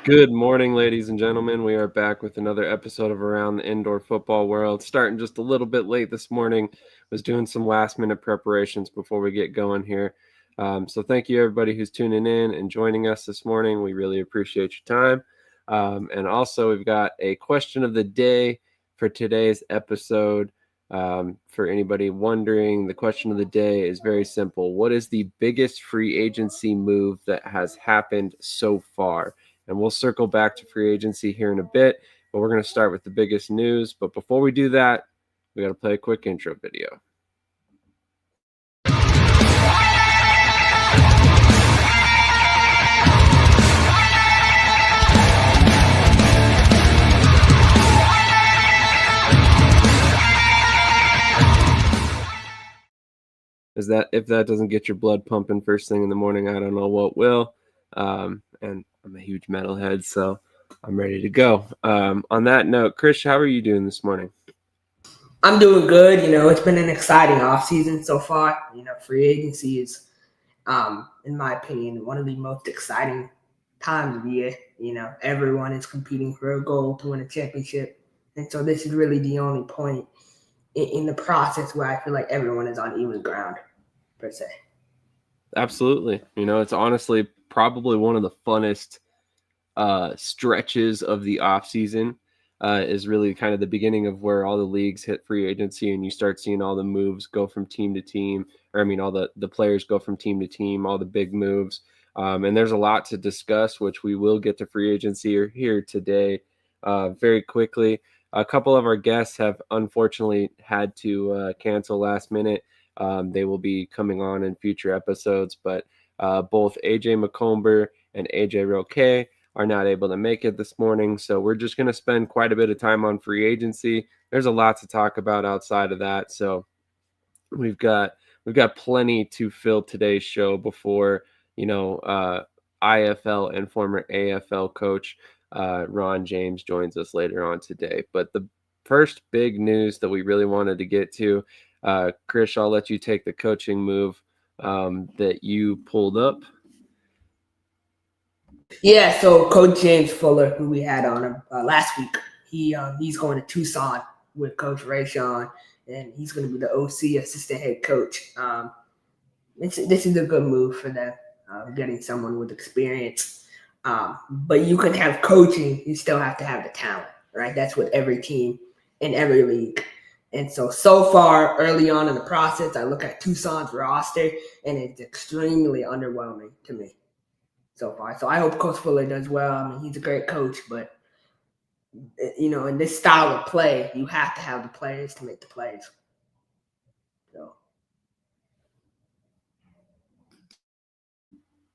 Good morning, ladies and gentlemen. We are back with another episode of Around the Indoor Football World. Starting just a little bit late this morning. Was doing some last-minute preparations before we get going here. So thank you, everybody who's tuning in and joining us this morning. We really appreciate your time. And also, we've got a question of the day for today's episode. For anybody wondering, the question of the day is very simple. What is the biggest free agency move that has happened so far? And we'll circle back to free agency here in a bit, but we're going to start with the biggest news. But before we do that, we got to play a quick intro video. If that doesn't get your blood pumping first thing in the morning, I don't know what will. And I'm a huge metalhead, so I'm ready to go. On that note, Krish, how are you doing this morning? I'm doing good. It's been an exciting offseason so far. Free agency is, in my opinion, one of the most exciting times of the year. Everyone is competing for a goal to win a championship. And so this is really the only point in the process where I feel like everyone is on even ground, per se. Absolutely. It's honestly probably one of the funnest stretches of the offseason. Is really kind of the beginning of where all the leagues hit free agency and you start seeing all the moves go from team to team, all the players go from team to team, all the big moves. And there's a lot to discuss, which we will get to free agency here today very quickly. A couple of our guests have unfortunately had to cancel last minute. They will be coming on in future episodes, but both AJ McComber and AJ Roque are not able to make it this morning. So we're just going to spend quite a bit of time on free agency. There's a lot to talk about outside of that. So we've got plenty to fill today's show before, IFL and former AFL coach Ron James joins us later on today. But the first big news that we really wanted to get to, Krish, I'll let you take the coaching move that you pulled up. Yeah, so Coach James Fuller, who we had on last week, he's going to Tucson with Coach Deshon, and he's going to be the OC, assistant head coach. This is a good move for them, getting someone with experience. But you can have coaching, you still have to have the talent, right? That's what every team in every league. And so far, early on in the process, I look at Tucson's roster, and it's extremely underwhelming to me so far. So I hope Coach Fuller does well. He's a great coach, but, in this style of play, you have to have the players to make the plays. So.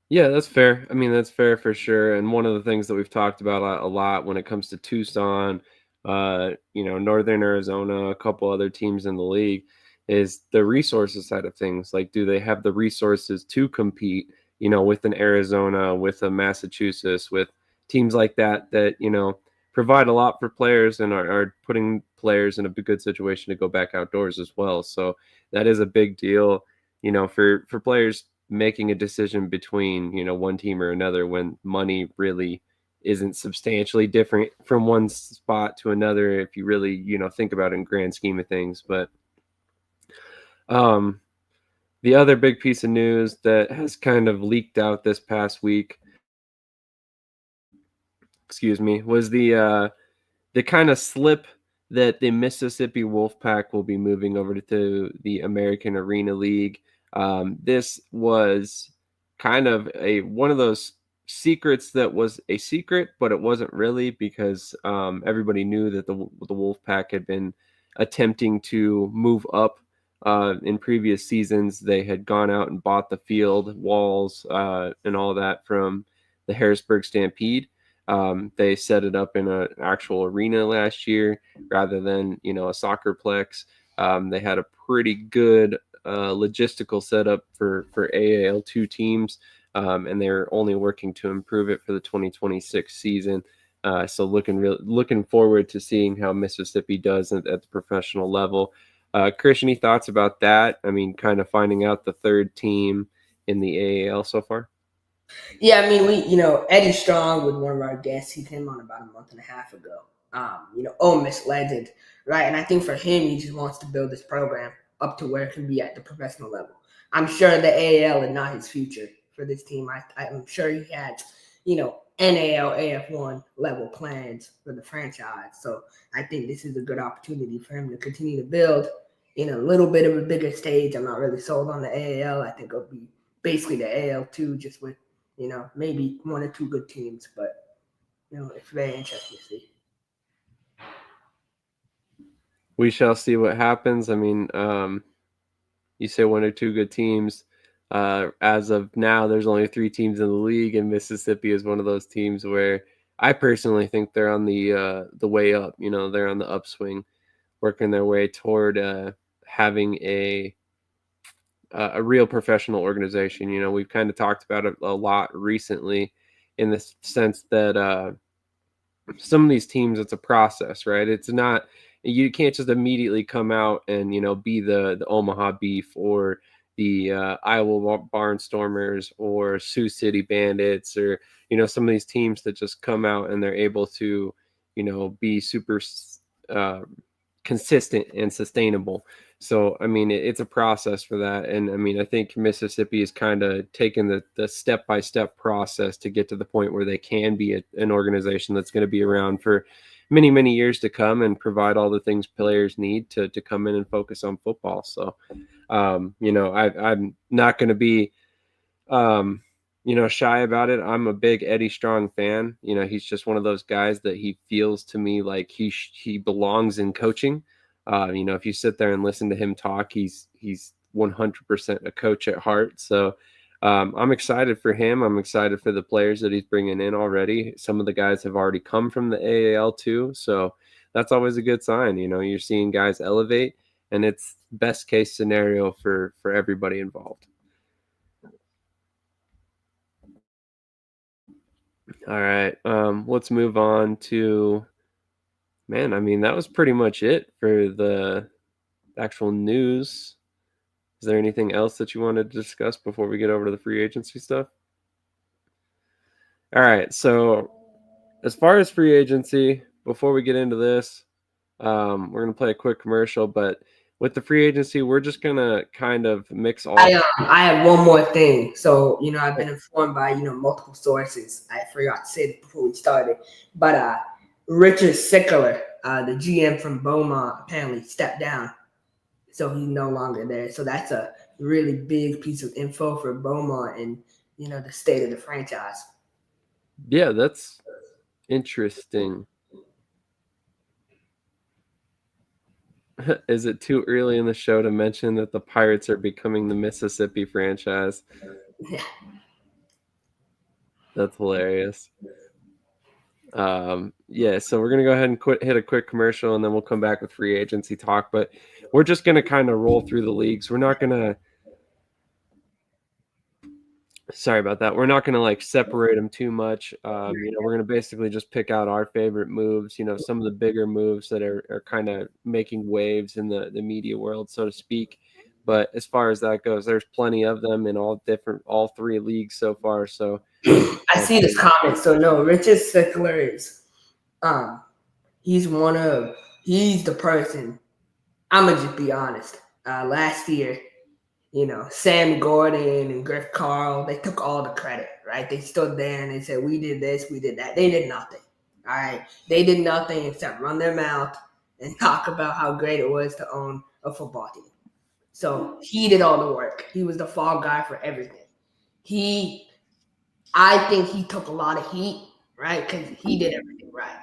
Yeah, that's fair. That's fair for sure. And one of the things that we've talked about a lot when it comes to Tucson, Northern Arizona, a couple other teams in the league, is the resources side of things. Like, do they have the resources to compete, with an Arizona, with a Massachusetts, with teams like that, provide a lot for players and are putting players in a good situation to go back outdoors as well. So that is a big deal, for players making a decision between, one team or another when money really isn't substantially different from one spot to another if you really, think about it in grand scheme of things. But the other big piece of news that has kind of leaked out this past week, was the kind of slip that the Mississippi Wolfpack will be moving over to the American Arena League. This was kind of one of those secrets that was a secret, but it wasn't really, because everybody knew that the Wolfpack had been attempting to move up in previous seasons. They had gone out and bought the field walls and all that from the Harrisburg Stampede. They set it up in an actual arena last year rather than, a soccerplex. They had a pretty good logistical setup for AAL2 teams, and they're only working to improve it for the 2026 season. So looking forward to seeing how Mississippi does at the professional level. Krish, any thoughts about that? Kind of finding out the third team in the AAL so far? Yeah, I mean, Eddie Strong was one of our guests. He came on about a month and a half ago. Ole Miss legend, right? And I think for him, he just wants to build this program up to where it can be at the professional level. I'm sure the AAL is not his future for this team. I'm sure he had, NAL, AF1 level plans for the franchise. So I think this is a good opportunity for him to continue to build in a little bit of a bigger stage. I'm not really sold on the AAL. I think it'll be basically the AL2 just with maybe one or two good teams, but it's very interesting to see. We shall see what happens. I mean, you say one or two good teams. As of now, there's only 3 teams in the league, and Mississippi is one of those teams where I personally think they're on the way up. They're on the upswing, working their way toward having a real professional organization. We've kind of talked about it a lot recently, in the sense that some of these teams, it's a process, right? It's not, you can't just immediately come out and be the Omaha Beef or the Iowa Barnstormers or Sioux City Bandits, or some of these teams that just come out and they're able to be super consistent and sustainable. So, I mean, it's a process for that. And I mean, I think Mississippi is kind of taking the step-by-step process to get to the point where they can be an organization that's going to be around for many, many years to come and provide all the things players need to come in and focus on football. So, I'm not going to be, shy about it. I'm a big Eddie Strong fan. He's just one of those guys that he feels to me like he belongs in coaching. If you sit there and listen to him talk, he's 100% a coach at heart. So I'm excited for him. I'm excited for the players that he's bringing in already. Some of the guys have already come from the AAL too. So that's always a good sign. You're seeing guys elevate, and it's best case scenario for everybody involved. All right. Let's move on to, man, I mean, that was pretty much it for the actual news. Is there anything else that you wanted to discuss before we get over to the free agency stuff? All right. So as far as free agency, before we get into this, we're going to play a quick commercial, but with the free agency, we're just going to kind of mix all. I have one more thing. So, I've been informed by, multiple sources. I forgot to say this before we started, but Richard Sickler, the GM from Beaumont, apparently stepped down. So he's no longer there. So that's a really big piece of info for Beaumont and, the state of the franchise. Yeah, that's interesting. Is it too early in the show to mention that the Pirates are becoming the Mississippi franchise? Yeah. That's hilarious. Yeah, so we're going to go ahead and hit a quick commercial, and then we'll come back with free agency talk. But we're just going to kind of roll through the leagues. We're not going to, sorry about that. We're not going to like separate them too much. We're going to basically just pick out our favorite moves, some of the bigger moves that are kind of making waves in the media world, so to speak. But as far as that goes, there's plenty of them in all 3 leagues so far. So I see this comment. So no, Richard Sickler is, he's the person. I'm gonna just be honest. Last year, Sam Gordon and Griff Carl, they took all the credit, right? They stood there and they said, we did this, we did that. They did nothing. All right. They did nothing except run their mouth and talk about how great it was to own a football team. So he did all the work. He was the fall guy for everything. I think he took a lot of heat, right? Because he did everything right.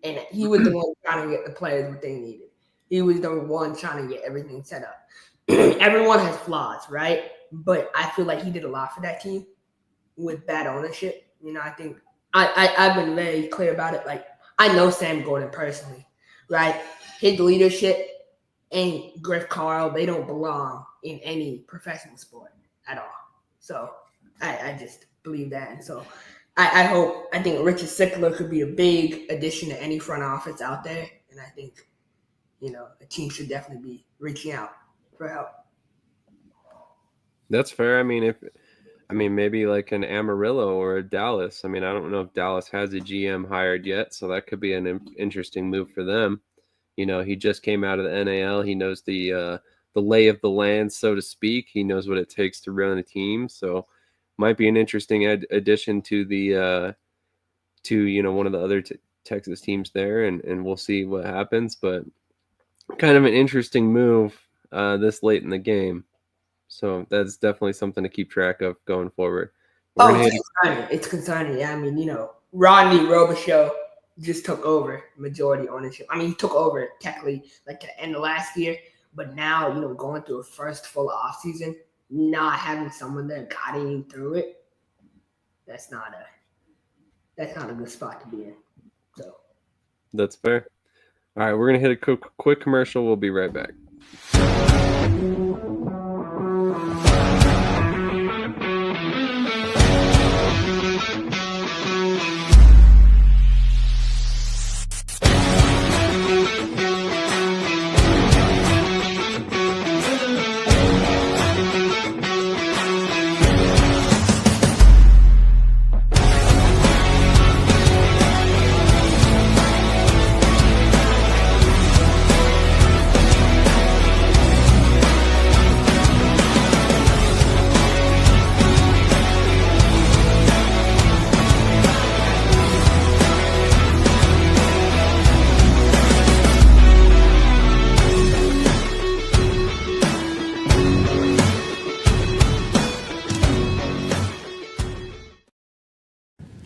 And he was the one trying to get the players what they needed. He was the one trying to get everything set up. Everyone has flaws, right? But I feel like he did a lot for that team with bad ownership. I think I've been very clear about it. Like, I know Sam Gordon personally, right? His leadership and Griff Carl, they don't belong in any professional sport at all. So I just believe that. And so I think Richard Sickler could be a big addition to any front office out there. And I think, a team should definitely be reaching out for help. That's fair. I mean, I mean, maybe like an Amarillo or a Dallas. I mean, I don't know if Dallas has a GM hired yet, so that could be an interesting move for them. You know, he just came out of the NAL. He knows the lay of the land, so to speak. He knows what it takes to run a team. So, might be an interesting addition to the to one of the other Texas teams there, and we'll see what happens. But kind of an interesting move this late in the game. So that's definitely something to keep track of going forward. We're Oh, gonna it's concerning. It's concerning. Yeah, I mean, Rodney Robichaux just took over majority ownership. I mean, he took over technically like at the end of last year, but now, going through a first full off season, not having someone there guiding you through it, that's not a good spot to be in. So That's fair. All right, we're gonna hit a quick commercial. We'll be right back.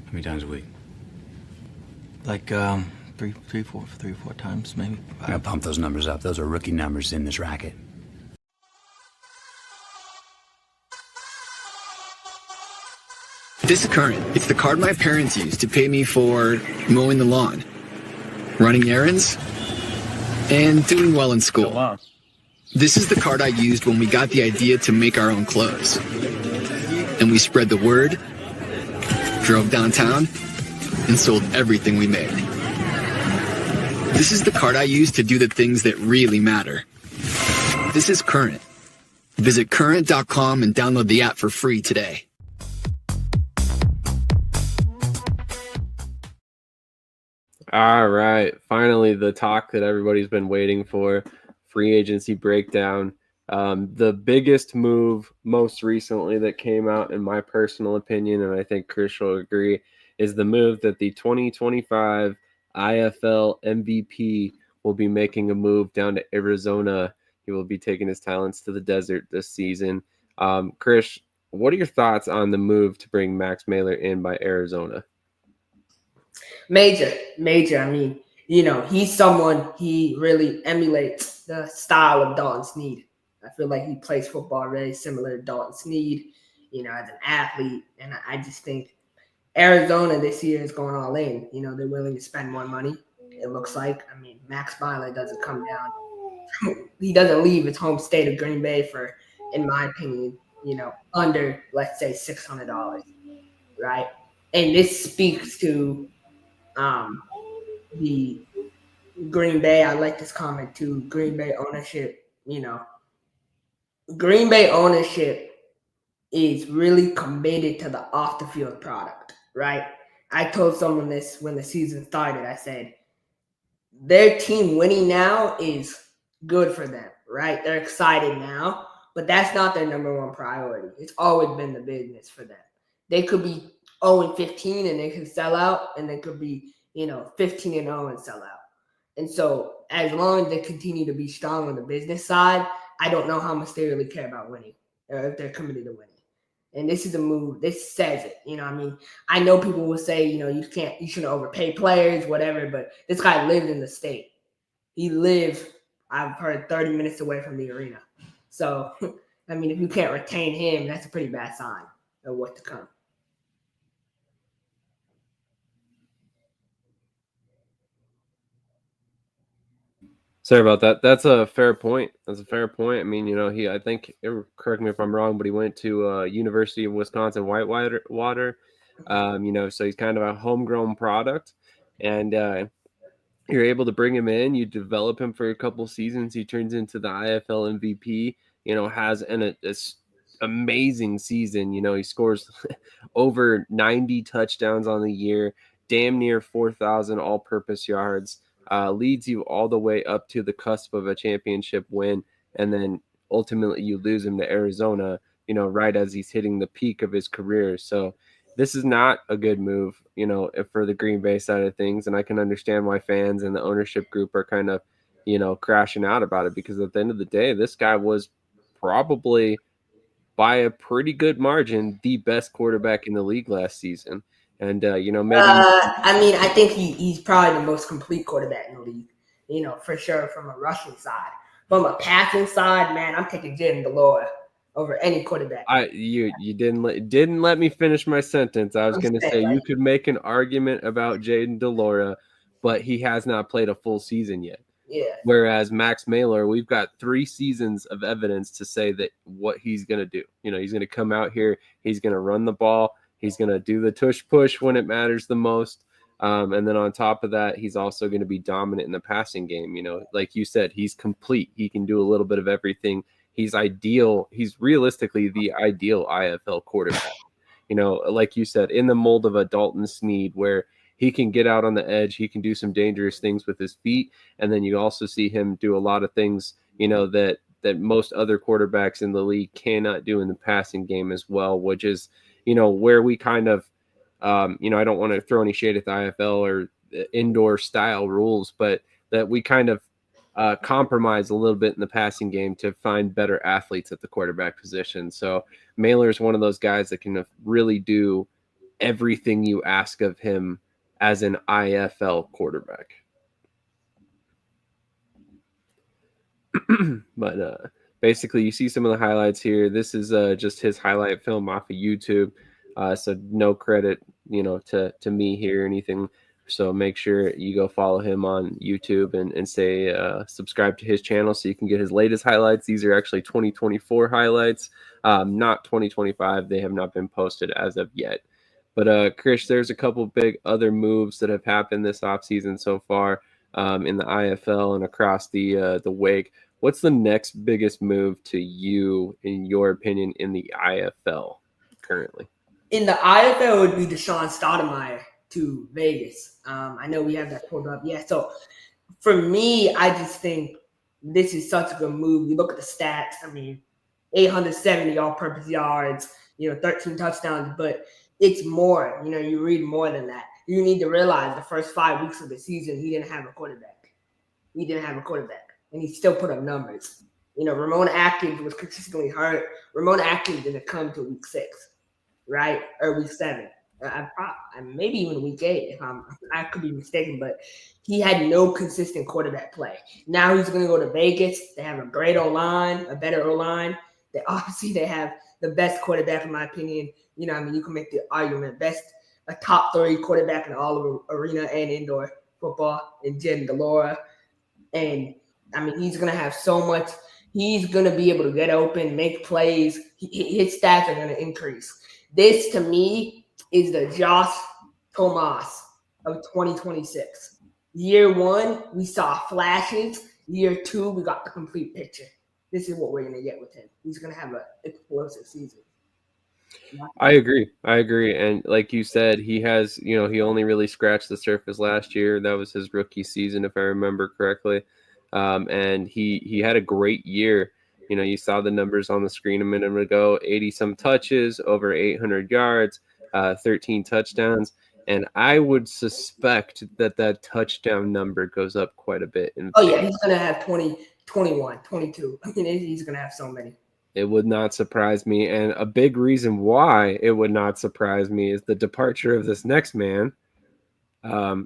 How many times a week? Like three, four times maybe. I'm gonna pump those numbers up. Those are rookie numbers in this racket. This is Current. It's the card my parents used to pay me for mowing the lawn, running errands, and doing well in school. This is the card I used when we got the idea to make our own clothes. And we spread the word, drove downtown, and sold everything we made. This is the card I use to do the things that really matter. This is Current. Visit current.com and download the app for free today. All right, finally the talk that everybody's been waiting for, free agency breakdown. The biggest move most recently that came out, in my personal opinion, and I think Krish will agree, is the move that the 2025 IFL MVP will be making a move down to Arizona. He will be taking his talents to the desert this season. Krish, what are your thoughts on the move to bring Max Meylor in by Arizona? Major. I mean, he's someone, he really emulates the style of Dalton Sneed. I feel like he plays football very similar to Dalton Sneed, as an athlete. And I just think Arizona this year is going all in. They're willing to spend more money, it looks like. I mean, Max Meylor doesn't come down. He doesn't leave his home state of Green Bay for, in my opinion, under, let's say, $600, right? And this speaks to the Green Bay. I like this comment too. Green Bay ownership, Green Bay ownership is really committed to the off the field product, right? I told someone this when the season started. I said, their team winning now is good for them, right? They're excited now, but that's not their number one priority. It's always been the business for them. They could be 0-15 and they could sell out, and they could be 15-0 and sell out. And so as long as they continue to be strong on the business side, I don't know how much they really care about winning, or if they're committed to winning. And this is a move. This says it. I mean, I know people will say, you shouldn't overpay players, whatever, but this guy lived in the state. He lived, I've heard, 30 minutes away from the arena. So, I mean, if you can't retain him, that's a pretty bad sign of what to come. Sorry about that. That's a fair point. I mean, I think, correct me if I'm wrong, but he went to University of Wisconsin Whitewater. So he's kind of a homegrown product, and you're able to bring him in. You develop him for a couple seasons. He turns into the IFL MVP. Has amazing season. He scores over 90 touchdowns on the year, damn near 4,000 all-purpose yards, leads you all the way up to the cusp of a championship win, and then ultimately you lose him to Arizona, right as he's hitting the peak of his career. So this is not a good move, for the Green Bay side of things. And I can understand why fans and the ownership group are kind of, crashing out about it, because at the end of the day, this guy was probably by a pretty good margin the best quarterback in the league last season. And, maybe. I think he's probably the most complete quarterback in the league, for sure, from a rushing side. From a passing side, man, I'm taking Jayden Delora over any quarterback. You didn't let me finish my sentence. I was going to say you could make an argument about Jayden Delora, but he has not played a full season yet. Yeah. Whereas Max Meylor, we've got 3 seasons of evidence to say that what he's going to do. He's going to come out here, he's going to run the ball, he's going to do the tush push when it matters the most. And then on top of that, he's also going to be dominant in the passing game. Like you said, he's complete. He can do a little bit of everything. He's ideal. He's realistically the ideal IFL quarterback. Like you said, in the mold of a Dalton Snead, where he can get out on the edge, he can do some dangerous things with his feet, and then you also see him do a lot of things, that most other quarterbacks in the league cannot do in the passing game as well, which is, where we kind of, I don't want to throw any shade at the IFL or indoor style rules, but that we kind of compromise a little bit in the passing game to find better athletes at the quarterback position. So Meylor is one of those guys that can really do everything you ask of him as an IFL quarterback. But basically, you see some of the highlights here. This is just his highlight film off of YouTube. So no credit, to me here or anything. So make sure you go follow him on YouTube and say subscribe to his channel so you can get his latest highlights. These are actually 2024 highlights, not 2025. They have not been posted as of yet. But Krish, there's a couple big other moves that have happened this offseason so far in the IFL and across the wake. What's the next biggest move to you, in your opinion, in the IFL currently? In the IFL, it would be Deshon Stoudemire to Vegas. I know we have that pulled up. Yeah, so for me, I just think this is such a good move. You look at the stats. 870 all-purpose yards, 13 touchdowns, but it's more. You read more than that. You need to realize the first 5 weeks of the season, he didn't have a quarterback. And he still put up numbers. Ramon Atkins was consistently hurt. Ramon Atkins didn't come to week 6, right? Or week 7. Maybe even week 8, I could be mistaken, but he had no consistent quarterback play. Now he's going to go to Vegas. They have a great O-line, a better O-line. They have the best quarterback, in my opinion. You can make the argument a top 3 quarterback in all of arena and indoor football in Jayden Delora. And he's going to have so much. He's going to be able to get open, make plays. His stats are going to increase. This, to me, is the Josh Thomas of 2026. Year 1, we saw flashes. Year 2, we got the complete picture. This is what we're going to get with him. He's going to have an explosive season. I agree. And like you said, he has, he only really scratched the surface last year. That was his rookie season, if I remember correctly. And he had a great year. You saw the numbers on the screen a minute ago, 80 some touches, over 800 yards, 13 touchdowns. And I would suspect that touchdown number goes up quite a bit. Oh, yeah, he's going to have 20, 21, 22. He's going to have so many. It would not surprise me. And a big reason why it would not surprise me is the departure of this next man.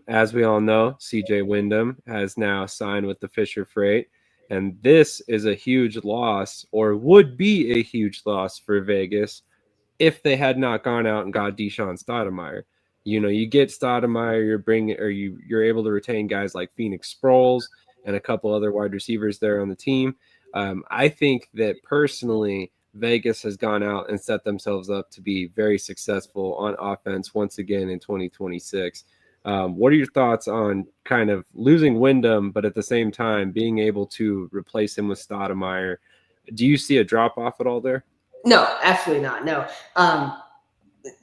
As we all know, CJ Windham has now signed with the Fisher Freight. And this is a huge loss, or would be a huge loss for Vegas if they had not gone out and got Deshon Stoudemire. You get Stoudemire, you're able to retain guys like Phoenix Sproles and a couple other wide receivers there on the team. I think that personally, Vegas has gone out and set themselves up to be very successful on offense once again in 2026. What are your thoughts on kind of losing Windham, but at the same time being able to replace him with Stoudemire? Do you see a drop off at all there? No, absolutely not. No.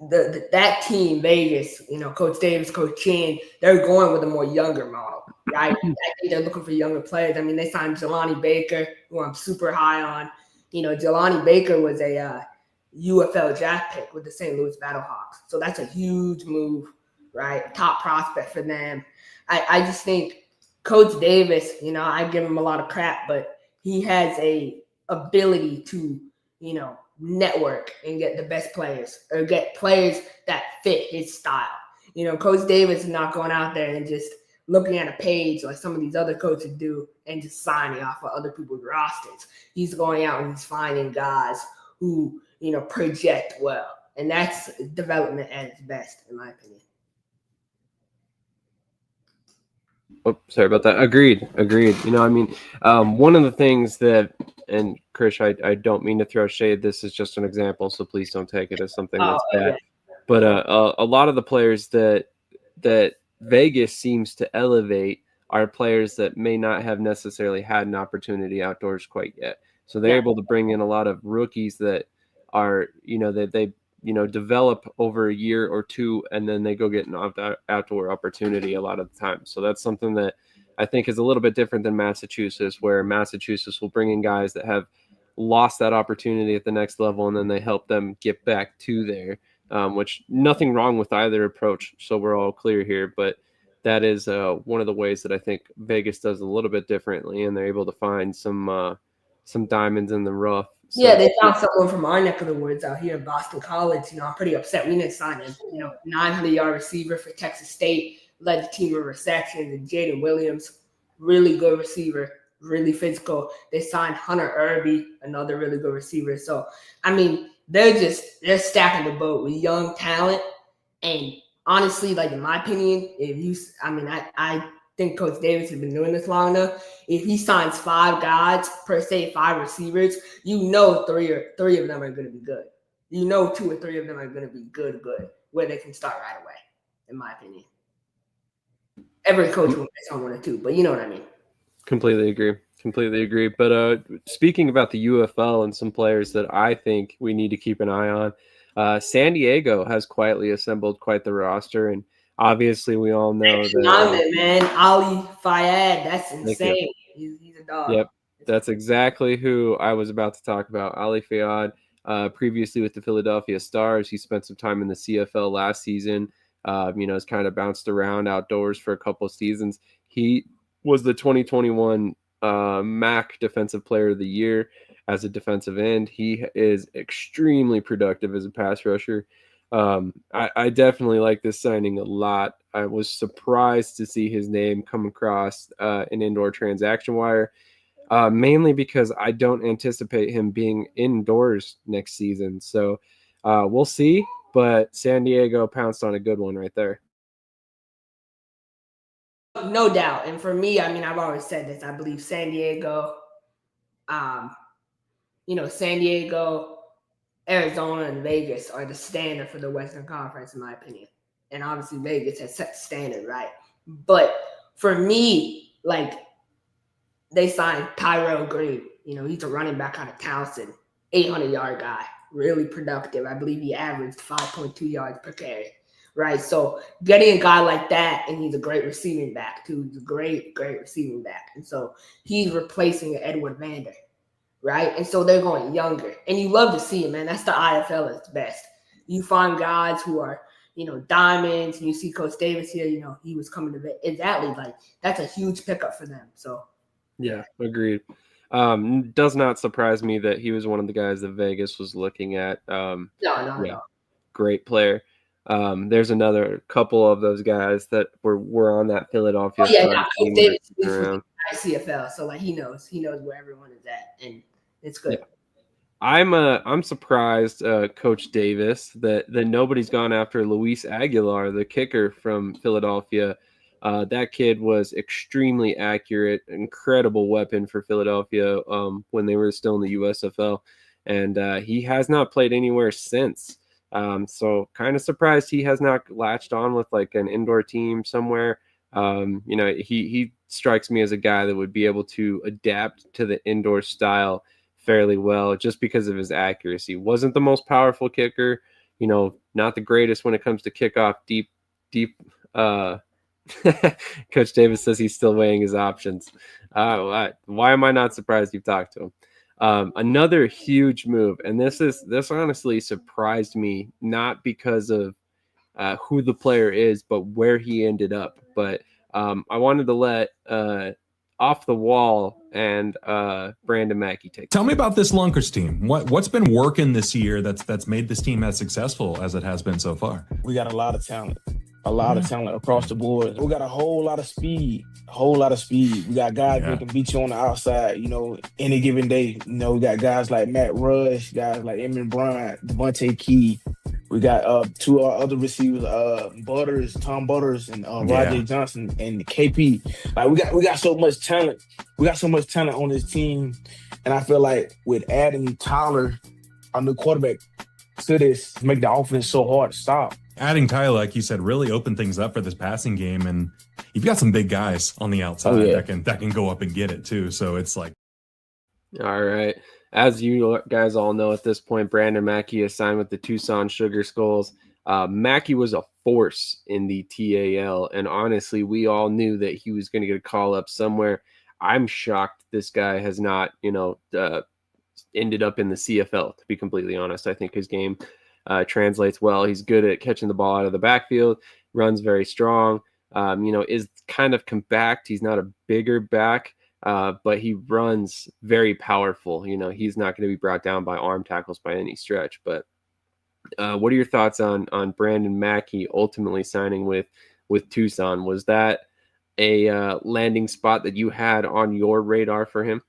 That team, Vegas, Coach Davis, Coach Chin, they're going with a more younger model, right? I think they're looking for younger players. I mean, they signed Jelani Baker, who I'm super high on. Jelani Baker was a UFL draft pick with the St. Louis Battlehawks. So that's a huge move, right? Top prospect for them. I just think Coach Davis, I give him a lot of crap, but he has a ability to, network and get the best players or get players that fit his style. Coach Davis is not going out there and just looking at a page like some of these other coaches do and just signing off of other people's rosters. He's going out and he's finding guys who, project well. And that's development at its best, in my opinion. Oh, sorry about that. Agreed. One of the things that, and Krish, I don't mean to throw shade. This is just an example, so please don't take it as something that's bad. But a lot of the players that Vegas seems to elevate are players that may not have necessarily had an opportunity outdoors quite yet. So they're able to bring in a lot of rookies that are, that they develop over a year or two, and then they go get an outdoor opportunity a lot of the time. So that's something that I think is a little bit different than Massachusetts, where Massachusetts will bring in guys that have lost that opportunity at the next level, and then they help them get back to there, which nothing wrong with either approach. So we're all clear here, but that is one of the ways that I think Vegas does a little bit differently, and they're able to find some diamonds in the rough. So, yeah, they found someone from our neck of the woods out here in Boston College. I'm pretty upset we didn't sign him. 900-yard receiver for Texas State, led the team in receptions. And Jaden Williams, really good receiver, really physical. They signed Hunter Irby, another really good receiver. So, they're stacking the boat with young talent. And honestly, like in my opinion, I think Coach Davis has been doing this long enough. If he signs 5 guys, per se, 5 receivers, three of them are going to be good. 2 or 3 of them are going to be good, where they can start right away, in my opinion. Every coach will miss on 1 or 2, but you know what I mean. Completely agree. But speaking about the UFL and some players that I think we need to keep an eye on, San Diego has quietly assembled quite the roster, and obviously we all know that man, Ali Fayad, that's insane. He's a dog. Yep, that's exactly who I was about to talk about. Ali Fayad, previously with the Philadelphia Stars, he spent some time in the CFL last season. Has kind of bounced around outdoors for a couple of seasons. He was the 2021 MAC Defensive Player of the Year as a defensive end. He is extremely productive as a pass rusher. I definitely like this signing a lot. I was surprised to see his name come across an indoor transaction wire, mainly because I don't anticipate him being indoors next season. So we'll see, but San Diego pounced on a good one right there. No doubt. And for me, I've always said this. I believe San Diego, San Diego, Arizona, and Vegas are the standard for the Western Conference, in my opinion. And obviously Vegas has set the standard, right? But for me, they signed Tyrell Green. He's a running back out of Townsend, 800-yard guy, really productive. I believe he averaged 5.2 yards per carry, right? So getting a guy like that, and he's a great receiving back, too. He's a great, great receiving back. And so he's replacing Edward Vander. Right? And so they're going younger. And you love to see it, man. That's the IFL at its best. You find guys who are, diamonds, and you see Coach Davis here, he was coming to exactly that's a huge pickup for them. So yeah, agreed. Does not surprise me that he was one of the guys that Vegas was looking at. No. Great player. There's another couple of those guys that were on that Philadelphia. Coach Davis was CFL, so he knows where everyone is at, and it's good. Yeah. I'm surprised, Coach Davis, that nobody's gone after Luis Aguilar, the kicker from Philadelphia. That kid was extremely accurate, incredible weapon for Philadelphia when they were still in the USFL, and he has not played anywhere since. So kind of surprised he has not latched on with an indoor team somewhere. He strikes me as a guy that would be able to adapt to the indoor style fairly well just because of his accuracy. Wasn't the most powerful kicker, not the greatest when it comes to kickoff deep. Coach Davis says he's still weighing his options. Why am I not surprised you've talked to him? Another huge move, and this honestly surprised me, not because of who the player is, but where he ended up. But I wanted to let Off the Wall and Brandon Mackey take. Tell me about this Lunkers team. What's been working this year that's made this team as successful as it has been so far? We got a lot of talent. A lot of talent across the board. We got a whole lot of speed. We got guys that can beat you on the outside, any given day. We got guys like Matt Rush, guys like Emin Bryant, Devontae Key. We got two other receivers, Tom Butters, and Roger Johnson and KP. Like we got so much talent. We got so much talent on this team, and I feel like with adding Tyler, our new quarterback, to this, make the offense so hard to stop. Adding Tyler, like you said, really opened things up for this passing game, and you've got some big guys on the outside that can go up and get it too. So it's like, all right. As you guys all know at this point, Brandon Mackey is signed with the Tucson Sugar Skulls. Mackey was a force in the TAL, and honestly, we all knew that he was going to get a call up somewhere. I'm shocked this guy has not, ended up in the CFL, to be completely honest. I think his game translates well. He's good at catching the ball out of the backfield, runs very strong, is kind of compact. He's not a bigger back, but he runs very powerful. He's not going to be brought down by arm tackles by any stretch. But what are your thoughts on Brandon Mackey ultimately signing with Tucson? Was that a landing spot that you had on your radar for him?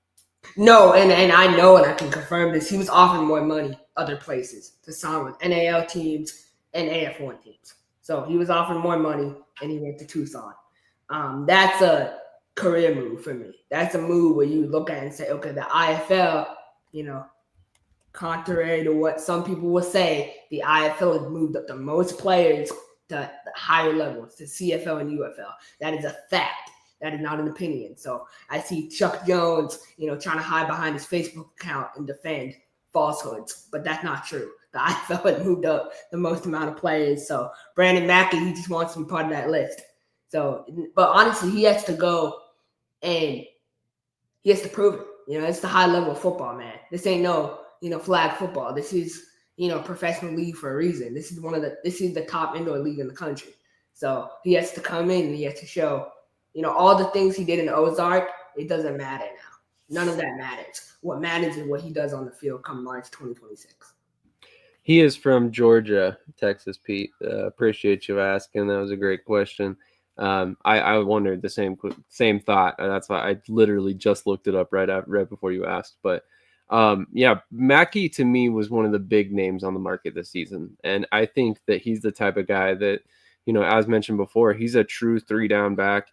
No, and I know, and I can confirm this. He was offered more money other places to sign with NAL teams and AF1 teams. So he was offered more money, and he went to Tucson. That's a career move for me. That's a move where you look at it and say, okay, the IFL, contrary to what some people will say, the IFL has moved up the most players to the higher levels, to CFL and UFL. That is a fact. That is not an opinion. So I see Chuck Jones, trying to hide behind his Facebook account and defend falsehoods, but that's not true. The IFL has moved up the most amount of players. So Brandon Mackey, he just wants to be part of that list. So, but honestly, he has to go and he has to prove it. It's the high level of football, man. This ain't no, flag football. This is, professional league for a reason. This is the top indoor league in the country. So he has to come in and he has to show, all the things he did in Ozark, it doesn't matter now. None of that matters. What matters is what he does on the field come March 2026. He is from Georgia, Texas, Pete. Appreciate you asking. That was a great question. I wondered the same thought. That's why I literally just looked it up right before you asked. But Mackey to me was one of the big names on the market this season, and I think that he's the type of guy that, as mentioned before, he's a true 3-down back.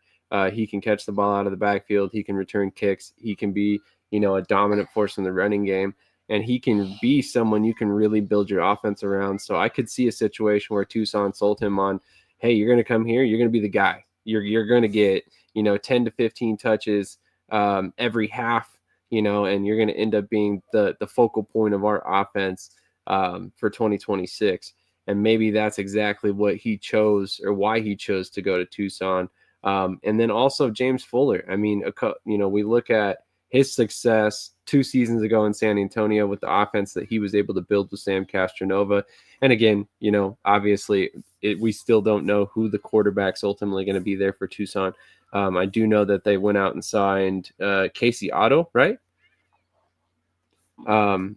He can catch the ball out of the backfield. He can return kicks. He can be, a dominant force in the running game, and he can be someone you can really build your offense around. So I could see a situation where Tucson sold him on, hey, you're going to come here. You're going to be the guy. You're going to get, 10 to 15 touches every half, and you're going to end up being the focal point of our offense for 2026. And maybe that's exactly what he chose or why he chose to go to Tucson. And then also James Fuller. I mean, we look at his success 2 seasons ago in San Antonio with the offense that he was able to build with Sam Castronova. And again, obviously we still don't know who the quarterback's ultimately going to be there for Tucson. I do know that they went out and signed Casey Otto, right?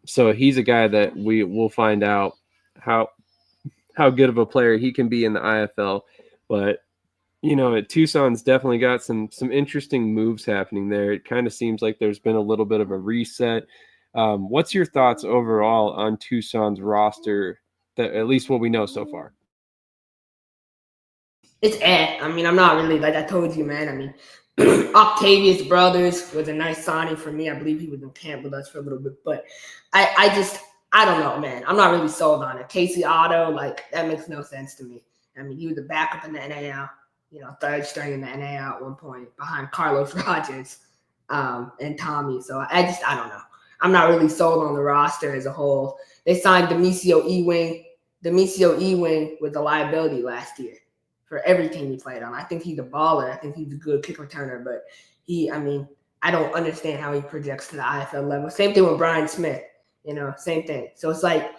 So he's a guy that we will find out how good of a player he can be in the IFL. But Tucson's definitely got some interesting moves happening there. It kind of seems like there's been a little bit of a reset. What's your thoughts overall on Tucson's roster, that at least what we know so far? It's I mean, I'm not really, like I told you, man. I mean, Octavius Brothers was a nice signing for me. I believe he was in camp with us for a little bit. But I don't know, man. I'm not really sold on it. Casey Otto, that makes no sense to me. I mean, he was a backup in the NAL. Third string in the NAL at one point behind Carlos Rogers and Tommy. So I don't know. I'm not really sold on the roster as a whole. They signed Demisio Ewing. Demisio Ewing was a liability last year for every team he played on. I think he's a baller. I think he's a good kick returner, but I don't understand how he projects to the IFL level. Same thing with Brian Smith, same thing. So it's like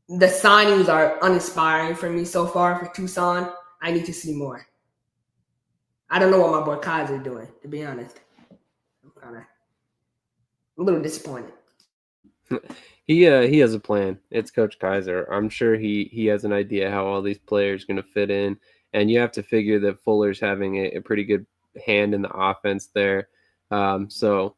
the signings are uninspiring for me so far for Tucson. I need to see more. I don't know what my boy Kaiser doing, to be honest. I'm kind of a little disappointed. He has a plan. It's Coach Kaiser. I'm sure he has an idea how all these players are going to fit in, and you have to figure that Fuller's having a pretty good hand in the offense there. So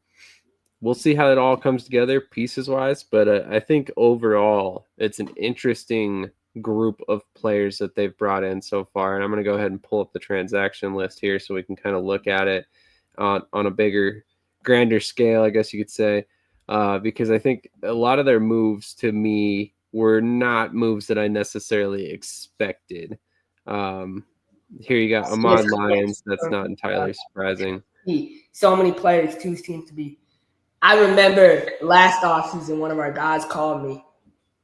we'll see how it all comes together pieces-wise, but I think overall it's an interesting group of players that they've brought in so far, and I'm going to go ahead and pull up the transaction list here so we can kind of look at it on a bigger, grander scale, I guess you could say. Because I think a lot of their moves to me were not moves that I necessarily expected. Here you got Ahmad Lyons. That's not entirely surprising. So many players, too, seem to be. I remember last offseason, one of our guys called me,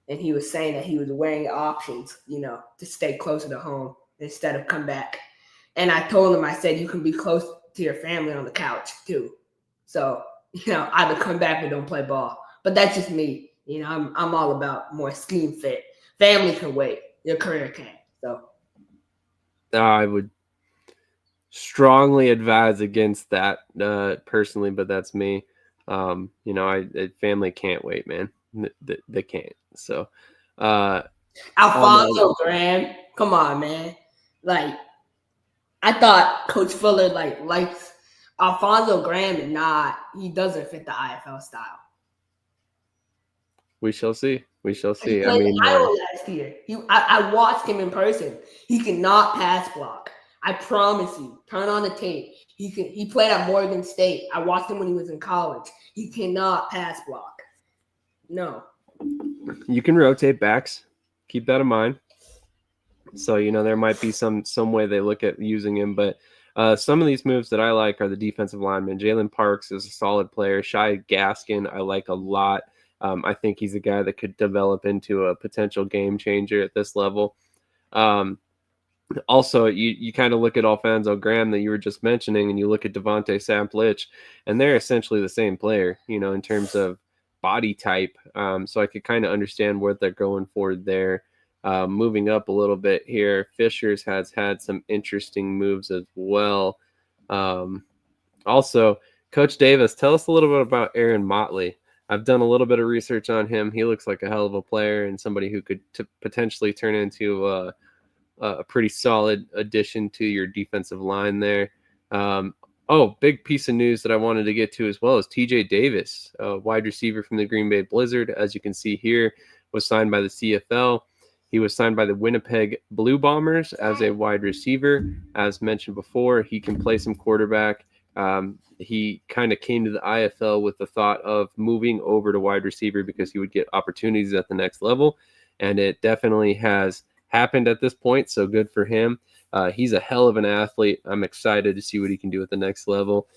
and he was saying that he was weighing options, to stay closer to home instead of come back. And I told him, I said, you can be close to your family on the couch, too. So either come back or don't play ball. But that's just me. I'm all about more scheme fit. Family can wait. Your career can't. So I would strongly advise against that personally, but that's me. Family can't wait, man. They can't. So Alfonso Graham, come on, man. Like, I thought Coach Fuller likes Alfonso Graham he doesn't fit the IFL style. We shall see. He played Iowa last year. I watched him in person. He cannot pass block. I promise you. Turn on the tape. He played at Morgan State. I watched him when he was in college. He cannot pass block. No. You can rotate backs. Keep that in mind. So, there might be some way they look at using him, but some of these moves that I like are the defensive linemen. Jalen Parks is a solid player. Shai Gaskin, I like a lot. I think he's a guy that could develop into a potential game changer at this level. Also, you kind of look at Alfonso Graham that you were just mentioning, and you look at Devontae Samplich, and they're essentially the same player, in terms of body type. So I could kind of understand what they're going for there. Moving up a little bit here, Fishers has had some interesting moves as well. Also, Coach Davis, tell us a little bit about Aaron Motley. I've done a little bit of research on him. He looks like a hell of a player and somebody who could potentially turn into a pretty solid addition to your defensive line there. Big piece of news that I wanted to get to as well is TJ Davis, a wide receiver from the Green Bay Blizzard. As you can see here, was signed by the CFL. He was signed by the Winnipeg Blue Bombers as a wide receiver. As mentioned before, he can play some quarterback. He kind of came to the IFL with the thought of moving over to wide receiver because he would get opportunities at the next level, and it definitely has happened at this point, so good for him. He's a hell of an athlete. I'm excited to see what he can do at the next level.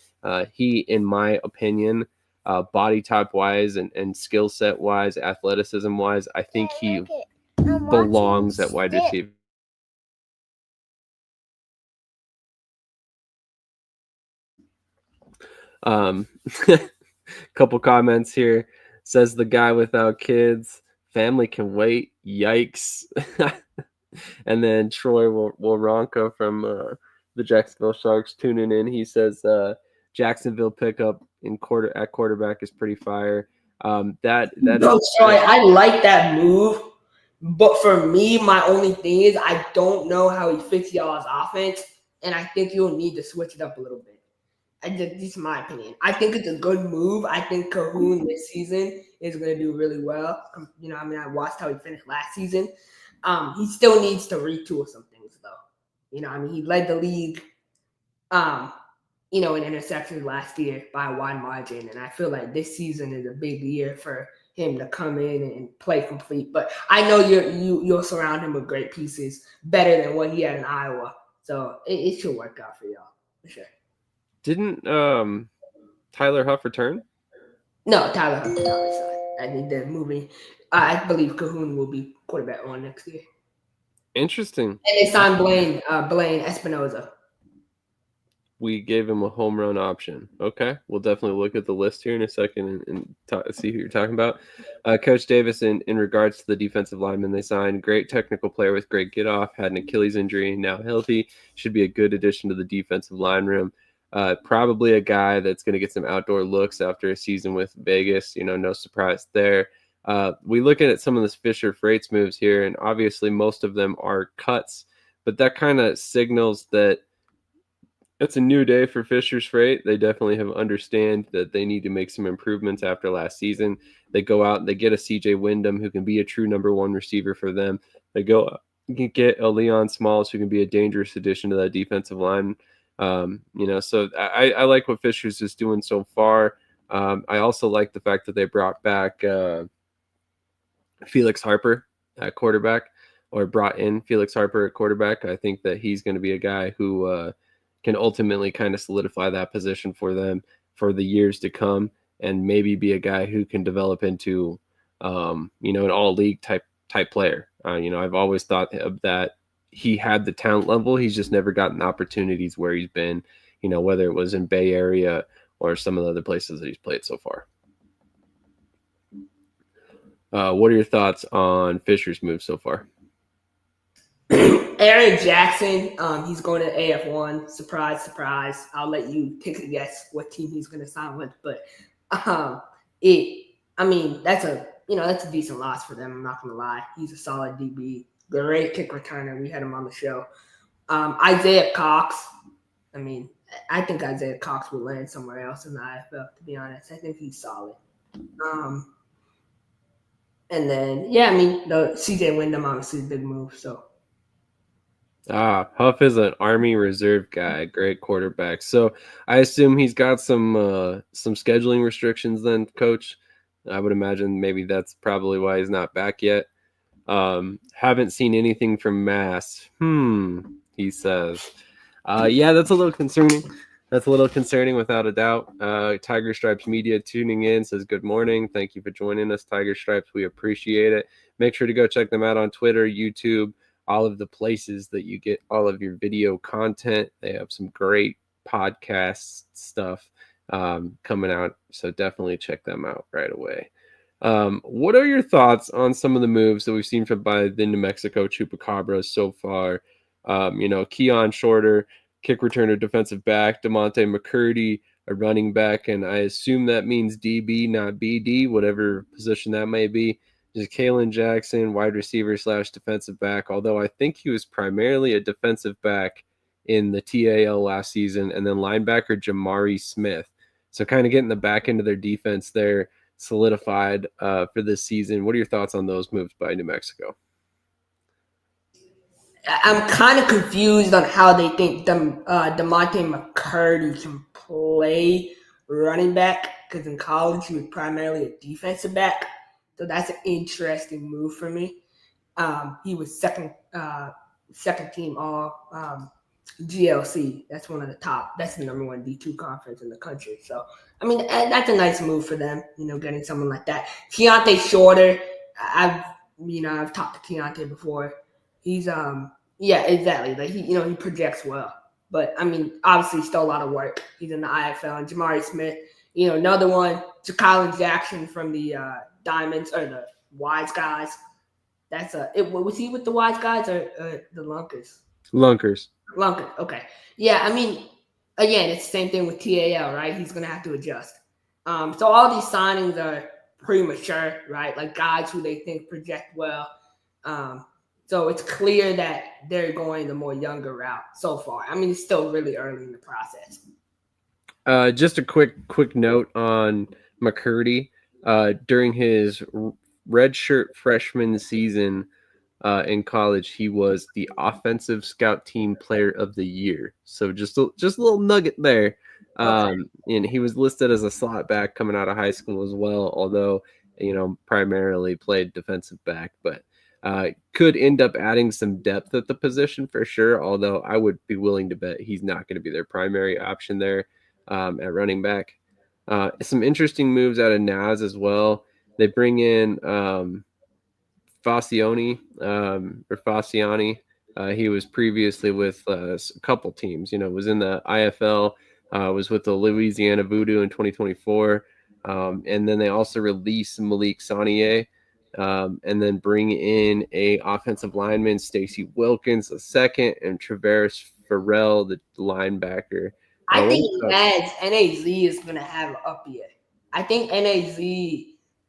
He, in my opinion, body type wise and skill set wise, athleticism wise, I think he belongs at wide receiver. Couple comments here. Says the guy without kids. Family can wait. Yikes. And then Troy Waronka from the Jacksonville Sharks tuning in. He says Jacksonville pickup at quarterback is pretty fire. That is Troy, I like that move. But for me, my only thing is I don't know how he fits y'all's offense, and I think you'll need to switch it up a little bit. This is my opinion. I think it's a good move. I think Cahoon this season is going to do really well. I watched how he finished last season. He still needs to retool some things, though. He led the league, in interceptions last year by a wide margin, and I feel like this season is a big year for him to come in and play complete. But I know you'll surround him with great pieces, better than what he had in Iowa. So it should work out for y'all, for sure. Didn't Tyler Huff return? No, Tyler Huntley not resign. I think they're moving. I believe Cahoon will be quarterback on next year. Interesting. And they signed Blaine Espinoza. We gave him a home run option. Okay, we'll definitely look at the list here in a second and see who you're talking about. Coach Davis, in regards to the defensive lineman they signed, great technical player with great get off, had an Achilles injury, now healthy, should be a good addition to the defensive line room. Probably a guy that's going to get some outdoor looks after a season with Vegas. No surprise there. We look at some of the Fisher Freights moves here, and obviously most of them are cuts, but that kind of signals that it's a new day for Fisher's Freight. They definitely have understand that they need to make some improvements after last season. They go out and they get a CJ Windham who can be a true number one receiver for them. They go out and get a Leon Smalls who can be a dangerous addition to that defensive line. So I like what Fisher's is doing so far. I also like the fact that they brought back Felix Harper at quarterback, or brought in Felix Harper at quarterback. I think that he's going to be a guy who can ultimately kind of solidify that position for them for the years to come, and maybe be a guy who can develop into, an all league type player. I've always thought that he had the talent level. He's just never gotten opportunities where he's been, whether it was in Bay Area or some of the other places that he's played so far. What are your thoughts on Fisher's move so far? Aaron Jackson, he's going to AF1. Surprise, surprise. I'll let you take a guess what team he's going to sign with, but that's a decent loss for them. I'm not going to lie. He's a solid DB, great kick returner. We had him on the show. Isaiah Cox. I think Isaiah Cox will land somewhere else in the IFL, to be honest. I think he's solid. And then, the CJ Windham, obviously, a big move, so. Huff is an Army Reserve guy, great quarterback. So I assume he's got some scheduling restrictions then, Coach. I would imagine maybe that's probably why he's not back yet. Haven't seen anything from Mass. He says. That's a little concerning. That's a little concerning without a doubt. Tiger Stripes Media tuning in says, good morning. Thank you for joining us, Tiger Stripes. We appreciate it. Make sure to go check them out on Twitter, YouTube, all of the places that you get all of your video content. They have some great podcast stuff coming out, so definitely check them out right away. What are your thoughts on some of the moves that we've seen by the New Mexico Chupacabras so far? Keon Shorter, kick returner, defensive back, DeMonte McCurdy, a running back, and I assume that means DB, not BD, whatever position that may be. There's Kalen Jackson, wide receiver / defensive back, although I think he was primarily a defensive back in the TAL last season, and then linebacker Jamari Smith. So kind of getting the back end of their defense there solidified for this season. What are your thoughts on those moves by New Mexico? I'm kind of confused on how they think DeMonte McCurdy can play running back, because in college he was primarily a defensive back. So that's an interesting move for me. He was second team all GLC. That's one of the top. That's the number one D2 conference in the country. So, that's a nice move for them, getting someone like that. Keontae Shorter, I've talked to Keontae before. He's, exactly. Like, he projects well. But, obviously still a lot of work. He's in the IFL. And Jamari Smith, another one, Ja'Colin Jackson from the Diamonds, or the Wise Guys. Was he with the Wise Guys or the Lunkers? Lunkers. Okay. Yeah, again, it's the same thing with TAL, right? He's going to have to adjust. So all these signings are premature, right? Like guys who they think project well. So it's clear that they're going the more younger route so far. It's still really early in the process. Just a quick note on McCurdy. During his redshirt freshman season in college, he was the offensive scout team player of the year. So just a little nugget there. And he was listed as a slot back coming out of high school as well, although, primarily played defensive back, but could end up adding some depth at the position for sure. Although I would be willing to bet he's not going to be their primary option there at running back. Some interesting moves out of Naz as well. They bring in Fascioni or Fasciani. He was previously with a couple teams. Was in the IFL. Was with the Louisiana Voodoo in 2024, and then they also released Malik Sanier, and then bring in a offensive lineman, Stacey Wilkins, the second, and Traverse Farrell, the linebacker. I think NAZ is going to have an up year. I think NAZ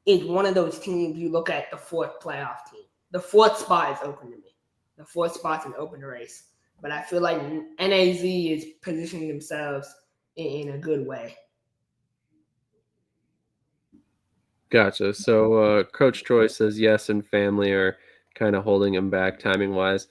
is one of those teams you look at the fourth playoff team. The fourth spot is open to me. The fourth spot's an open race. But I feel like NAZ is positioning themselves in a good way. Gotcha. So Coach Troy says yes, and family are kind of holding him back timing-wise.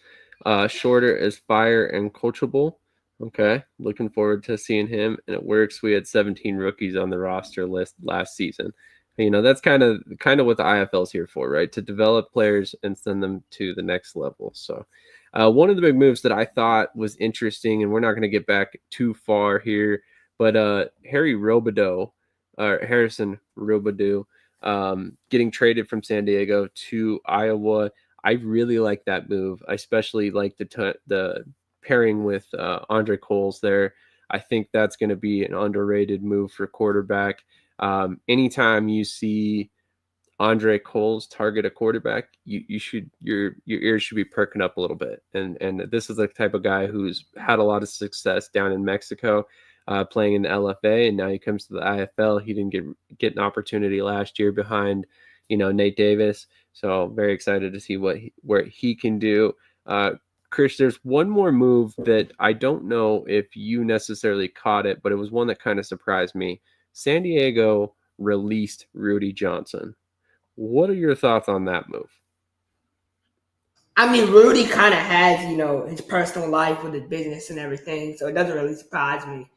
Shorter is fire and coachable. Okay, looking forward to seeing him. And it works. We had 17 rookies on the roster list last season. That's kind of what the IFL is here for, right? To develop players and send them to the next level. So one of the big moves that I thought was interesting, and we're not going to get back too far here, but Harrison Robidoux getting traded from San Diego to Iowa. I really like that move. I especially like the pairing with Andre Coles there. I think that's going to be an underrated move for quarterback. Anytime you see Andre Coles target a quarterback, your ears should be perking up a little bit. And this is the type of guy who's had a lot of success down in Mexico, playing in the LFA, and now he comes to the IFL. He didn't get an opportunity last year behind, Nate Davis. So very excited to see where he can do. Krish, there's one more move that I don't know if you necessarily caught it, but it was one that kind of surprised me. San Diego released Rudy Johnson. What are your thoughts on that move? I mean, Rudy kind of has, his personal life with his business and everything, so it doesn't really surprise me.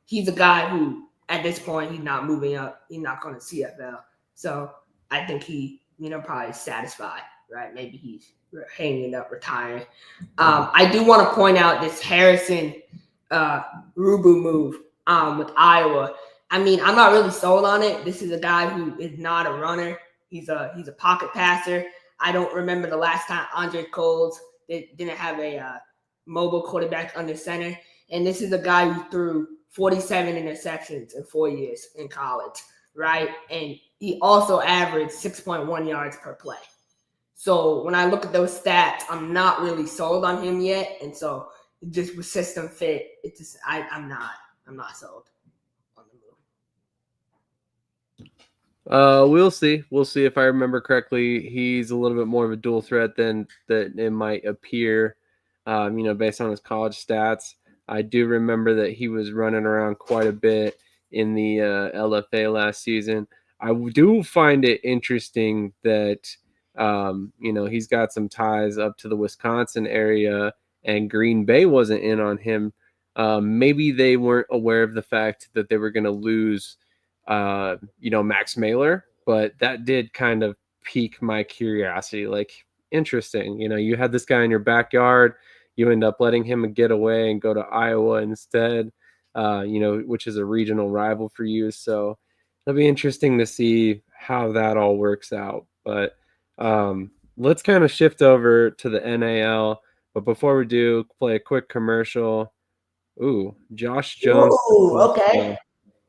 He's a guy who, at this point, he's not moving up. He's not going to CFL. So I think he, probably satisfied, right? Maybe he's hanging up, retiring. I do want to point out this Harrison Rubu move with Iowa. I mean, I'm not really sold on it. This is a guy who is not a runner. He's a pocket passer. I don't remember the last time Andre Coles didn't have a mobile quarterback under center. And this is a guy who threw 47 interceptions in 4 years in college, right? And he also averaged 6.1 yards per play. So when I look at those stats, I'm not really sold on him yet. And so just with system fit, I'm not sold. We'll see. We'll see. If I remember correctly, he's a little bit more of a dual threat than that it might appear, based on his college stats. I do remember that he was running around quite a bit in the LFA last season. I do find it interesting that, he's got some ties up to the Wisconsin area, and Green Bay wasn't in on him. Maybe they weren't aware of the fact that they were going to lose Max Meylor, but that did kind of pique my curiosity. Like, interesting, you had this guy in your backyard, you end up letting him get away and go to Iowa instead, which is a regional rival for you. So it'll be interesting to see how that all works out. But let's kind of shift over to the NAL. But before we do, play a quick commercial. Ooh, Josh Jones. Ooh, okay.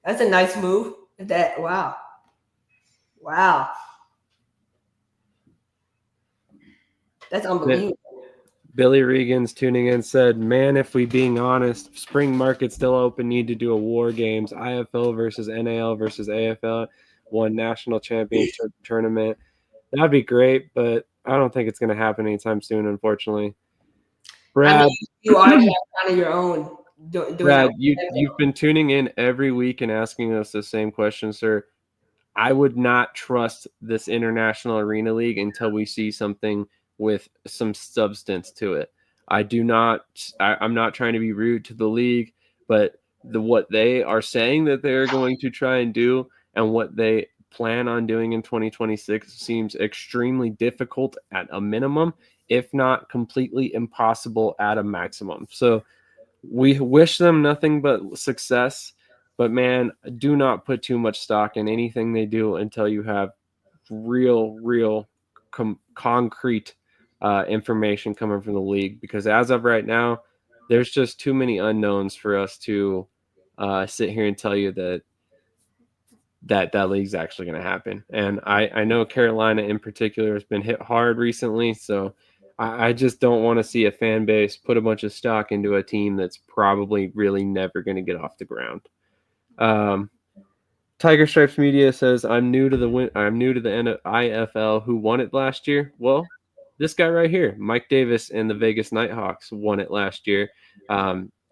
That's a nice move. Wow. That's unbelievable. Billy Regan's tuning in, said, man, if we being honest, spring market still open, need to do a war games, IFL versus NAL versus AFL, one national championship tournament. That'd be great, but I don't think it's going to happen anytime soon, unfortunately. Brad, you already have kind of your own. Brad, you've been tuning in every week and asking us the same question, sir. I would not trust this International Arena League until we see something with some substance to it. I'm not trying to be rude to the league, but what they are saying that they're going to try and do and what they plan on doing in 2026 seems extremely difficult at a minimum, if not completely impossible at a maximum. So we wish them nothing but success, But man, do not put too much stock in anything they do until you have real concrete information coming from the league, because as of right now, there's just too many unknowns for us to sit here and tell you that league's actually going to happen. And I know Carolina in particular has been hit hard recently, so I just don't want to see a fan base put a bunch of stock into a team that's probably really never going to get off the ground. Tiger Stripes Media says, I'm new to the IFL. Who won it last year? Well, this guy right here, Mike Davis and the Vegas Nighthawks, won it last year.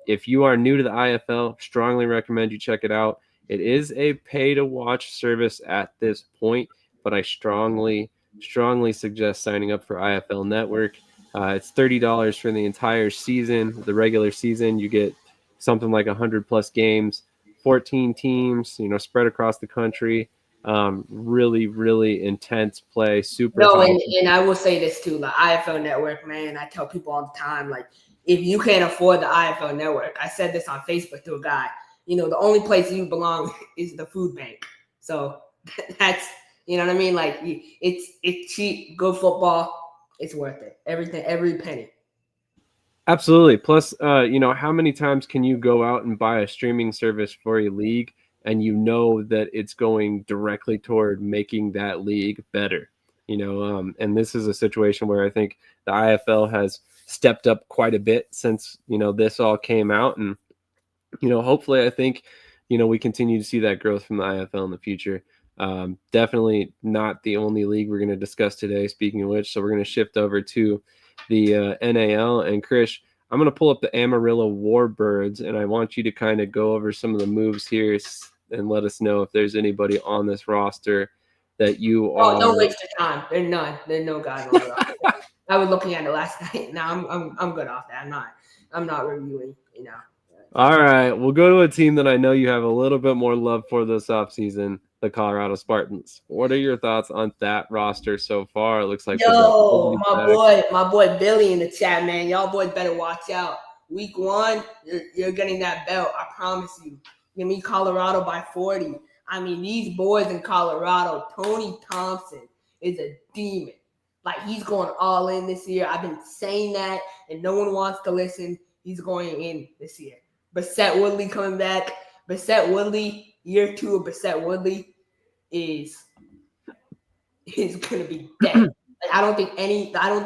If you are new to the IFL, strongly recommend you check it out. It is a pay-to-watch service at this point, but I strongly suggest signing up for IFL Network. It's $30 for the entire season. The regular season, you get something like 100-plus games, 14 teams, spread across the country. Really intense play. Super. No, and I will say this too, the IFL Network, man. I tell people all the time, like, if you can't afford the IFL Network, I said this on Facebook to a guy. The only place you belong is the food bank. So that's, you know what I mean? Like, it's cheap, good football. It's worth it. Everything, every penny. Absolutely. Plus, how many times can you go out and buy a streaming service for a league and that it's going directly toward making that league better? And this is a situation where I think the IFL has stepped up quite a bit since, this all came out. And, hopefully I think, we continue to see that growth from the IFL in the future. Definitely not the only league we're going to discuss today, speaking of which. So we're going to shift over to the NAL. And Krish, I'm going to pull up the Amarillo Warbirds, and I want you to kind of go over some of the moves here and let us know if there's anybody on this roster that you are. Don't waste your time. There's none. There's no guys on the roster. I was looking at it last night. Now I'm good off that. I'm not reviewing. All right, we'll go to a team that I know you have a little bit more love for this offseason, the Colorado Spartans. What are your thoughts on that roster so far? It looks like my boy Billy in the chat, man. Y'all boys better watch out. Week 1, you're getting that belt. I promise you. Give me Colorado by 40. I mean, these boys in Colorado, Tony Thompson is a demon. Like, he's going all in this year. I've been saying that, and no one wants to listen. He's going in this year. Bassett Woodley coming back. Bassett Woodley, year 2 of Bassett Woodley is gonna be dead. Like, I don't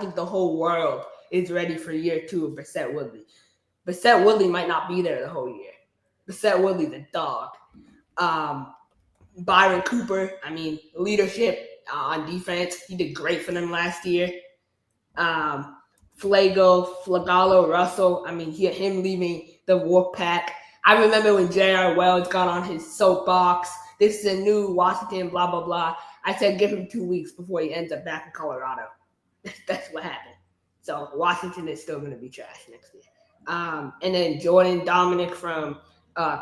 think the whole world is ready for year 2 of Bassett Woodley. Bassett Woodley might not be there the whole year. Bassett Woodley's a dog. Byron Cooper, I mean, leadership on defense. He did great for them last year. Flagalo, Russell. I mean, him leaving the Wolfpack. I remember when J.R. Wells got on his soapbox. This is a new Washington, blah, blah, blah. I said give him 2 weeks before he ends up back in Colorado. That's what happened. So Washington is still going to be trash next year. And then Jordan Dominic from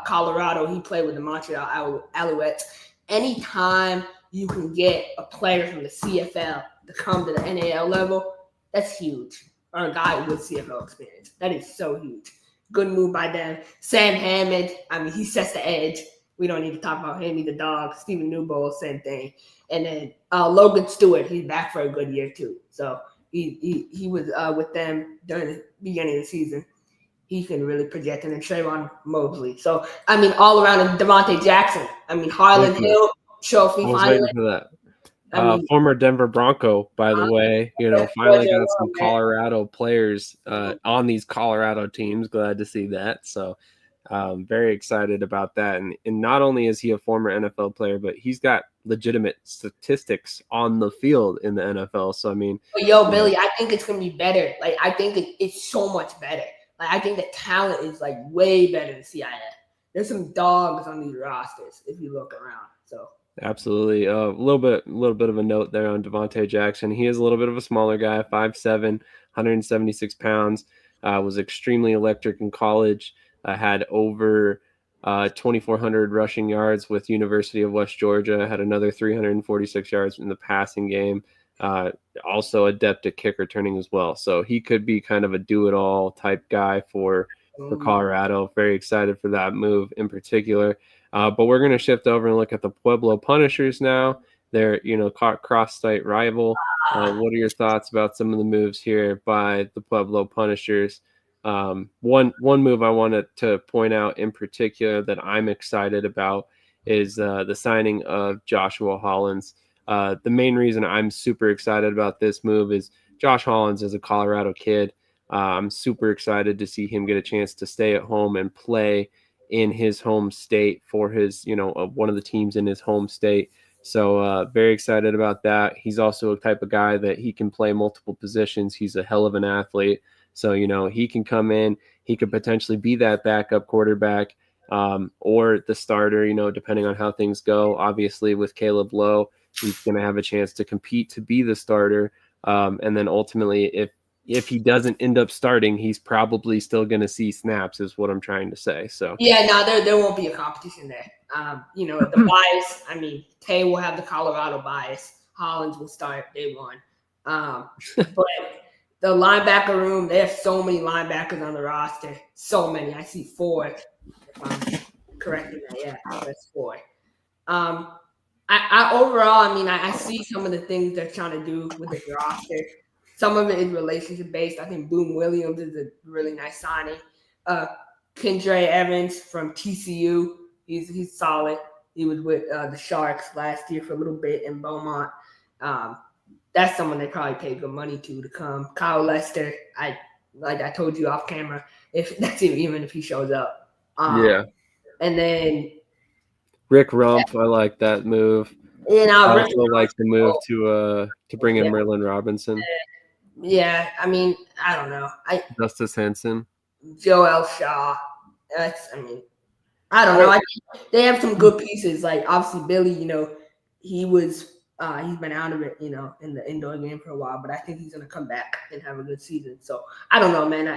Colorado, he played with the Montreal Alouettes. Anytime you can get a player from the CFL to come to the NAL level, that's huge. Or a guy with CFL experience. That is so huge. Good move by them. Sam Hammond, I mean, he sets the edge. We don't need to talk about him. He's the dog. Stephen Newbold, same thing. And then Logan Stewart, he's back for a good year too. So he was with them during the beginning of the season. He can really project. And then Trayvon Mosley. So, I mean, all around Devontae Jackson. I mean, Harlan Hill, trophy finally. I was waiting for that. Former Denver Bronco, by the way, finally got some Colorado players on these Colorado teams. Glad to see that. So very excited about that. And not only is he a former NFL player, but he's got legitimate statistics on the field in the NFL. So, I mean. Billy, I think it's going to be better. Like, I think it's so much better. Like, I think the talent is, like, way better than CIF. There's some dogs on these rosters if you look around. So. Absolutely. A little bit of a note there on Devontae Jackson. He is a little bit of a smaller guy, 5'7", 176 pounds, was extremely electric in college, had over 2,400 rushing yards with University of West Georgia, had another 346 yards in the passing game, also adept at kick returning as well. So he could be kind of a do-it-all type guy for Colorado. Very excited for that move in particular. But we're going to shift over and look at the Pueblo Punishers now. They're, cross-state rival. What are your thoughts about some of the moves here by the Pueblo Punishers? One move I wanted to point out in particular that I'm excited about is the signing of Joshua Hollins. The main reason I'm super excited about this move is Josh Hollins is a Colorado kid. I'm super excited to see him get a chance to stay at home and play in his home state for his, one of the teams in his home state. So very excited about that. He's also a type of guy that he can play multiple positions. He's a hell of an athlete. So, he can come in, he could potentially be that backup quarterback or the starter, depending on how things go. Obviously with Caleb Lowe, he's going to have a chance to compete to be the starter. And then ultimately, if he doesn't end up starting, he's probably still going to see snaps is what I'm trying to say. So yeah, no, there won't be a competition there. The bias, Tay will have the Colorado bias. Hollins will start day one. But the linebacker room, they have so many linebackers on the roster. So many. I see 4, if I'm correcting that. Yeah, that's 4. I overall, I see some of the things they're trying to do with the roster. Some of it is relationship based. I think Boone Williams is a really nice signing. Kendra Evans from TCU, he's solid. He was with the Sharks last year for a little bit in Beaumont. That's someone they probably paid good money to come. Kyle Lester, I told you off camera, even if he shows up. Yeah. And then Rick Rumpf, I like that move. I also like the move to bring in Merlin Robinson. Yeah, I don't know. Justice Henson. Joel Shaw. I don't know. They have some good pieces. Like obviously Billy, he was he's been out of it, in the indoor game for a while, but I think he's gonna come back and have a good season. So I don't know, man.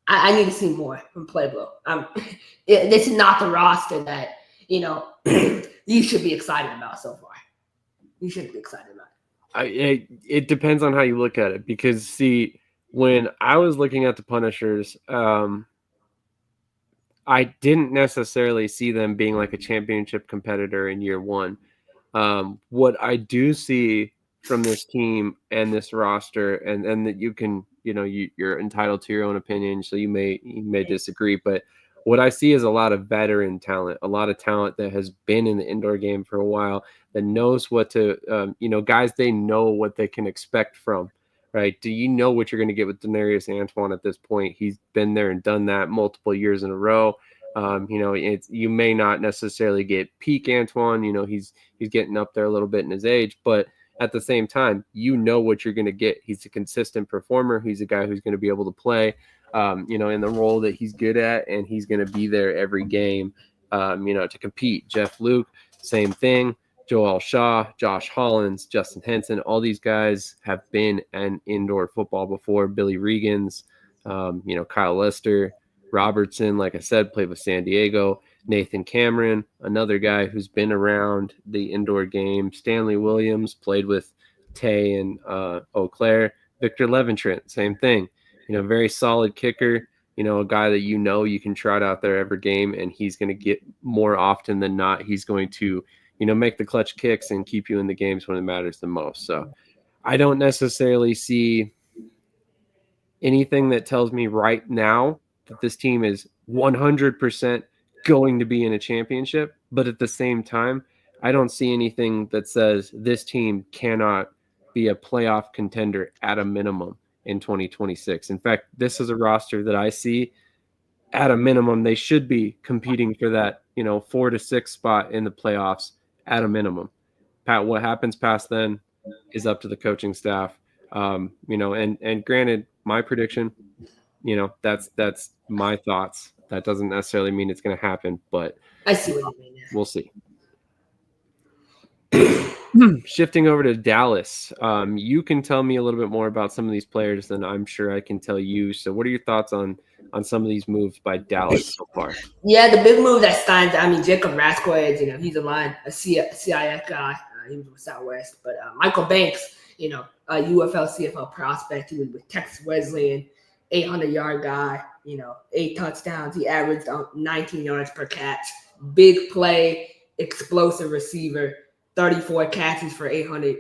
I need to see more from Pueblo. This is not the roster that you should be excited about so far. You shouldn't be excited about it. It depends on how you look at it, because see, when I was looking at the Punishers, I didn't necessarily see them being like a championship competitor in year one. What I do see from this team and this roster, and that you can, you're entitled to your own opinion, so you may disagree, but what I see is a lot of veteran talent, a lot of talent that has been in the indoor game for a while, that knows what to, guys, they know what they can expect from, right? Do you know what you're going to get with Denarius Antoine at this point? He's been there and done that multiple years in a row. You may not necessarily get peak Antoine, he's getting up there a little bit in his age, but at the same time, what you're going to get. He's a consistent performer. He's a guy who's going to be able to play, in the role that he's good at, and he's going to be there every game, to compete. Jeff Luke, same thing. Joel Shaw, Josh Hollins, Justin Henson, all these guys have been in indoor football before. Billy Regans, Kyle Lester, Robertson, like I said, played with San Diego. Nathan Cameron, another guy who's been around the indoor game. Stanley Williams played with Tay and Eau Claire. Victor Leventrant, same thing. Very solid kicker. A guy that you can trot out there every game, and he's going to get more often than not. He's going to, make the clutch kicks and keep you in the games when it matters the most. So I don't necessarily see anything that tells me right now that this team is 100% going to be in a championship. But at the same time, I don't see anything that says this team cannot be a playoff contender at a minimum in 2026. In fact, this is a roster that I see at a minimum, they should be competing for that, 4 to 6 spot in the playoffs at a minimum. Pat, what happens past then is up to the coaching staff. And granted, my prediction, that's my thoughts. That doesn't necessarily mean it's going to happen, but I see what you mean. We'll see. Shifting over to Dallas, you can tell me a little bit more about some of these players than I'm sure I can tell you. So what are your thoughts on some of these moves by Dallas so far? Yeah, the big move that stands, Jacob Rasquez, he's a CIF guy. He was with Southwest. But Michael Banks, a UFL CFL prospect. He was with Texas Wesleyan, 800-yard guy, 8 touchdowns. He averaged 19 yards per catch. big play, explosive receiver. 34 catches for 800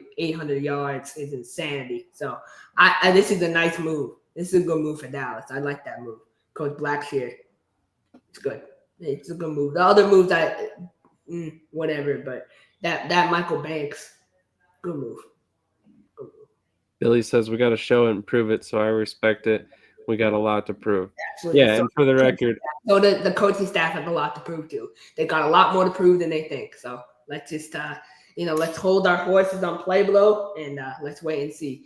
yards is insanity. So I this is a nice move. This is a good move for Dallas. I like that move. Coach Blackshear. It's good. It's a good move. The other moves whatever, but that Michael Banks, good move. Billy says we got to show it and prove it, so I respect it. We got a lot to prove. Absolutely. Yeah, and for the record. So the coaching staff have a lot to prove too. They got a lot more to prove than they think. So let's just let's hold our horses on Pueblo and let's wait and see.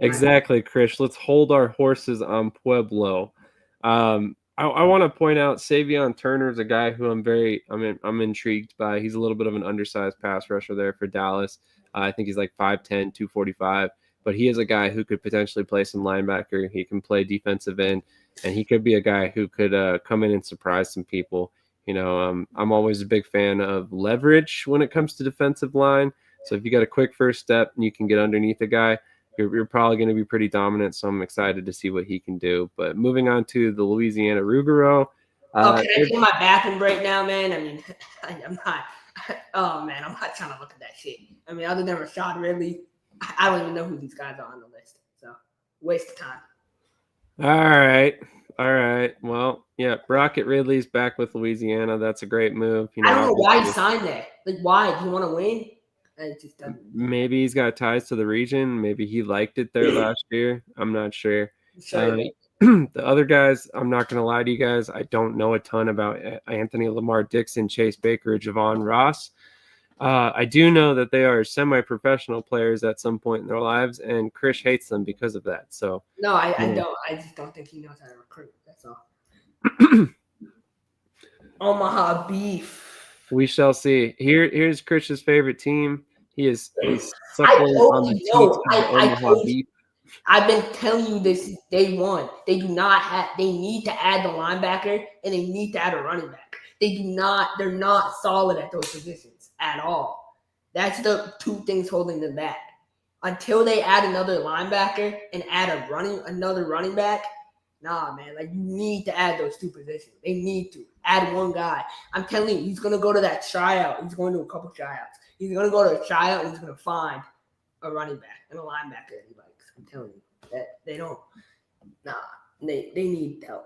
Exactly, Krish. Let's hold our horses on Pueblo. I want to point out Savion Turner is a guy who I'm intrigued by. He's a little bit of an undersized pass rusher there for Dallas. I think he's like 5'10", 245, but he is a guy who could potentially play some linebacker. He can play defensive end, and he could be a guy who could come in and surprise some people. I'm always a big fan of leverage when it comes to defensive line. So if you got a quick first step and you can get underneath a guy, you're probably going to be pretty dominant. So I'm excited to see what he can do. But moving on to the Louisiana Rugaro. Can I take my bathroom break now, man? I mean, I'm not. Oh man, I'm not trying to look at that shit. I mean, other than Rashad Ridley, I don't even know who these guys are on the list. So waste of time. All right. Well, yeah, Brockett Ridley's back with Louisiana. That's a great move. I don't know why he signed there. Like, why? Do you want to win? It just doesn't. Maybe he's got ties to the region. Maybe he liked it there last year. I'm not sure. The other guys, I'm not going to lie to you guys. I don't know a ton about Anthony Lamar Dixon, Chase Baker, Javon Ross. I do know that they are semi-professional players at some point in their lives, and Krish hates them because of that. So no, I don't. I just don't think he knows how to recruit. That's all. Omaha Beef. We shall see. Here's Krish's favorite team. He's suckling on the teeth of Omaha Beef. I've been telling you this day one. They need to add the linebacker and they need to add a running back. They're not solid at those positions at all. That's the two things holding them back. Until they add another linebacker and add another running back, nah, man. Like, you need to add those two positions. They need to add one guy. I'm telling you, he's gonna go to that tryout. He's going to a couple tryouts. He's gonna go to a tryout and he's gonna find a running back and a linebacker that he likes. I'm telling you that they don't. Nah, they need help.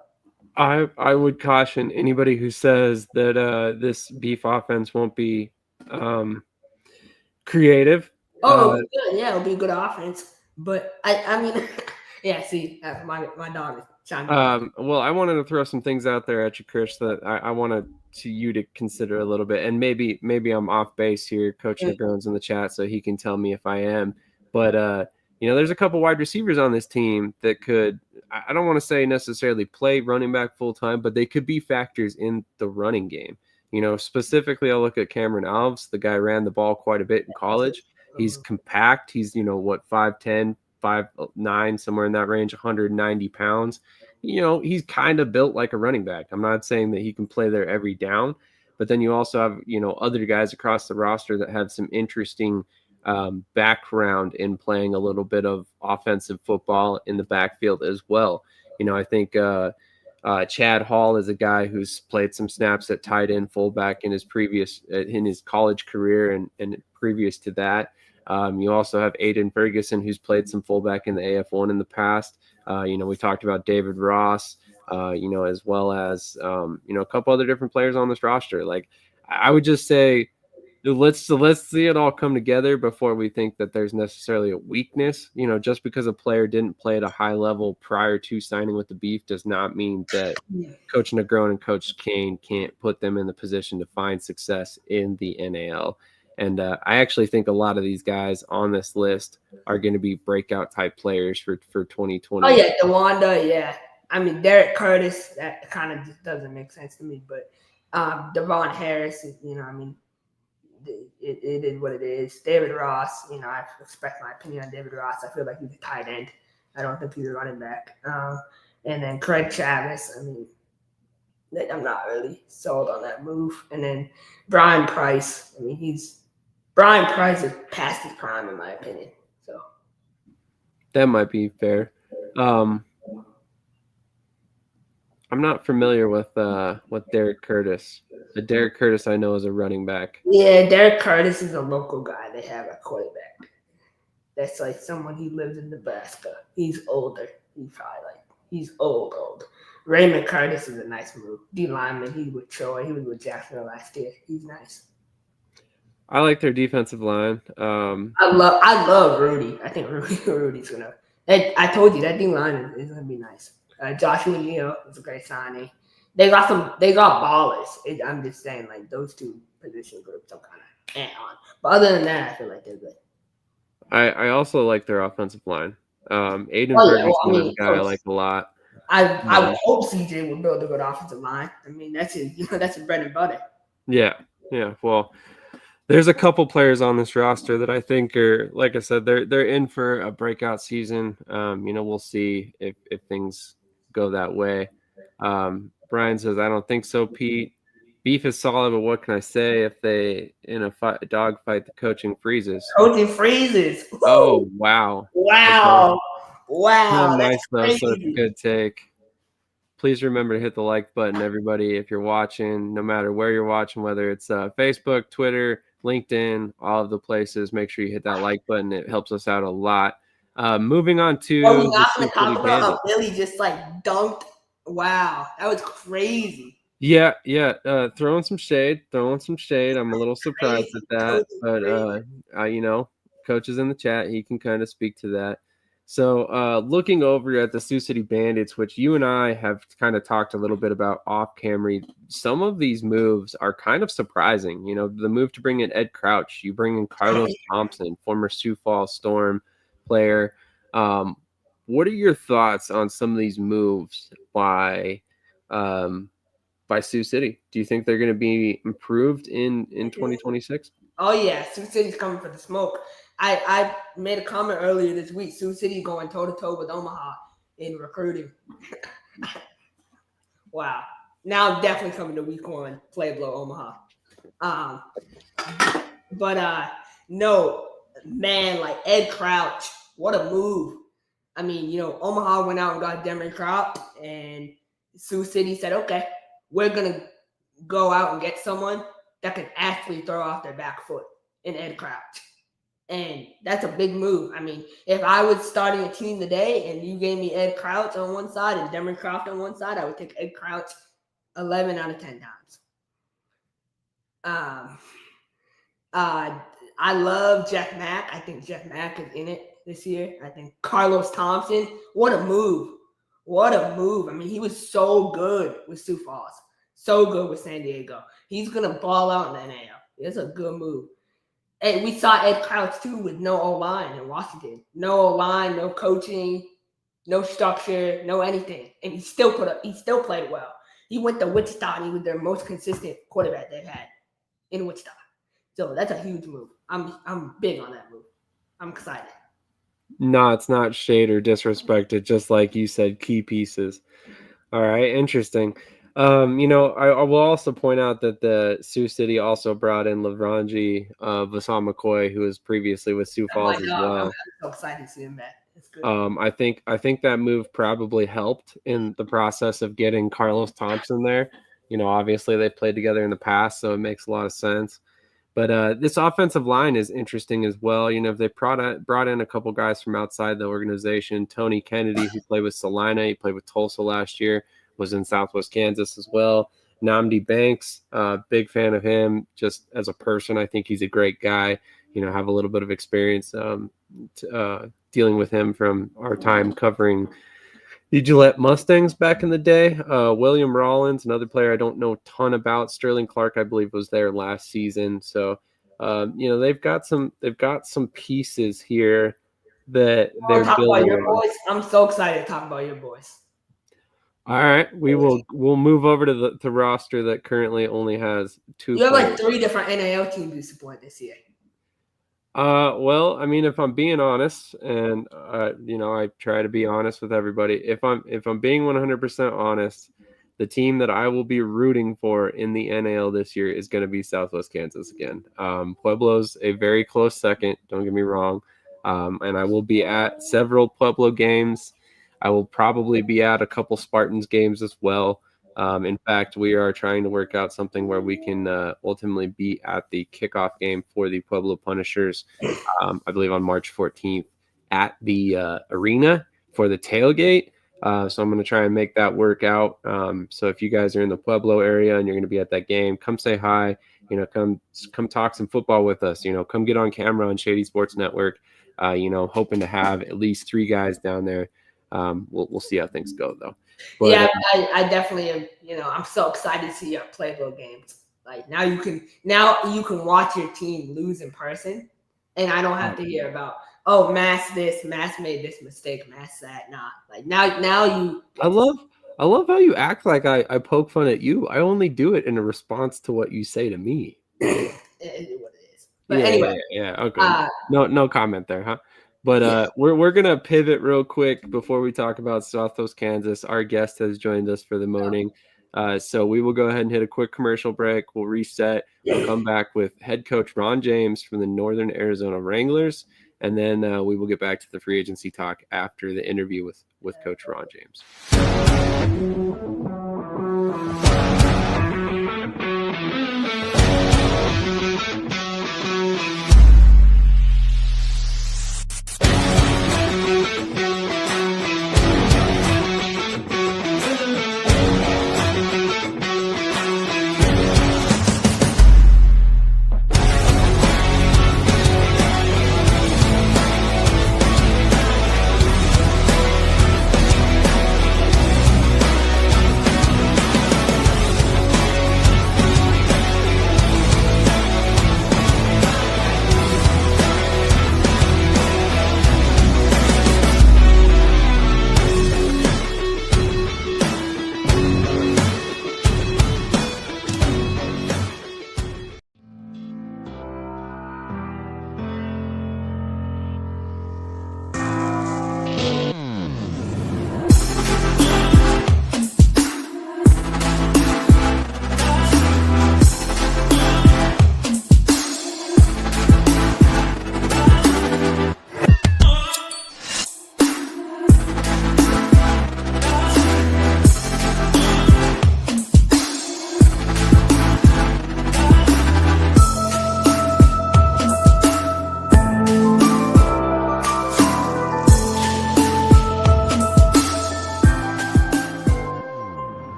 I would caution anybody who says that this Beef offense won't be creative. Good. Yeah, it'll be a good offense. But I mean, yeah. See, my dog is chiming. Well, I wanted to throw some things out there at you, Krish, that I wanted you to consider a little bit, and maybe I'm off base here. Coach Negrone's in the chat, so he can tell me if I am. But there's a couple wide receivers on this team that could, I don't want to say necessarily play running back full time, but they could be factors in the running game. Specifically, I'll look at Cameron Alves. The guy ran the ball quite a bit in college. He's compact. He's, 5'10", 5'9", somewhere in that range, 190 pounds. He's kind of built like a running back. I'm not saying that he can play there every down, but then you also have, other guys across the roster that have some interesting background in playing a little bit of offensive football in the backfield as well. I think Chad Hall is a guy who's played some snaps at tight end, fullback in his college career and previous to that. You also have Aiden Ferguson, who's played some fullback in the AF1 in the past. We talked about David Ross, as well as a couple other different players on this roster. Like, I would just say, let's see it all come together before we think that there's necessarily a weakness. Just because a player didn't play at a high level prior to signing with the Beef does not mean that Coach Negrone and Coach Kane can't put them in the position to find success in the NAL. And I actually think a lot of these guys on this list are going to be breakout type players for 2020. Oh yeah, DeWanda, yeah. I mean, Derek Curtis, that kind of just doesn't make sense to me. But Devon Harris, it is what it is. David Ross, I respect my opinion on David Ross. I feel like he's a tight end. I don't think he's a running back. And then Craig Travis, I'm not really sold on that move. And then Brian Price, Brian Price is past his prime in my opinion. So that might be fair. I'm not familiar with Derek Curtis. Derek Curtis, I know, is a running back. Yeah, Derek Curtis is a local guy they have at quarterback. That's like someone who lives in Nebraska. He's older. He's old. Raymond Curtis is a nice move. D lineman. He with Troy. He was with Jacksonville last year. He's nice. I like their defensive line. I love Rudy. I think Rudy's gonna. I told you that D line is gonna be nice. Joshua Neal is a great signing. They got ballers. I'm just saying, like, those two position groups I'm kind of on. But other than that, I feel like they're good. I also like their offensive line. Aiden Ferguson is a guy I like a lot. I would hope CJ would build a good offensive line. I mean, that's his bread and butter. Yeah. Well, there's a couple players on this roster that I think are, like I said, they're in for a breakout season. We'll see if things go that way. Brian says, I don't think so, Pete. Beef is solid, but what can I say if they in a dog fight the coaching freezes? Coaching freezes. Woo! Oh, wow. Wow. Nice though, so it's a good take. Please remember to hit the like button, everybody, if you're watching, no matter where you're watching, whether it's Facebook, Twitter, LinkedIn, all of the places. Make sure you hit that like button. It helps us out a lot. Moving on to we're not going to talk about how Billy just like dunked. Wow, that was crazy. Yeah. Throwing some shade. I'm a little surprised at that, but coach is in the chat. He can kind of speak to that. So looking over at the Sioux City Bandits, which you and I have kind of talked a little bit about off camera, some of these moves are kind of surprising. The move to bring in Ed Crouch, you bring in Carlos Thompson, former Sioux Falls Storm player. What are your thoughts on some of these moves by Sioux City? Do you think they're going to be improved in 2026? Oh yeah, Sioux City's coming for the smoke. I made a comment earlier this week. Sioux City going toe-to-toe with Omaha in recruiting. Wow. Now I'm definitely coming to week 1, play blow Omaha. No, man, like Ed Crouch, what a move. I mean, Omaha went out and got Demon Crop, and Sioux City said, okay, we're going to go out and get someone that can actually throw off their back foot in Ed Crouch. And that's a big move. I mean, if I was starting a team today and you gave me Ed Crouch on one side and Demon Croft on one side, I would take Ed Crouch 11 out of 10 times. I love Jeff Mack. I think Jeff Mack is in it this year. I think Carlos Thompson, what a move. I mean, he was so good with Sioux Falls, so good with San Diego. He's going to ball out in the NAL. It's a good move. And we saw Ed Crouch, too, with no O-line in Washington. No O-line, no coaching, no structure, no anything. And he still played well. He went to Wichita, and he was their most consistent quarterback they've had in Wichita. So that's a huge move. I'm big on that move. I'm excited. No, it's not shade or disrespect. It's just like you said, key pieces. All right, interesting. I will also point out that the Sioux City also brought in Lavranji Vassal McCoy, who was previously with Sioux Falls as well. I'm so excited to see him back. It's good. I think that move probably helped in the process of getting Carlos Thompson there. Obviously they've played together in the past, so it makes a lot of sense. But this offensive line is interesting as well. They brought in a couple guys from outside the organization. Tony Kennedy, who played with Salina, he played with Tulsa last year, was in Southwest Kansas as well. Namdi Banks, big fan of him just as a person. I think he's a great guy. Have a little bit of experience dealing with him from our time covering the Gillette Mustangs back in the day. William Rollins, another player I don't know a ton about. Sterling Clark, I believe, was there last season. So, they've got some pieces here that they're building. About your boys. I'm so excited to talk about your boys. All right, we'll move over to the roster that currently only has 2. You have like 3 different NAL teams you support this year. Well, I mean, if I'm being honest, and I try to be honest with everybody. If I'm being 100% honest, the team that I will be rooting for in the NAL this year is going to be Southwest Kansas again. Pueblo's a very close second. Don't get me wrong, and I will be at several Pueblo games. I will probably be at a couple Spartans games as well. In fact, we are trying to work out something where we can ultimately be at the kickoff game for the Pueblo Punishers, I believe on March 14th at the arena for the tailgate. So I'm going to try and make that work out. So if you guys are in the Pueblo area and you're going to be at that game, come say hi, come talk some football with us, come get on camera on Shady Sports Network, hoping to have at least 3 guys down there. We'll see how things go though. But, yeah, I definitely am. I'm so excited to see our Playboy games. Like now you can watch your team lose in person, and I don't have to hear about Mass this, Mass made this mistake, Mass that. Nah, like now you. I love how you act like I poke fun at you. I only do it in a response to what you say to me. It is what it is. But anyway, yeah, okay. No comment there, huh? But we're gonna pivot real quick before we talk about Southwest Kansas. Our guest has joined us for the morning, so we will go ahead and hit a quick commercial break. We'll reset. We'll come back with head coach Ron James from the Northern Arizona Wranglers, and then we will get back to the free agency talk after the interview with Coach Ron James.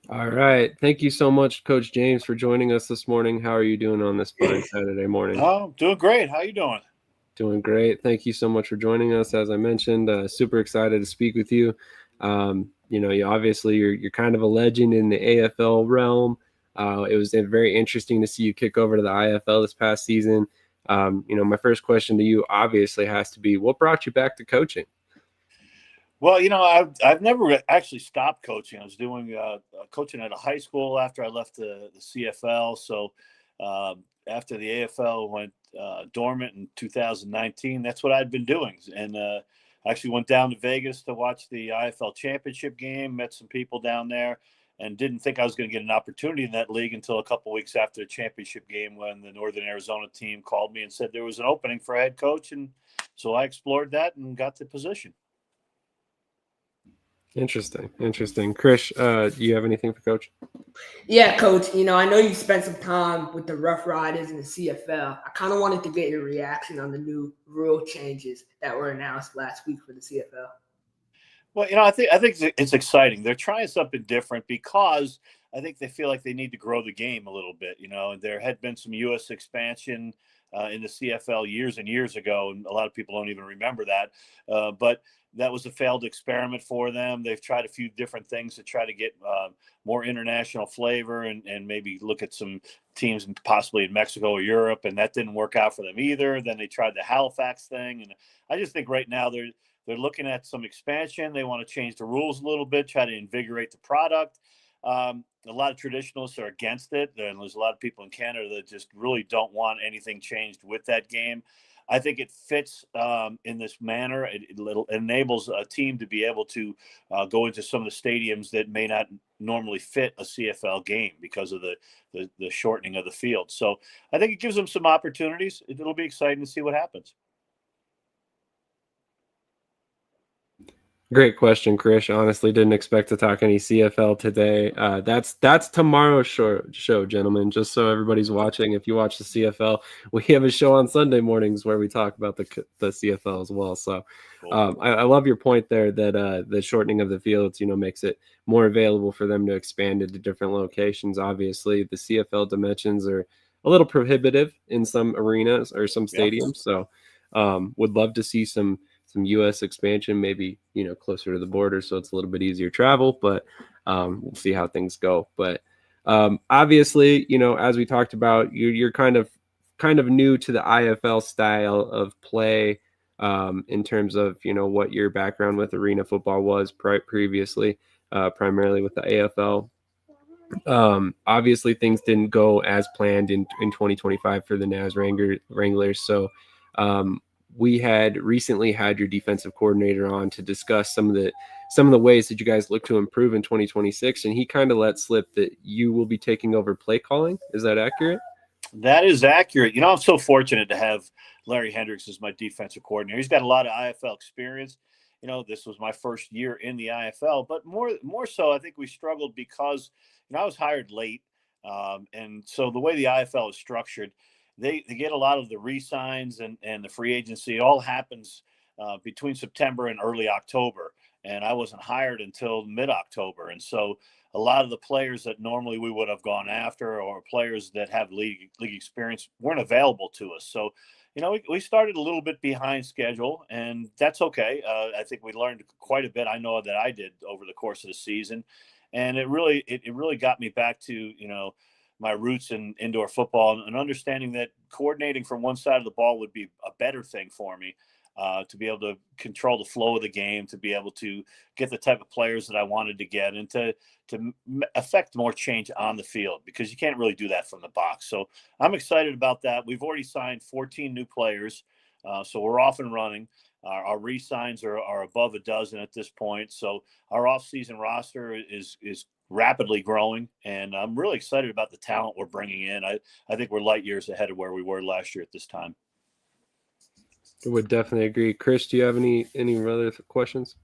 All right. Thank you so much, Coach James, for joining us this morning. How are you doing on this fine Saturday morning? Oh, doing great. How you doing? Doing great. Thank you so much for joining us. As I mentioned, super excited to speak with you. You obviously you're kind of a legend in the AFL realm. It was very interesting to see you kick over to the IFL this past season. My first question to you obviously has to be, what brought you back to coaching? Well, I've never actually stopped coaching. I was doing coaching at a high school after I left the CFL. So after the AFL went dormant in 2019, that's what I'd been doing. And I actually went down to Vegas to watch the IFL championship game, met some people down there, and didn't think I was going to get an opportunity in that league until a couple of weeks after the championship game when the Northern Arizona team called me and said there was an opening for a head coach. And so I explored that and got the position. Interesting. Krish, do you have anything for Coach? Yeah, Coach. I know you spent some time with the Rough Riders in the CFL. I kind of wanted to get your reaction on the new rule changes that were announced last week for the CFL. Well, I think it's exciting. They're trying something different because I think they feel like they need to grow the game a little bit. There had been some U.S. expansion in the CFL years and years ago, and a lot of people don't even remember that. But that was a failed experiment for them. They've tried a few different things to try to get more international flavor and maybe look at some teams possibly in Mexico or Europe, and that didn't work out for them either. Then they tried the Halifax thing, and I just think right now they're looking at some expansion. They want to change the rules a little bit, try to invigorate the product. A lot of traditionalists are against it, and there's a lot of people in Canada that just really don't want anything changed with that game. I think it fits in this manner. It enables a team to be able to go into some of the stadiums that may not normally fit a CFL game because of the shortening of the field. So I think it gives them some opportunities. It'll be exciting to see what happens. Great question, Krish. Honestly, didn't expect to talk any CFL today. That's tomorrow's show, gentlemen. Just so everybody's watching. If you watch the CFL, we have a show on Sunday mornings where we talk about the CFL as well. So, I love your point there that the shortening of the fields, makes it more available for them to expand into different locations. Obviously, the CFL dimensions are a little prohibitive in some arenas or some stadiums. So, would love to see some U.S. expansion, maybe closer to the border, so it's a little bit easier travel. But we'll see how things go. But obviously, as we talked about, you're kind of new to the IFL style of play in terms of what your background with arena football was previously, primarily with the AFL. Obviously, things didn't go as planned in 2025 for the Naz Wranglers. So we had recently had your defensive coordinator on to discuss some of the ways that you guys look to improve in 2026, and he kind of let slip that you will be taking over play calling. Is that accurate? That is accurate. I'm so fortunate to have Larry Hendricks as my defensive coordinator. He's got a lot of IFL experience. This was my first year in the IFL, but more so, I think we struggled because I was hired late, and so the way the IFL is structured, they get a lot of the re-signs and the free agency. It all happens between September and early October, and I wasn't hired until mid-October, and so a lot of the players that normally we would have gone after or players that have league experience weren't available to us. So, we started a little bit behind schedule, and that's okay. I think we learned quite a bit. I know that I did over the course of the season, and it really got me back to my roots in indoor football and understanding that coordinating from one side of the ball would be a better thing for me. To be able to control the flow of the game, to be able to get the type of players that I wanted to get, and to affect more change on the field, because you can't really do that from the box. So I'm excited about that. We've already signed 14 new players, so we're off and running. Our re-signs are above a dozen at this point. So our off-season roster is rapidly growing, and I'm really excited about the talent we're bringing in. I think we're light years ahead of where we were last year at this time. I would definitely agree. Chris, do you have any other questions?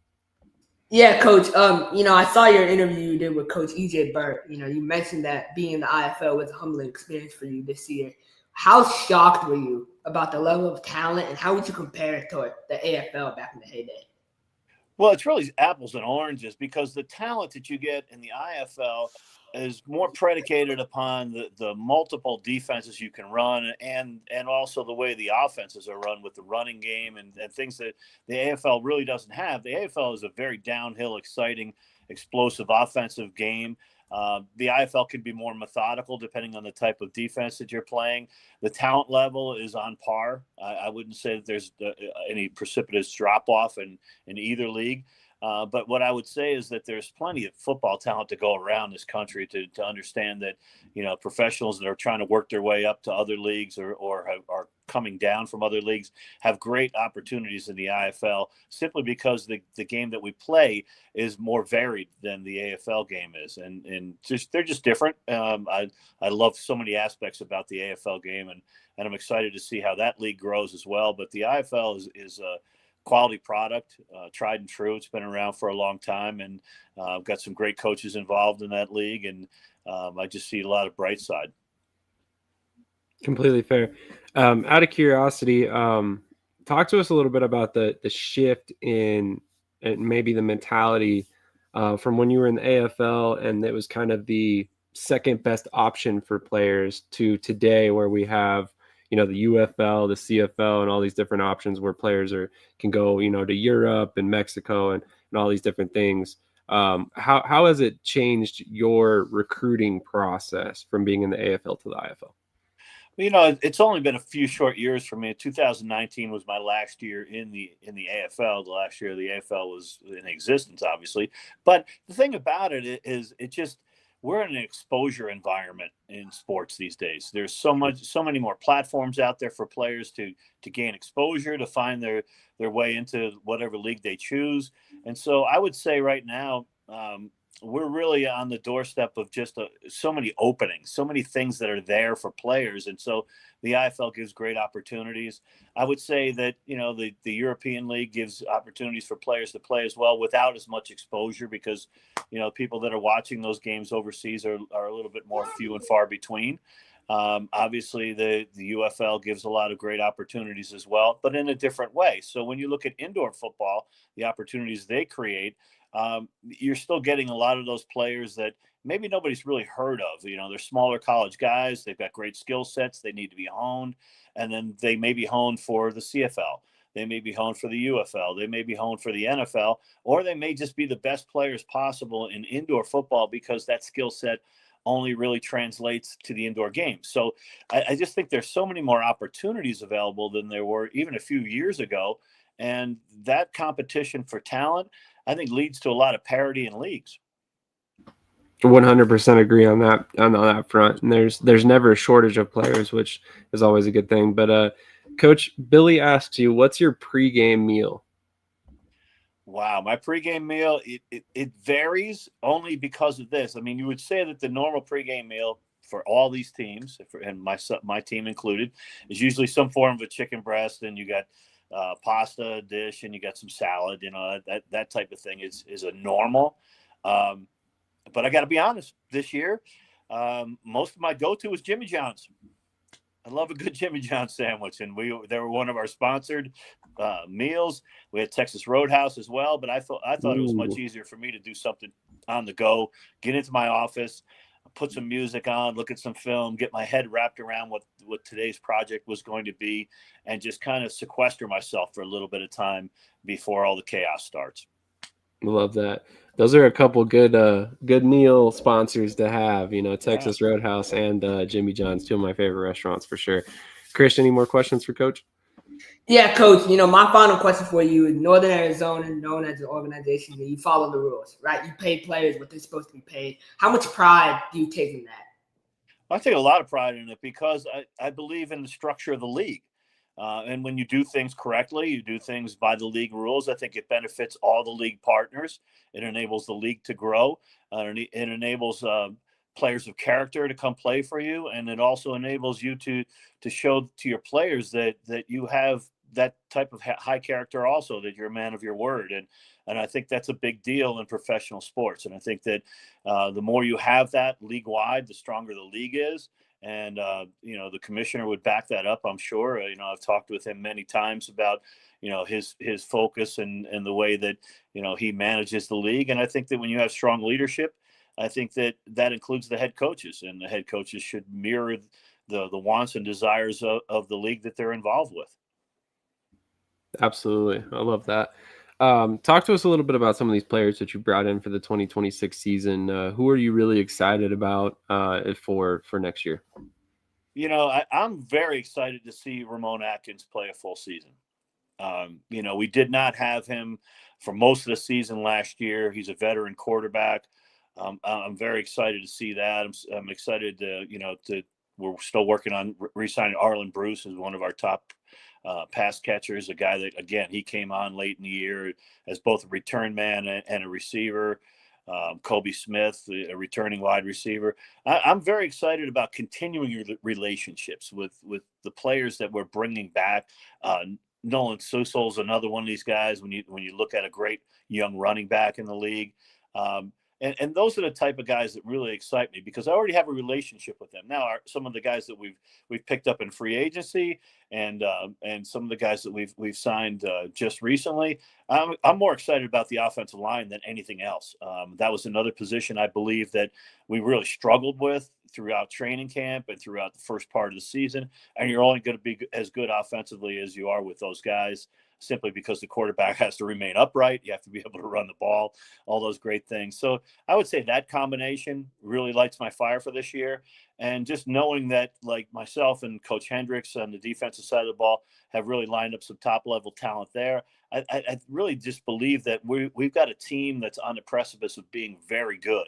Yeah, Coach. I saw your interview you did with Coach EJ Burt. You mentioned that being in the IFL was a humbling experience for you this year. How shocked were you about the level of talent, and how would you compare it to the AFL back in the heyday? Well, it's really apples and oranges, because the talent that you get in the IFL is more predicated upon the multiple defenses you can run, and also the way the offenses are run with the running game and things that the AFL really doesn't have. The AFL is a very downhill, exciting, explosive offensive game. The IFL can be more methodical depending on the type of defense that you're playing. The talent level is on par. I wouldn't say that there's any precipitous drop-off in either league. But what I would say is that there's plenty of football talent to go around this country to understand that, professionals that are trying to work their way up to other leagues or are coming down from other leagues have great opportunities in the IFL, simply because the game that we play is more varied than the AFL game is. And they're just different. I love so many aspects about the AFL game, and I'm excited to see how that league grows as well. But the IFL is a quality product, tried and true. It's been around for a long time, and I've got some great coaches involved in that league, and I just see a lot of bright side. Completely fair. Out of curiosity, talk to us a little bit about the shift in and maybe the mentality from when you were in the AFL and it was kind of the second best option for players to today, where we have the UFL, the CFL, and all these different options where players can go, to Europe and Mexico and all these different things. How has it changed your recruiting process from being in the AFL to the IFL? Well, it's only been a few short years for me. 2019 was my last year in the AFL. The last year the AFL was in existence, obviously. But the thing about it is, we're in an exposure environment in sports these days. There's so many more platforms out there for players to gain exposure, to find their way into whatever league they choose. And so I would say right now, we're really on the doorstep of just so many openings, so many things that are there for players. And so the IFL gives great opportunities. I would say that, the European League gives opportunities for players to play as well without as much exposure because, people that are watching those games overseas are a little bit more few and far between. Obviously, the UFL gives a lot of great opportunities as well, but in a different way. So when you look at indoor football, the opportunities they create, you're still getting a lot of those players that maybe nobody's really heard of. They're smaller college guys. They've got great skill sets. They need to be honed. And then they may be honed for the CFL. They may be honed for the UFL. They may be honed for the NFL, or they may just be the best players possible in indoor football because that skill set only really translates to the indoor game. So I just think there's so many more opportunities available than there were even a few years ago. And that competition for talent, I think, leads to a lot of parity in leagues. 100% agree on that front. And there's never a shortage of players, which is always a good thing. But Coach, Billy asks you, what's your pregame meal? Wow, my pregame meal, it varies only because of this. I mean, you would say that the normal pregame meal for all these teams, and my team included, is usually some form of a chicken breast, and you got pasta dish, and you got some salad. That type of thing is a normal. But I got to be honest, this year, most of my go-to was Jimmy John's. I love a good Jimmy John's sandwich, and they were one of our sponsored meals. We had Texas Roadhouse as well, but I thought it was much easier for me to do something on the go, get into my office, put some music on, look at some film, get my head wrapped around what today's project was going to be, and just kind of sequester myself for a little bit of time before all the chaos starts. Love that. Those are a couple good meal sponsors to have, Texas Roadhouse and Jimmy John's, two of my favorite restaurants for sure. Krish, any more questions for Coach? Yeah, Coach, my final question for you is Northern Arizona, known as an organization that you follow the rules, right? You pay players what they're supposed to be paid. How much pride do you take in that? I take a lot of pride in it because I believe in the structure of the league. And when you do things correctly, you do things by the league rules, I think it benefits all the league partners. It enables the league to grow. It enables players of character to come play for you. And it also enables you to show to your players that you have that type of high character also, that you're a man of your word. And I think that's a big deal in professional sports. And I think that the more you have that league-wide, the stronger the league is. And, the commissioner would back that up, I'm sure. I've talked with him many times about, his focus and the way that, he manages the league. And I think that when you have strong leadership, I think that includes the head coaches, and the head coaches should mirror the wants and desires of the league that they're involved with. Absolutely. I love that. Talk to us a little bit about some of these players that you brought in for the 2026 season. Who are you really excited about for next year? I'm very excited to see Ramon Atkins play a full season. We did not have him for most of the season last year. He's a veteran quarterback. I'm very excited to see that. I'm excited we're still working on re-signing Arlen Bruce as one of our top pass catchers, a guy that, again, he came on late in the year as both a return man and a receiver. Kobe Smith, a returning wide receiver. I'm very excited about continuing your relationships with the players that we're bringing back. Nolan Susol's another one of these guys when you look at a great young running back in the league. And those are the type of guys that really excite me because I already have a relationship with them. Now, some of the guys that we've picked up in free agency and some of the guys that we've signed just recently, I'm more excited about the offensive line than anything else. That was another position I believe that we really struggled with throughout training camp and throughout the first part of the season. And you're only going to be as good offensively as you are with those guys, simply because the quarterback has to remain upright. You have to be able to run the ball, all those great things. So I would say that combination really lights my fire for this year. And just knowing that, like myself and Coach Hendricks on the defensive side of the ball have really lined up some top level talent there. I really just believe that we've got a team that's on the precipice of being very good.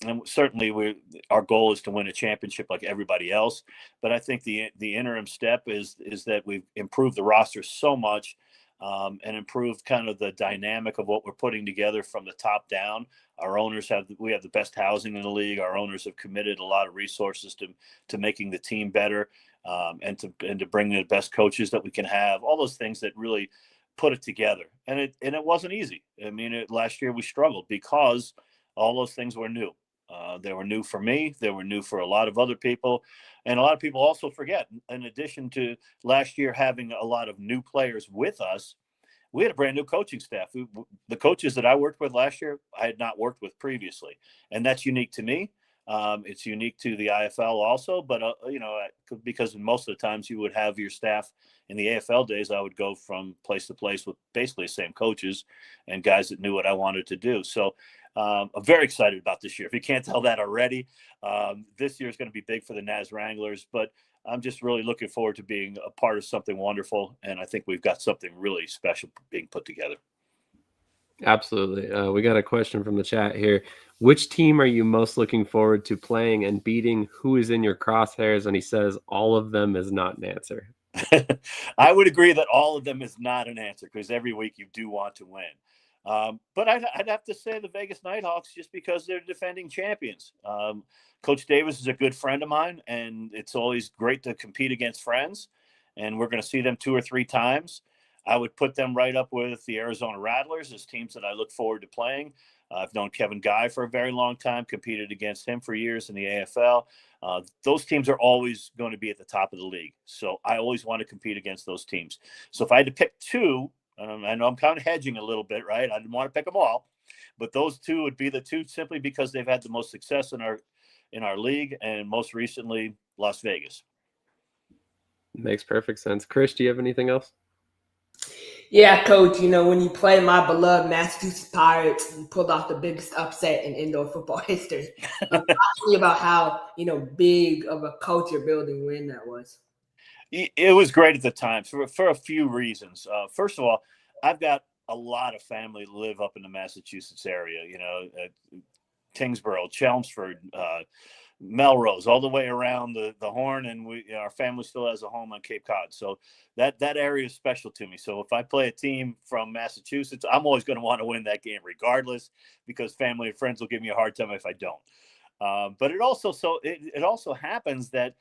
And certainly our goal is to win a championship like everybody else. But I think the interim step is that we've improved the roster so much and improve kind of the dynamic of what we're putting together from the top down. Our owners we have the best housing in the league. Our owners have committed a lot of resources to making the team better, and to bring the best coaches that we can have. All those things that really put it together, and it wasn't easy. I mean, last year we struggled because all those things were new. They were new for me. They were new for a lot of other people. And a lot of people also forget, in addition to last year having a lot of new players with us, we had a brand new coaching staff. The coaches that I worked with last year, I had not worked with previously. And that's unique to me. It's unique to the IFL also, but, because most of the times you would have your staff in the AFL days, I would go from place to place with basically the same coaches and guys that knew what I wanted to do. So I'm very excited about this year. If you can't tell that already, this year is going to be big for the Naz Wranglers, but I'm just really looking forward to being a part of something wonderful. And I think we've got something really special being put together. Absolutely. We got a question from the chat here. Which team are you most looking forward to playing and beating? Who is in your crosshairs? And he says all of them is not an answer. I would agree that all of them is not an answer, because every week you do want to win. But I'd have to say the Vegas Nighthawks, just because they're defending champions. Coach Davis is a good friend of mine, and it's always great to compete against friends. And we're going to see them 2 or 3 times. I would put them right up with the Arizona Rattlers as teams that I look forward to playing. I've known Kevin Guy for a very long time, competed against him for years in the AFL. Those teams are always going to be at the top of the league. So I always want to compete against those teams. So if I had to pick 2, I know I'm kind of hedging a little bit, right? I didn't want to pick them all, but those 2 would be the 2 simply because they've had the most success in our league, and most recently Las Vegas. Makes perfect sense. Krish, do you have anything else? Yeah, Coach, when you play my beloved Massachusetts Pirates, you pulled off the biggest upset in indoor football history. Talk to me about how, big of a culture building win that was. It was great at the time for a few reasons. First of all, I've got a lot of family live up in the Massachusetts area, Tingsboro, Chelmsford, Melrose, all the way around the Horn, and our family still has a home on Cape Cod. So that area is special to me. So if I play a team from Massachusetts, I'm always going to want to win that game regardless, because family and friends will give me a hard time if I don't. But it also happens that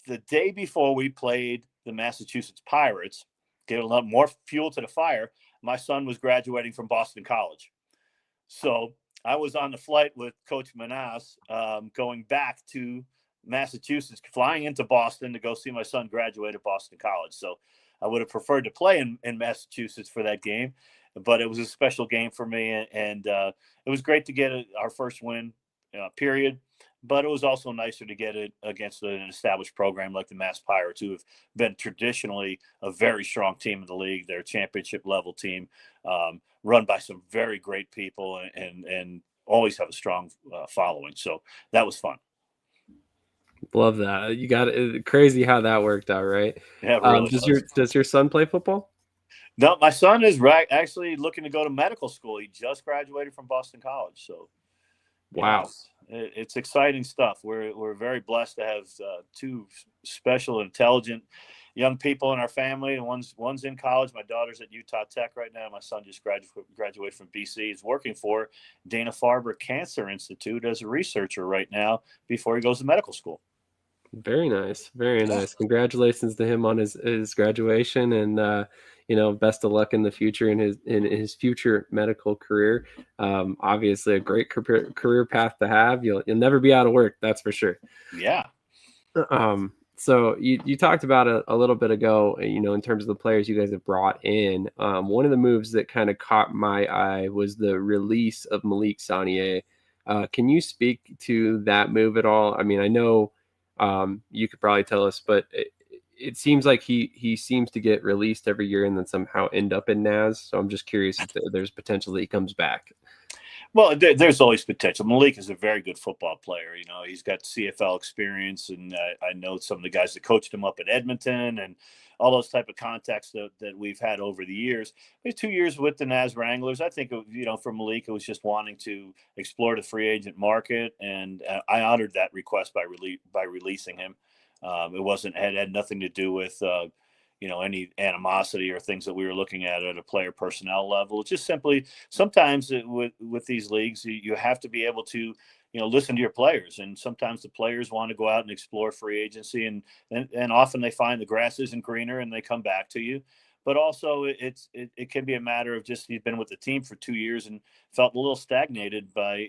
the day before we played the Massachusetts Pirates, get a lot more fuel to the fire, my son was graduating from Boston College. So I was on the flight with Coach Manas, going back to Massachusetts, flying into Boston to go see my son graduate at Boston College. So I would have preferred to play in Massachusetts for that game, but it was a special game for me. And it was great to get our first win, period. But it was also nicer to get it against an established program like the Mass Pirates, who have been traditionally a very strong team in the league. They're a championship level team, run by some very great people, and always have a strong following. So that was fun. Love that. You got it. Crazy how that worked out, right? Yeah, it really does your son play football? No, my son is actually looking to go to medical school. He just graduated from Boston College. So wow. It's exciting stuff. We're very blessed to have 2 special, intelligent young people in our family. And one's in college. My daughter's at Utah Tech right now. My son just graduated from BC. He's working for Dana-Farber Cancer Institute as a researcher right now before he goes to medical school. Very nice. Very nice. Congratulations to him on his graduation, and best of luck in the future in his future medical career. Obviously a great career path to have. You'll never be out of work, that's for sure. Yeah. So you talked about it a little bit ago, in terms of the players you guys have brought in. One of the moves that kind of caught my eye was the release of Malik Saunier. Can you speak to that move at all? I mean, I know you could probably tell us, but it seems like he seems to get released every year and then somehow end up in Naz. So I'm just curious if there's potential that he comes back. Well, there's always potential. Malik is a very good football player. He's got CFL experience, and I know some of the guys that coached him up at Edmonton and all those type of contacts that we've had over the years. He's 2 years with the Naz Wranglers. I think, for Malik, it was just wanting to explore the free agent market, and I honored that request by releasing him. It had nothing to do with any animosity or things that we were looking at a player personnel level. It's just simply sometimes with these leagues, you have to be able to, listen to your players. And sometimes the players want to go out and explore free agency, and often they find the grass isn't greener and they come back to you. But also it can be a matter of just he's been with the team for 2 years and felt a little stagnated by,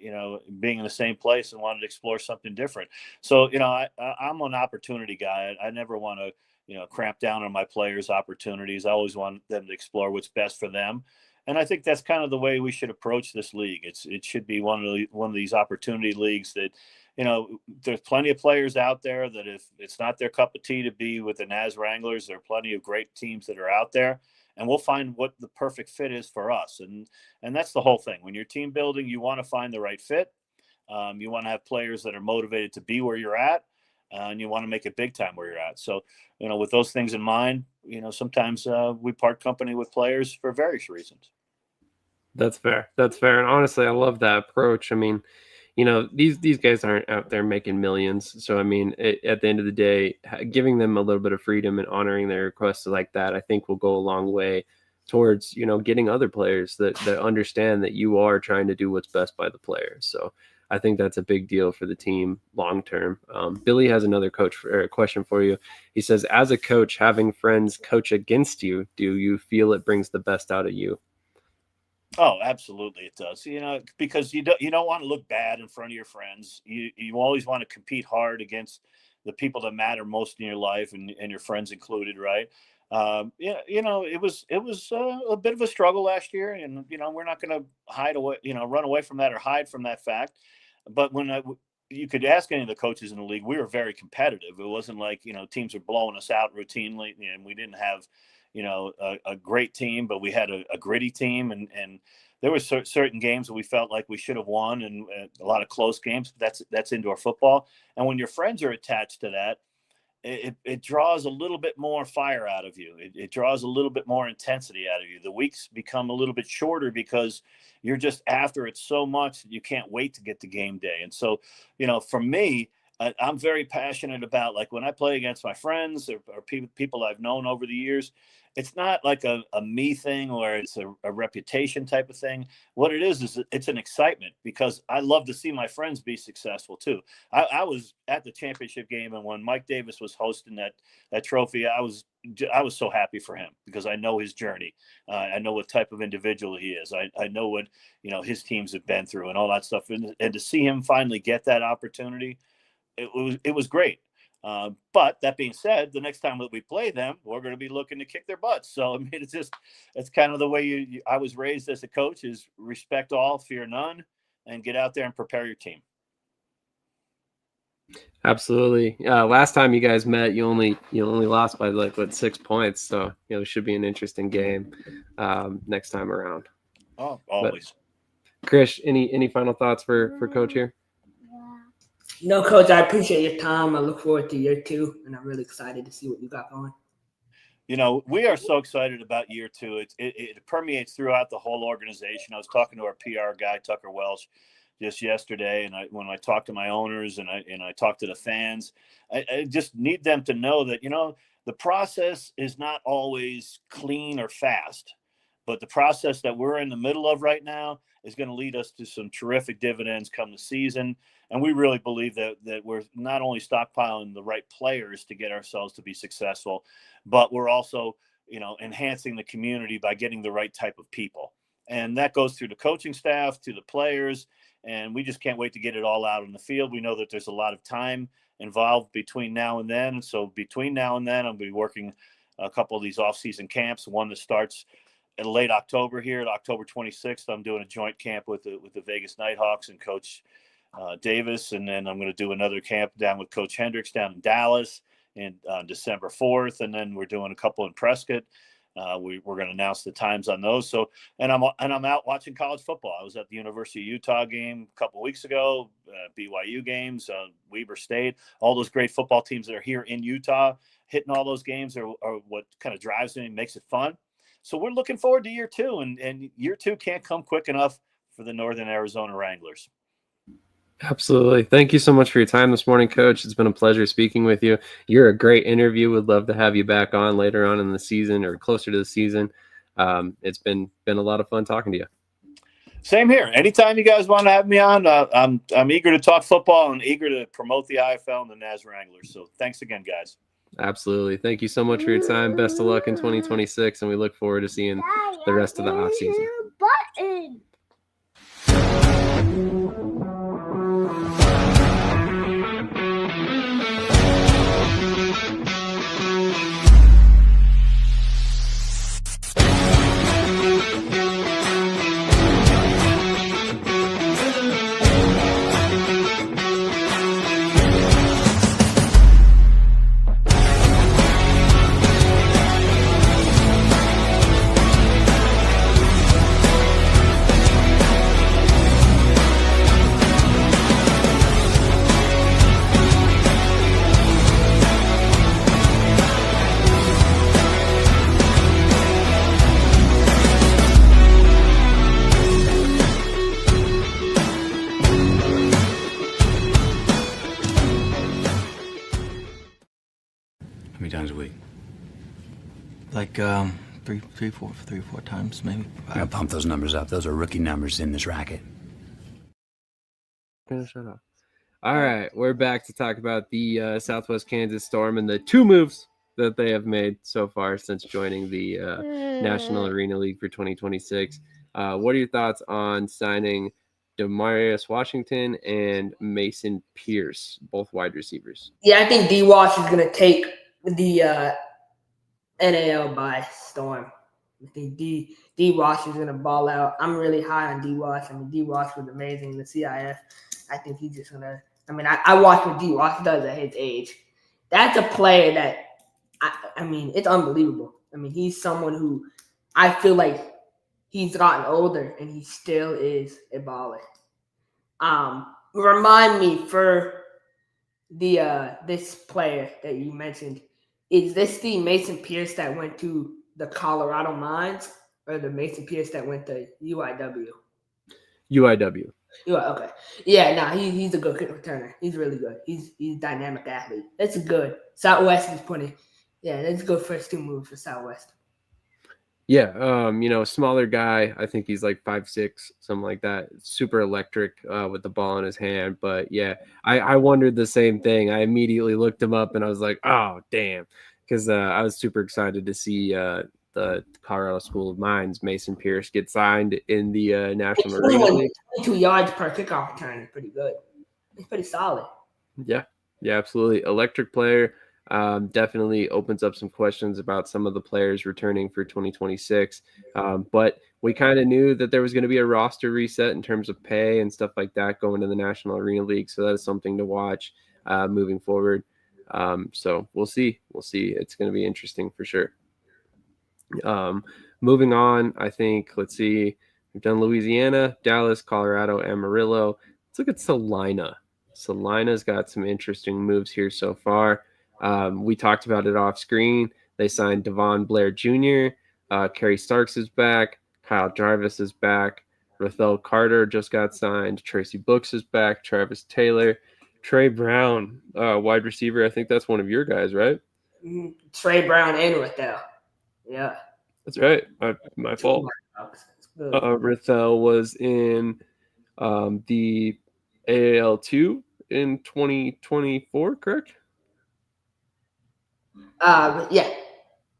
being in the same place and wanted to explore something different. So, I'm an opportunity guy. I never want to, cramp down on my players' opportunities. I always want them to explore what's best for them. And I think that's kind of the way we should approach this league. It should be one of these opportunity leagues that, there's plenty of players out there that if it's not their cup of tea to be with the Naz Wranglers, there are plenty of great teams that are out there, and we'll find what the perfect fit is for us. And that's the whole thing. When you're team building, you want to find the right fit. You want to have players that are motivated to be where you're at, and you want to make it big time where you're at. So, with those things in mind, sometimes we part company with players for various reasons. That's fair. That's fair. And honestly, I love that approach. I mean, these guys aren't out there making millions. So, I mean, at the end of the day, giving them a little bit of freedom and honoring their requests like that, I think will go a long way towards, getting other players that understand that you are trying to do what's best by the players. So I think that's a big deal for the team long term. Billy has another question for you. He says, as a coach, having friends coach against you, do you feel it brings the best out of you? Oh, absolutely, it does. Because you don't want to look bad in front of your friends. You always want to compete hard against the people that matter most in your life, and your friends included, right? It was a bit of a struggle last year, and we're not going to run away from that or hide from that fact. But when you could ask any of the coaches in the league, we were very competitive. It wasn't like teams are blowing us out routinely, and we didn't have a great team, but we had a gritty team, and there were certain games that we felt like we should have won, and a lot of close games. That's indoor football, and when your friends are attached to that, it draws a little bit more fire out of you. It draws a little bit more intensity out of you. The weeks become a little bit shorter because you're just after it so much that you can't wait to get to game day. And so, for me, I'm very passionate about, like, when I play against my friends or people I've known over the years, it's not like a me thing or it's a reputation type of thing. What it is it's an excitement, because I love to see my friends be successful too. I was at the championship game, and when Mike Davis was hosting that trophy, I was so happy for him, because I know his journey. I know what type of individual he is. I know what, his teams have been through and all that stuff. And to see him finally get that opportunity, it was great. But that being said, the next time that we play them, we're going to be looking to kick their butts. So, I mean, it's kind of the way I was raised as a coach, is respect all, fear none, and get out there and prepare your team. Absolutely. Last time you guys met, you only lost by 6 points. So, it should be an interesting game next time around. Oh, always. But, Krish, any final thoughts for Coach here? No, Coach, I appreciate your time. I look forward to year 2, and I'm really excited to see what you got going. We are so excited about year 2. It permeates throughout the whole organization. I was talking to our PR guy, Tucker Welsh, just yesterday, and when I talked to my owners and I talked to the fans, I just need them to know that, the process is not always clean or fast, but the process that we're in the middle of right now is going to lead us to some terrific dividends come the season. And we really believe that we're not only stockpiling the right players to get ourselves to be successful, but we're also, enhancing the community by getting the right type of people. And that goes through the coaching staff to the players. And we just can't wait to get it all out on the field. We know that there's a lot of time involved between now and then. So between now and then, I'll be working a couple of these off-season camps, one that starts in late October here, October 26th. I'm doing a joint camp with the Vegas Nighthawks and Coach Davis, and then I'm going to do another camp down with Coach Hendricks down in Dallas on December 4th, and then we're doing a couple in Prescott. We're going to announce the times on those. So, and I'm out watching college football. I was at the University of Utah game a couple of weeks ago, BYU games, Weber State, all those great football teams that are here in Utah. Hitting all those games are what kind of drives me and makes it fun. So we're looking forward to year 2, and year 2 can't come quick enough for the Northern Arizona Wranglers. Absolutely. Thank you so much for your time this morning, Coach. It's been a pleasure speaking with you. You're a great interview. Would love to have you back on later on in the season or closer to the season. It's been a lot of fun talking to you. Same here. Anytime you guys want to have me on, I'm eager to talk football and eager to promote the IFL and the Naz Wranglers. So thanks again, guys. Absolutely. Thank you so much for your time. Best of luck in 2026, and we look forward to seeing the rest of the offseason. How many times a week? Like three or four times maybe. I gotta pump those numbers up. Those are rookie numbers in this racket. Shut up. All right, we're back to talk about the Southwest Kansas Storm and the 2 moves that they have made so far since joining the National Arena League for 2026. What are your thoughts on signing Demarius Washington and Mason Pierce, both wide receivers? Yeah, I think D-Wash is going to take the NAL by storm. I think D-Wash is going to ball out. I'm really high on D-Wash. I mean, D-Wash was amazing in the CIF. I think he's just going to – I mean, I watched what D-Wash does at his age. That's a player that I mean, it's unbelievable. I mean, he's someone who I feel like he's gotten older and he still is a baller. Remind me for the this player that you mentioned, is this the Mason Pierce that went to the Colorado Mines or the Mason Pierce that went to UIW? UIW. Okay. Yeah, he's a good kick returner. He's really good. He's a dynamic athlete. That's good. Southwest is putting. Yeah, that's good first 2 moves for Southwest. Yeah, smaller guy. I think he's like 5'6", something like that. Super electric with the ball in his hand. But yeah, I wondered the same thing. I immediately looked him up and I was like, oh, damn. Because I was super excited to see the Colorado School of Mines, Mason Pierce, get signed in the National Arena League. 22 yards per kickoff return is pretty good. It's pretty solid. Yeah, absolutely. Electric player. Definitely opens up some questions about some of the players returning for 2026. But we kind of knew that there was going to be a roster reset in terms of pay and stuff like that going to the National Arena League. So that is something to watch moving forward. So we'll see. It's going to be interesting for sure. Moving on, I think, let's see. We've done Louisiana, Dallas, Colorado, Amarillo. Let's look at Salina. Salina's got some interesting moves here so far. We talked about it off screen. They signed Devon Blair Jr. Kerry Starks is back. Kyle Jarvis is back. Rathel Carter just got signed. Tracy Books is back. Travis Taylor. Trey Brown, wide receiver. I think that's one of your guys, right? Trey Brown and Rathel. Yeah. That's right. My fault. Rathel was in the AAL2 in 2024, correct? Yeah.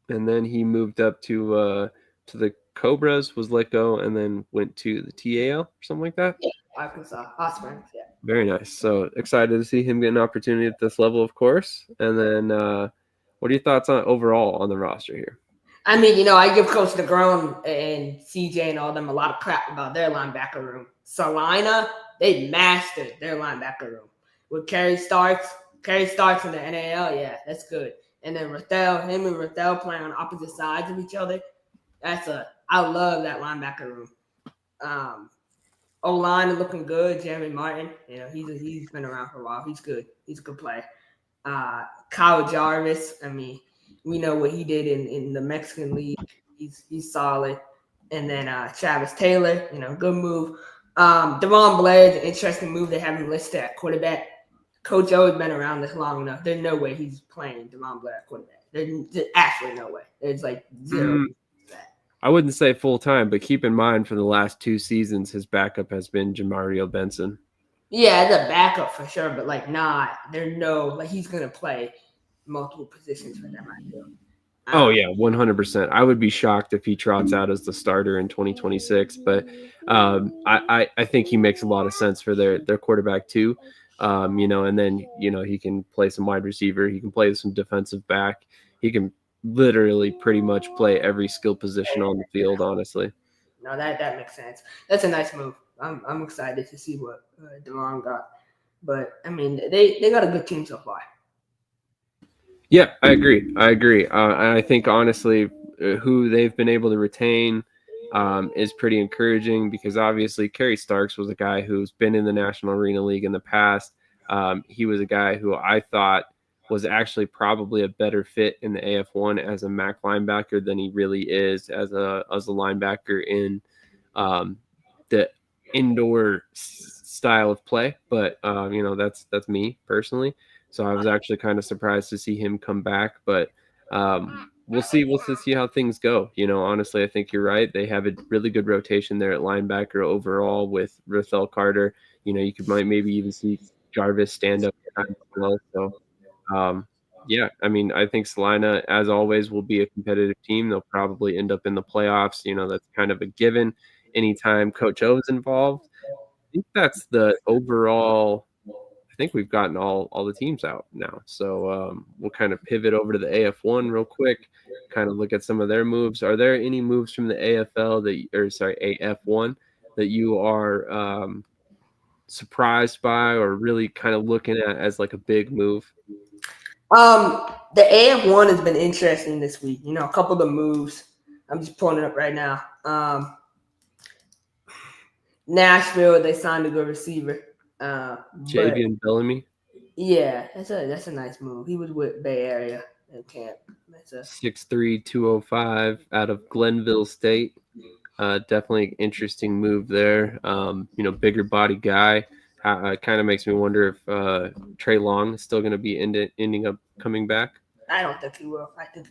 And then he moved up to the Cobras, was let go, and then went to the TAL or something like that. Yeah, Arkansas, Hot Springs. Yeah. Very nice. So excited to see him get an opportunity at this level, of course. And then, what are your thoughts on overall on the roster here? I mean, I give Coach DeGrone and CJ and all them a lot of crap about their linebacker room. Salina, they mastered their linebacker room with Kerry Starks in the NAL. Yeah, that's good. And then him and Rathel playing on opposite sides of each other. I love that linebacker room. O-line is looking good. Jeremy Martin, he's been around for a while. He's good. He's a good player. Kyle Jarvis, I mean, we know what he did in the Mexican League. He's solid. And then Travis Taylor, good move. Devon Blair is an interesting move. They have him listed at quarterback. Coach O has been around this long enough. There's no way he's playing Devon Blair at quarterback. There's absolutely no way. There's like zero. I wouldn't say full time, but keep in mind for the last 2 seasons, his backup has been Jamario Benson. Yeah, as a backup for sure, but like there's no like he's gonna play multiple positions for them. I feel. Oh yeah, 100%. I would be shocked if he trots out as the starter in 2026, but I think he makes a lot of sense for their quarterback too. And then he can play some wide receiver, he can play some defensive back, he can literally pretty much play every skill position on the field. Honestly, no, that makes sense. That's a nice move. I'm excited to see what Devon got, but I mean they got a good team so far. Yeah, I agree. I think honestly, who they've been able to retain is pretty encouraging because obviously Kerry Starks was a guy who's been in the National Arena League in the past. He was a guy who I thought was actually probably a better fit in the AF1 as a MAC linebacker than he really is as a linebacker in the indoor style of play. But that's me personally. So I was actually kind of surprised to see him come back, but we'll see. We'll see how things go. Honestly, I think you're right. They have a really good rotation there at linebacker overall with Rathel Carter. You might maybe even see Jarvis stand up as well. So, I mean, I think Salina, as always, will be a competitive team. They'll probably end up in the playoffs. That's kind of a given anytime Coach O is involved. I think that's the overall. I think we've gotten all the teams out now. So we'll kind of pivot over to the AF1 real quick, kind of look at some of their moves. Are there any moves from the AF1 that you are surprised by or really kind of looking at as like a big move? The AF1 has been interesting this week. A couple of the moves. I'm just pulling it up right now. Nashville, they signed a good receiver. Javian Bellamy. Yeah, that's a nice move. He was with Bay Area in camp. That's 6'3", 205 out of Glenville State. Definitely interesting move there. Bigger body guy. Kind of makes me wonder if Trey Long is still going to be ending up coming back. I don't think he will. I think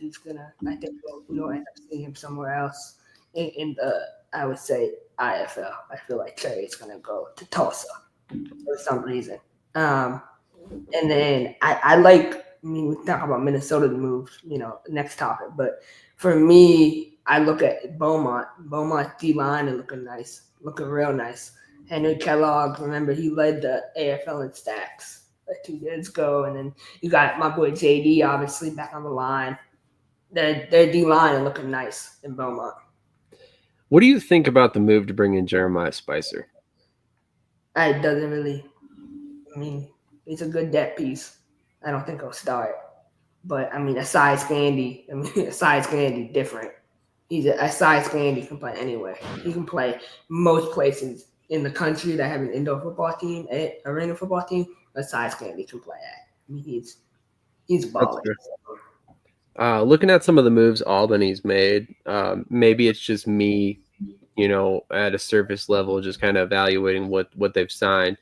we'll end up seeing him somewhere else in the, I would say, IFL. I feel like Trey is going to go to Tulsa for some reason. And then we talk about Minnesota moves, next topic. But for me, I look at Beaumont. Beaumont's D-line is looking real nice. Henry Kellogg, remember, he led the AFL in stacks 2 years ago. And then you got my boy JD, obviously, back on the line. Their D-line is looking nice in Beaumont. What do you think about the move to bring in Jeremiah Spicer? It doesn't really. I mean, he's a good depth piece. I don't think he'll start. But, I mean, Asai Scandy different. Asai Scandy can play anywhere. He can play most places in the country that have an indoor football team, arena football team. Asai Scandy can play at. I mean, he's balling. Looking at some of the moves Albany's made, maybe it's just me, at a surface level, just kind of evaluating what they've signed.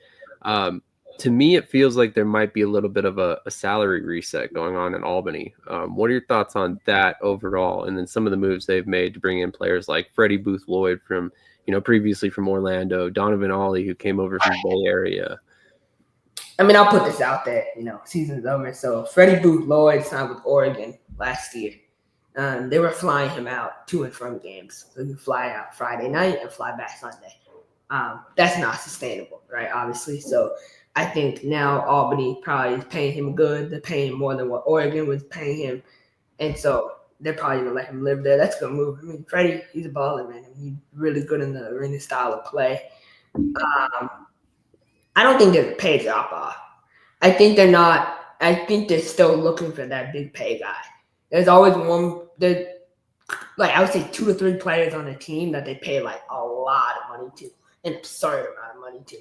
To me, it feels like there might be a little bit of a salary reset going on in Albany. What are your thoughts on that overall? And then some of the moves they've made to bring in players like Freddie Booth Lloyd from, previously from Orlando, Donovan Ollie, who came over from the Bay Area. I mean, I'll put this out there, season's over. So Freddie Booth Lloyd signed with Oregon last year. They were flying him out to and from games. So you fly out Friday night and fly back Sunday. That's not sustainable, right? Obviously. So I think now Albany probably is paying him good. They're paying more than what Oregon was paying him. And so they're probably going to let him live there. That's a good move. I mean, Freddie, he's a baller, man. He's really good in the arena style of play. I don't think there's a pay drop-off. I think they're still looking for that big pay guy. There's always I would say 2 to 3 players on the team that they pay like a lot of money to, an absurd amount of money to.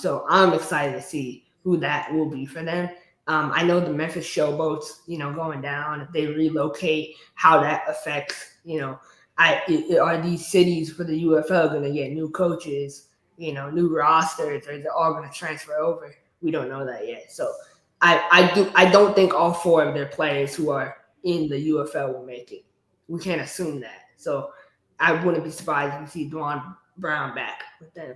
So I'm excited to see who that will be for them. I know the Memphis Showboats, going down, if they relocate, how that affects, are these cities for the UFL going to get new coaches new rosters, or they're all going to transfer over. We don't know that yet. So I don't think all 4 of their players who are in the UFL will make it. We can't assume that. So I wouldn't be surprised if we see Dwan Brown back with them.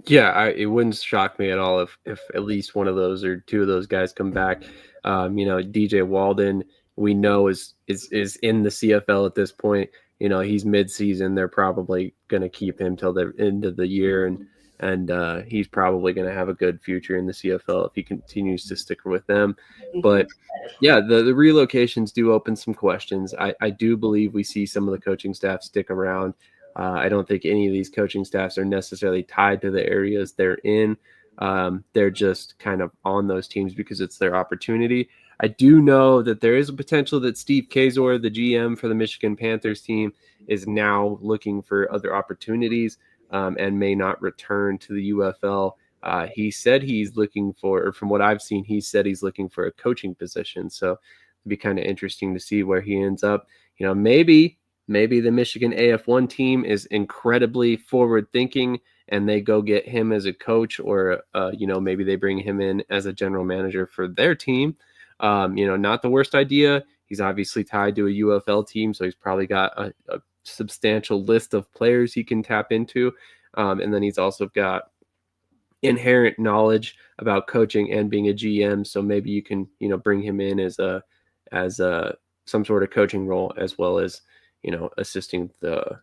Yeah, it wouldn't shock me at all if at least one of those or 2 of those guys come back. DJ Walden, we know is in the CFL at this point. He's mid-season. They're probably going to keep him till the end of the year, and he's probably going to have a good future in the CFL if he continues to stick with them. But yeah, the relocations do open some questions. I do believe we see some of the coaching staff stick around. I don't think any of these coaching staffs are necessarily tied to the areas they're in. They're just kind of on those teams because it's their opportunity. I do know that there is a potential that Steve Kazor, the GM for the Michigan Panthers team, is now looking for other opportunities and may not return to the UFL. He said he's looking for, or from what I've seen, he said he's looking for a coaching position. So it'd be kind of interesting to see where he ends up. Maybe the Michigan AF1 team is incredibly forward-thinking and they go get him as a coach, or, maybe they bring him in as a general manager for their team. Not the worst idea. He's obviously tied to a UFL team, so he's probably got a substantial list of players he can tap into. And then he's also got inherent knowledge about coaching and being a GM. So maybe you can, bring him in as some sort of coaching role, as well as, assisting the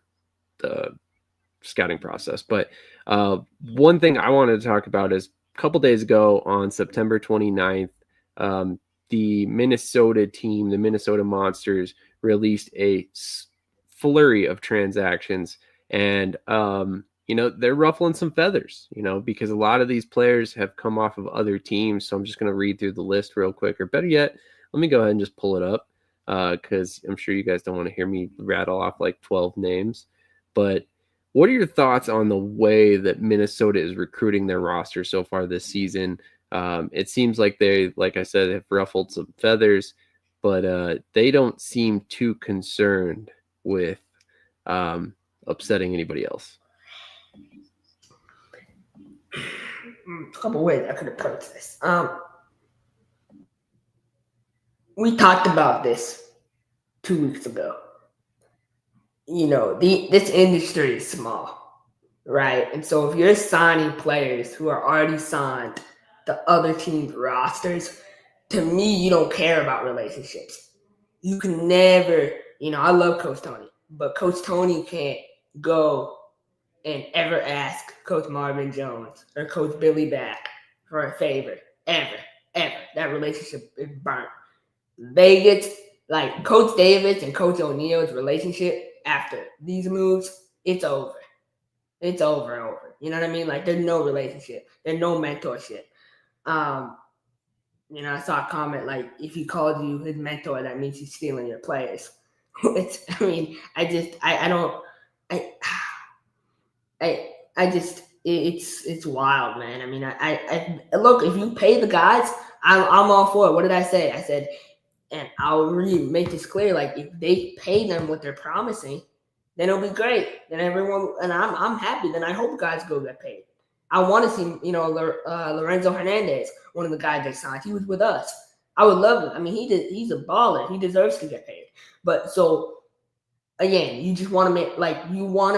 scouting process. But one thing I wanted to talk about is a couple days ago on September 29th, the Minnesota team, the Minnesota Monsters, released a flurry of transactions, and they're ruffling some feathers, because a lot of these players have come off of other teams. So I'm just going to read through the list real quick, or better yet, let me go ahead and just pull it up, because I'm sure you guys don't want to hear me rattle off like 12 names. But what are your thoughts on the way that Minnesota is recruiting their roster so far this season? It seems like they, like I said, have ruffled some feathers, but they don't seem too concerned with upsetting anybody else. A couple ways I could approach this. We talked about this 2 weeks ago. This industry is small, right? And so if you're signing players who are already signed the other team's rosters, to me, you don't care about relationships. You can never, I love Coach Tony, but Coach Tony can't go and ever ask Coach Marvin Jones or Coach Billy back for a favor, ever. That relationship is burnt. Vegas, like Coach Davis and Coach O'Neill's relationship after these moves, it's over. It's over. You know what I mean? Like, there's no relationship. There's no mentorship. I saw a comment like, if he called you his mentor, that means he's stealing your players. It's wild, man. I mean, I look, if you pay the guys, I'm all for it. What did I say? I said, and I'll really make this clear, like, if they pay them what they're promising, then it'll be great. Then everyone, and I'm happy. Then I hope guys go get paid. I want to see, Lorenzo Hernandez, one of the guys they signed. He was with us. I would love it. I mean, he's a baller. He deserves to get paid. But so, again, you just want to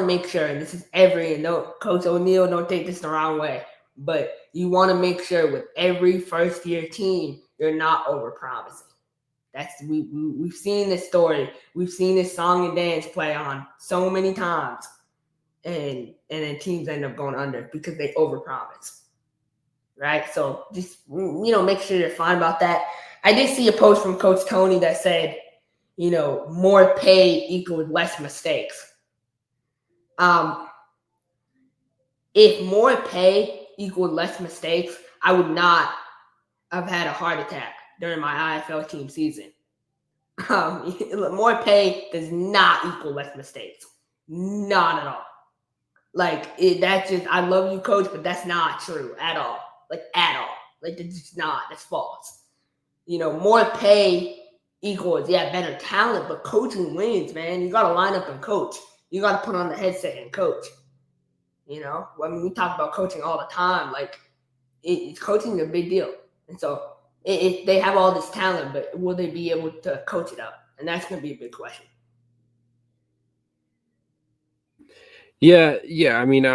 make sure, and this is Coach O'Neill, don't take this the wrong way, but you want to make sure with every first-year team, you're not over-promising. We've seen this story. We've seen this song and dance play on so many times. And then teams end up going under because they overpromise, right? So just, make sure you're fine about that. I did see a post from Coach Tony that said, more pay equals less mistakes. If more pay equaled less mistakes, I would not have had a heart attack during my IFL team season. More pay does not equal less mistakes. Not at all. I love you, coach, but that's not true at all. At all. It's just not. That's false. More pay equals, better talent, but coaching wins, man. You got to line up and coach. You got to put on the headset and coach. You know, I mean, we talk about coaching all the time. Like, coaching is a big deal. And so they have all this talent, but will they be able to coach it up? And that's going to be a big question. Yeah. I mean,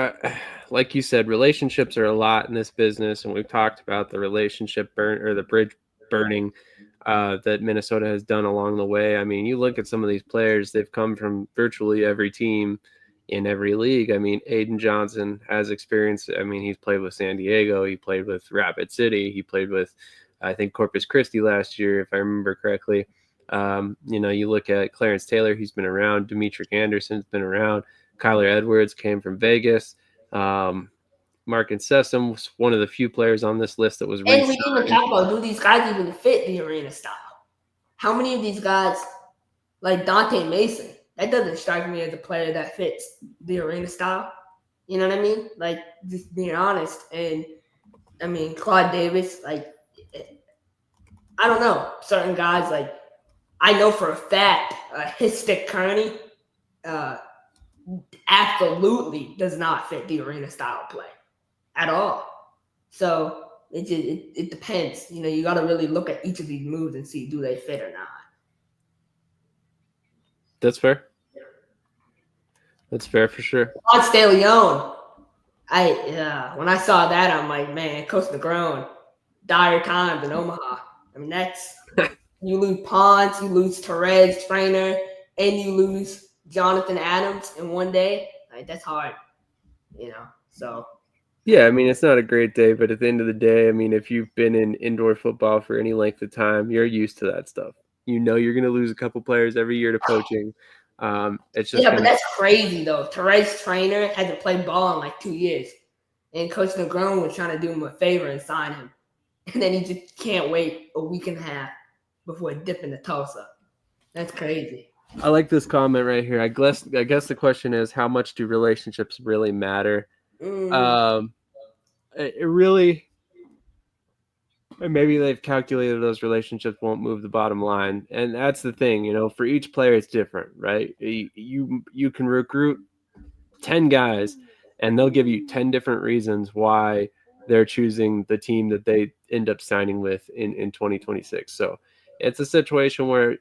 like you said, relationships are a lot in this business, and we've talked about the relationship the bridge burning that Minnesota has done along the way. I mean, you look at some of these players; they've come from virtually every team in every league. I mean, Aiden Johnson has experience. I mean, he's played with San Diego, he played with Rapid City, he played with, I think, Corpus Christi last year, if I remember correctly. You look at Clarence Taylor, he's been around. Demetric Anderson's been around. Kyler Edwards came from Vegas. Mark Sessom was one of the few players on this list that was re-signed. And we didn't even talk about, do these guys even fit the arena style? How many of these guys, like Dante Mason, that doesn't strike me as a player that fits the arena style. You know what I mean? Like, just being honest. And, I mean, Claude Davis, like, I don't know. Certain guys, like, I know for a fact Histic Kearney absolutely does not fit the arena style play at all. So it depends. You know, you got to really look at each of these moves and see, do they fit or not. That's fair. That's fair for sure. Ponce de Leon, when I saw that, I'm like, man, Coach Negron, dire times in Omaha. I mean, that's you lose Ponce, you lose Therese Trainer, and you lose Jonathan Adams in one day. Like, that's hard, you know. So yeah, I mean, it's not a great day, but at the end of the day, I mean, if you've been in indoor football for any length of time, you're used to that stuff. You know, you're going to lose a couple players every year to poaching. It's just but that's crazy though. Therese Trainer hasn't played ball in like 2 years, and Coach Negron was trying to do him a favor and sign him, and then he just can't wait a week and a half before dipping the Tulsa. That's crazy. I like this comment right here. I guess the question is, how much do relationships really matter? It really, maybe they've calculated those relationships won't move the bottom line, and that's the thing. You know, for each player, it's different, right? You can recruit 10 guys, and they'll give you 10 different reasons why they're choosing the team that they end up signing with in 2026. So it's a situation where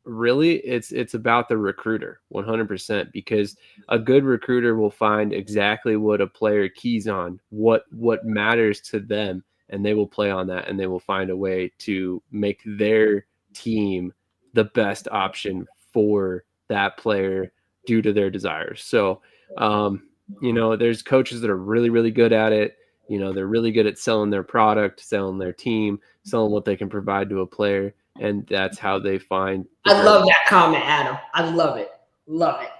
really it's about the recruiter 100%, because a good recruiter will find exactly what a player keys on, what matters to them, and they will play on that, and they will find a way to make their team the best option for that player due to their desires. So there's coaches that are really, really good at it. You know, they're really good at selling their product, selling their team, selling what they can provide to a player. And that's how they find. I love that comment, Adam. I love it. Love it.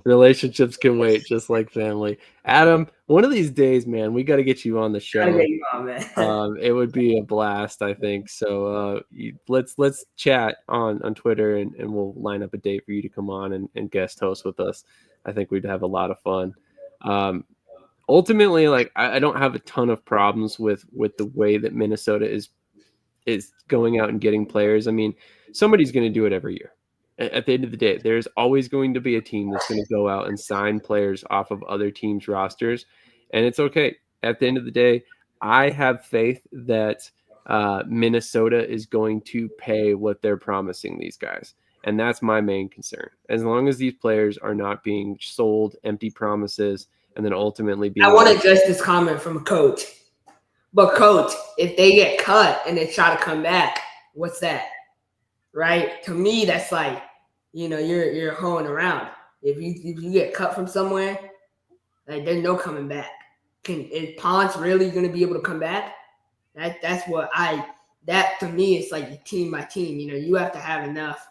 Relationships can wait, just like family. Adam, one of these days, man, we got to get you on the show. It would be a blast, I think. So let's chat on Twitter, and we'll line up a date for you to come on and guest host with us. I think we'd have a lot of fun. Ultimately, like, I don't have a ton of problems with the way that Minnesota is going out and getting players. I mean, somebody's going to do it every year. At the end of the day, there's always going to be a team that's going to go out and sign players off of other teams' rosters, and it's okay. At the end of the day, I have faith that Minnesota is going to pay what they're promising these guys, and that's my main concern. As long as these players are not being sold empty promises and then ultimately being... I want to address this comment from a coach. But coach, if they get cut and they try to come back, what's that? Right? To me, that's like, you know, you're hoeing around. If you get cut from somewhere, like, there's no coming back. Is Ponce really going to be able to come back? That's what that to me, it's like team by team. You know, you have to have enough.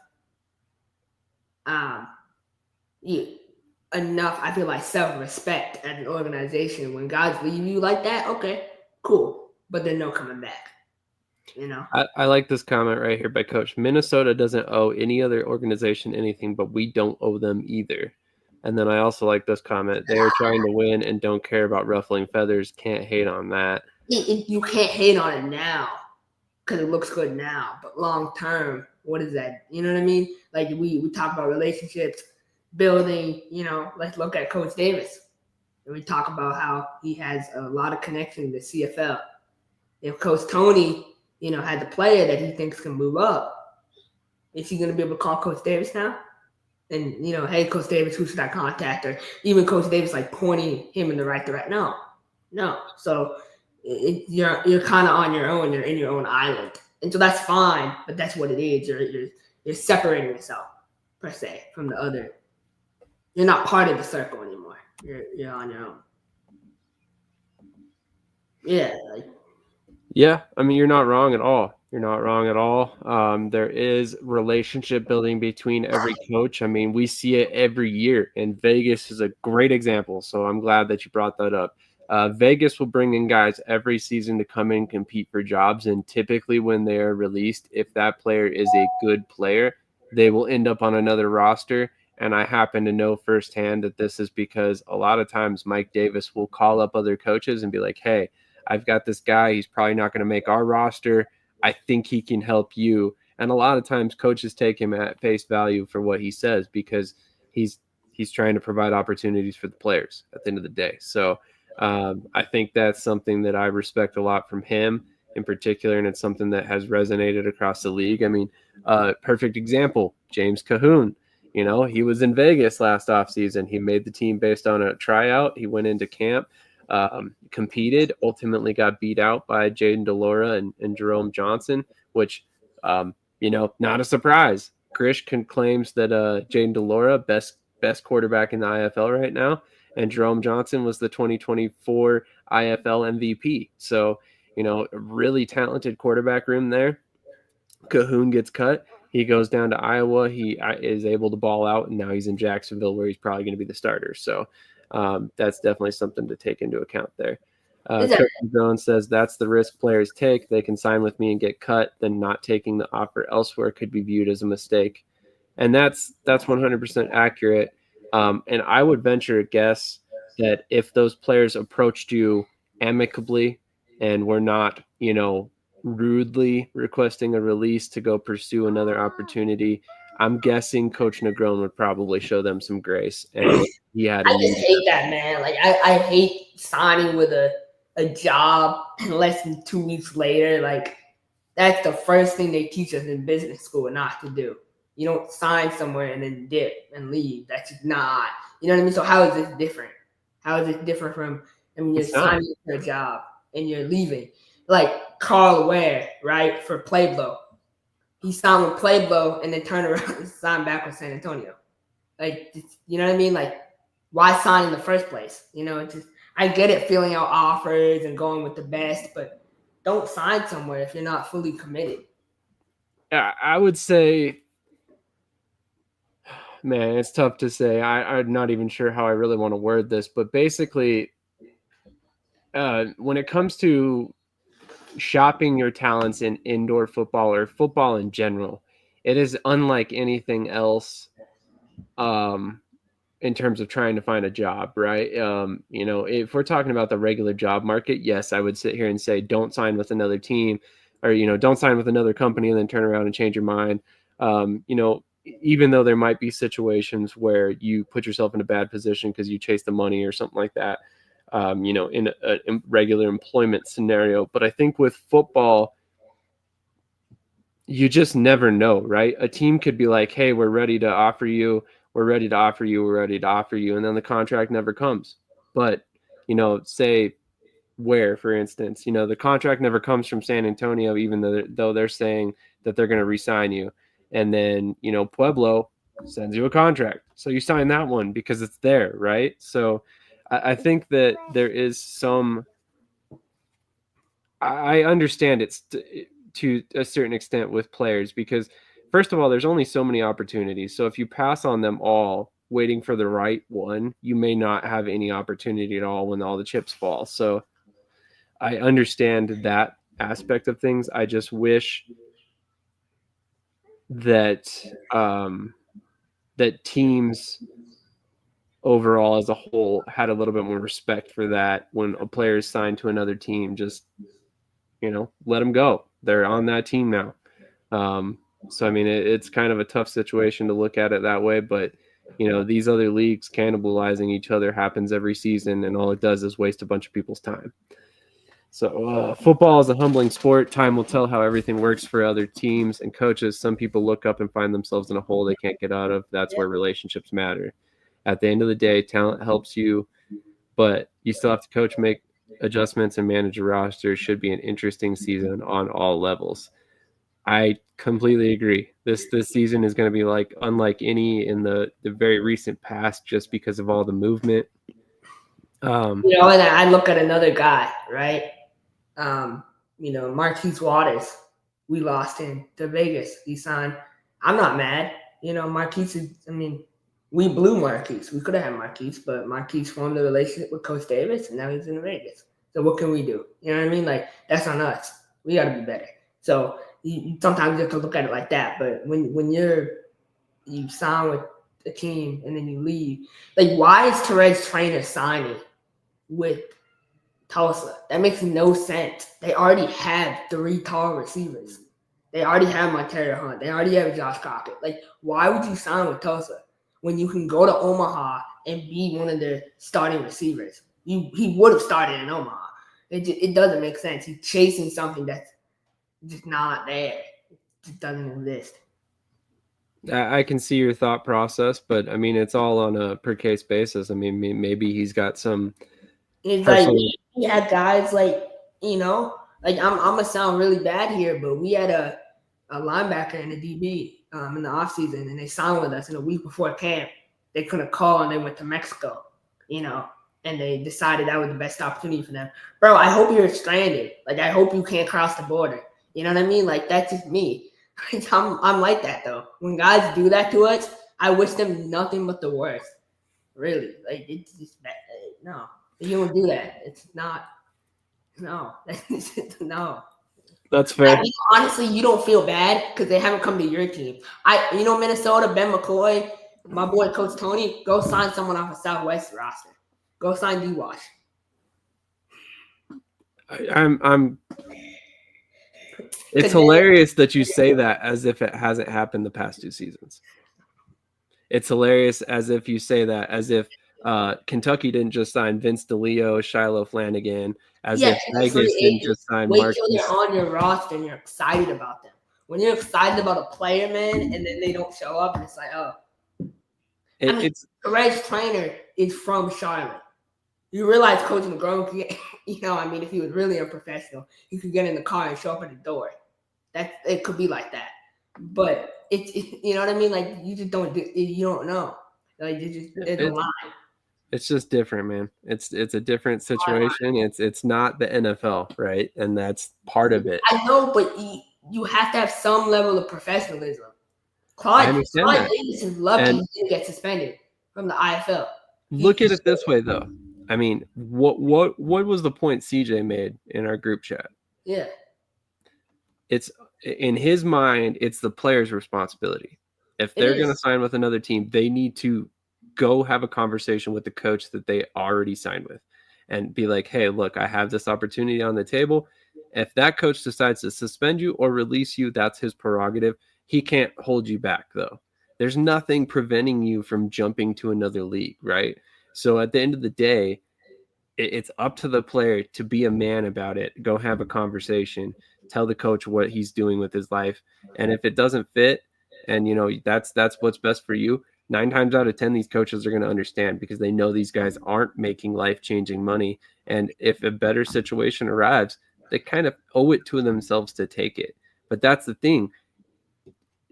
Enough, I feel like, self-respect as an organization. When guys leave you like that, okay, cool, but then no coming back. You know, I like this comment right here by Coach. Minnesota doesn't owe any other organization anything, but we don't owe them either. And then I also like this comment. They are trying to win and don't care about ruffling feathers. Can't hate on that. You can't hate on it now because it looks good now, but long term, what is that? You know what I mean? Like, we talk about relationships. building, let's look at Coach Davis. And we talk about how he has a lot of connection to the CFL. If Coach Tony, has a player that he thinks can move up, is he going to be able to call Coach Davis now? And, hey, Coach Davis, who should I contact? Or even Coach Davis, pointing him in the right direction. No. So you're kind of on your own. You're in your own island. And so that's fine, but that's what it is. You're separating yourself, per se, from the other. You're not part of the circle anymore. You're on your own. Yeah. Yeah, I mean, you're not wrong at all. There is relationship building between every coach. I mean, we see it every year, and Vegas is a great example. So I'm glad that you brought that up. Vegas will bring in guys every season to come in and compete for jobs. And typically when they are released, if that player is a good player, they will end up on another roster. And I happen to know firsthand that this is because a lot of times Mike Davis will call up other coaches and be like, hey, I've got this guy. He's probably not going to make our roster. I think he can help you. And a lot of times coaches take him at face value for what he says because he's trying to provide opportunities for the players at the end of the day. So I think that's something that I respect a lot from him in particular, and it's something that has resonated across the league. I mean, perfect example, James Cahoon. He was in Vegas last offseason. He made the team based on a tryout. He went into camp, competed, ultimately got beat out by Jaden DeLora and Jerome Johnson, which, not a surprise. Krish claims that Jaden DeLora, best quarterback in the IFL right now, and Jerome Johnson was the 2024 IFL MVP. So, a really talented quarterback room there. Cahoon gets cut. He goes down to Iowa. He is able to ball out, and now he's in Jacksonville where he's probably going to be the starter. So that's definitely something to take into account there. Coach Jones says that's the risk players take. They can sign with me and get cut, then not taking the offer elsewhere could be viewed as a mistake. And that's 100% accurate. And I would venture a guess that if those players approached you amicably and were not, rudely requesting a release to go pursue another opportunity, I'm guessing Coach Negron would probably show them some grace. And he had. I just hate that, man. I hate signing with a job and less than 2 weeks later. That's the first thing they teach us in business school not to do. You don't sign somewhere and then dip and leave. That's just not. You know what I mean? So how is this different? How is it different from? You're signing for a job and you're leaving. Like Carl Ware, right, for Playblow. He signed with Playblow and then turned around and signed back with San Antonio. You know what I mean? Why sign in the first place? I get it, filling out offers and going with the best, but don't sign somewhere if you're not fully committed. Yeah, I would say, man, it's tough to say. I'm not even sure how I really want to word this, but basically, when it comes to shopping your talents in indoor football or football in general, it is unlike anything else in terms of trying to find a job, right? If we're talking about the regular job market, yes, I would sit here and say don't sign with another team or, don't sign with another company and then turn around and change your mind. Even though there might be situations where you put yourself in a bad position because you chase the money or something like that, in a regular employment scenario. But I think with football, you just never know, right? A team could be like, hey, we're ready to offer you. And then the contract never comes. But, say where, for instance, the contract never comes from San Antonio, even though they're saying that they're going to re-sign you. And then, Pueblo sends you a contract. So you sign that one because it's there, right? So I think that there is some – I understand it to a certain extent with players because, first of all, there's only so many opportunities. So if you pass on them all waiting for the right one, you may not have any opportunity at all when all the chips fall. So I understand that aspect of things. I just wish that that teams – overall as a whole had a little bit more respect for that when a player is signed to another team. Just let them go. They're on that team now. So I mean it's kind of a tough situation to look at it that way, but these other leagues cannibalizing each other happens every season, and all it does is waste a bunch of people's time. So football is a humbling sport. Time will tell how everything works for other teams and coaches. Some people look up and find themselves in a hole they can't get out of. That's where relationships matter. At the end of the day, talent helps you, but you still have to coach, make adjustments, and manage a roster. It should be an interesting season on all levels. I completely agree. This season is going to be unlike any in the very recent past, just because of all the movement. And I look at another guy, right? Marquise Waters. We lost him to Vegas. He signed. I'm not mad. Marquise is, we blew Marquise. We could have had Marquise, but Marquise formed a relationship with Coach Davis, and now he's in Vegas. So what can we do? You know what I mean? That's on us. We got to be better. So sometimes you have to look at it like that. But when you sign with a team and then you leave, why is Terez Trainer signing with Tulsa? That makes no sense. They already have 3 tall receivers. They already have Monterio Hunt. They already have Josh Crockett. Why would you sign with Tulsa when you can go to Omaha and be one of their starting receivers? He would have started in Omaha. It doesn't make sense. He's chasing something that's just not there. It just doesn't exist. I can see your thought process, but it's all on a per case basis. Maybe he's got some. It's we had guys I'm gonna sound really bad here, but we had a linebacker and a DB in the offseason, and they signed with us in a week before camp. They couldn't call, and they went to Mexico, and they decided that was the best opportunity for them. Bro, I hope you're stranded. I hope you can't cross the border. You know what I mean? That's just me. I'm like that, though. When guys do that to us, I wish them nothing but the worst. Really. It's just bad. No. You don't do that. It's not. No. No. That's fair. Honestly, you don't feel bad because they haven't come to your team. Minnesota, Ben McCoy, my boy Coach Tony, go sign someone off a Southwest roster. Go sign D-Wash. It's hilarious that you say that as if it hasn't happened the past 2 seasons. It's hilarious as if you say that as if Kentucky didn't just sign Vince DeLeo, Shiloh Flanagan, as if Vegas didn't just sign Mark. Wait till they're on your roster and you're excited about them. When you're excited about a player, man, and then they don't show up, and it's Terez Trainer is from Charlotte. You realize Coach McGrone, if he was really unprofessional, he could get in the car and show up at the door. It could be like that. But it's you know what I mean? You just don't you don't know. It's a lie. It's just different, man. It's a different situation. It's not the NFL, right? And that's part of it. I know, but you have to have some level of professionalism. Clyde Davis is lucky he didn't get suspended from the IFL. Look at it this way, though. What was the point CJ made in our group chat? Yeah. It's in his mind, it's the player's responsibility. If they're going to sign with another team, they need to go have a conversation with the coach that they already signed with and be like, hey, look, I have this opportunity on the table. If that coach decides to suspend you or release you, that's his prerogative. He can't hold you back, though. There's nothing preventing you from jumping to another league, right? So at the end of the day, it's up to the player to be a man about it. Go have a conversation. Tell the coach what he's doing with his life. And if it doesn't fit, and that's what's best for you, 9 times out of 10, these coaches are going to understand because they know these guys aren't making life-changing money. And if a better situation arrives, they kind of owe it to themselves to take it. But that's the thing.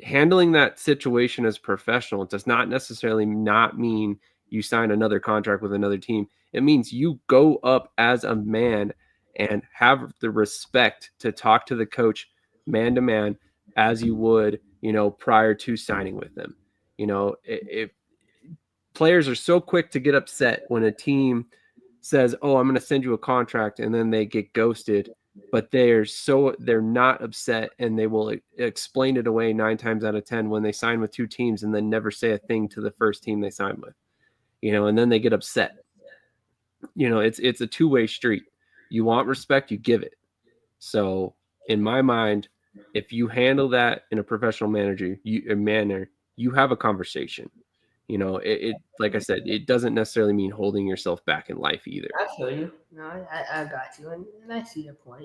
Handling that situation as professional does not necessarily not mean you sign another contract with another team. It means you go up as a man and have the respect to talk to the coach man to man as you would, prior to signing with them. If players are so quick to get upset when a team says, oh, I'm going to send you a contract, and then they get ghosted, but they're not upset, and they will explain it away 9 times out of 10 when they sign with 2 teams and then never say a thing to the first team they sign with, and then they get upset. It's a 2-way street. You want respect, you give it. So in my mind, if you handle that in a professional manner, you have a conversation. it like I said, it doesn't necessarily mean holding yourself back in life either. I feel you. No, I got you, and I see your point.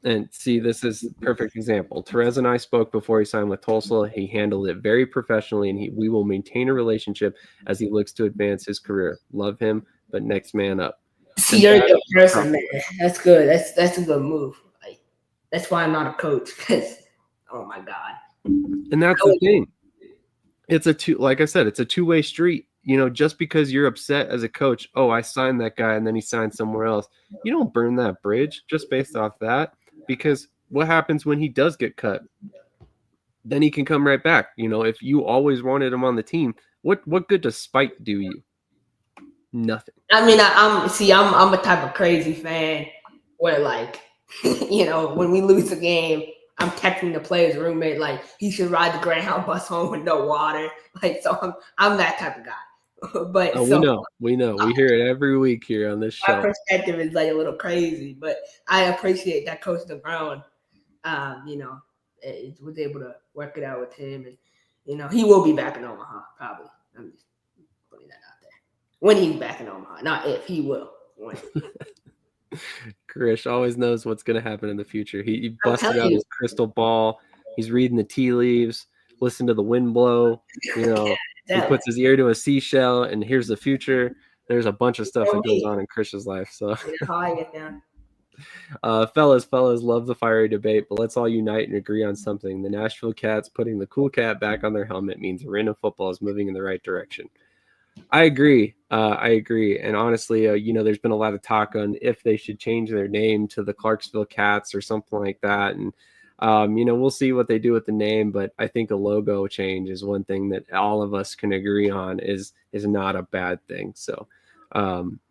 And see, this is a perfect example. Therese and I spoke before he signed with Tulsa. He handled it very professionally, and we will maintain a relationship as he looks to advance his career. Love him, but next man up. See, you're a good person, man. That's good. That's a good move. Like, that's why I'm not a coach. Because, oh my God. And that's the thing. It's like I said, it's a two-way street. Just because you're upset as a coach, oh, I signed that guy and then he signed somewhere else. You don't burn that bridge just based off that, because what happens when he does get cut? Then he can come right back. If you always wanted him on the team, what good does spite do you? Nothing. I mean, I'm a type of crazy fan where, like, when we lose a game, I'm texting the player's roommate like he should ride the Greyhound bus home with no water. Like, so I'm that type of guy. But we know. We hear it every week here on this show. My perspective is like a little crazy, but I appreciate that Coach DeBron, was able to work it out with him, and he will be back in Omaha probably. I'm just putting that out there. When he's back in Omaha, not if, he will. Krish always knows what's going to happen in the future. He busted out his crystal ball. He's reading the tea leaves, listen to the wind blow. He puts his ear to a seashell and here's the future. There's a bunch of stuff that goes on in Krish's life. So, fellas, love the fiery debate, but let's all unite and agree on something. The Nashville Cats putting the cool cat back on their helmet means arena football is moving in the right direction. I agree. And honestly, there's been a lot of talk on if they should change their name to the Clarksville Cats or something like that. And, we'll see what they do with the name, but I think a logo change is one thing that all of us can agree on is not a bad thing. So I'm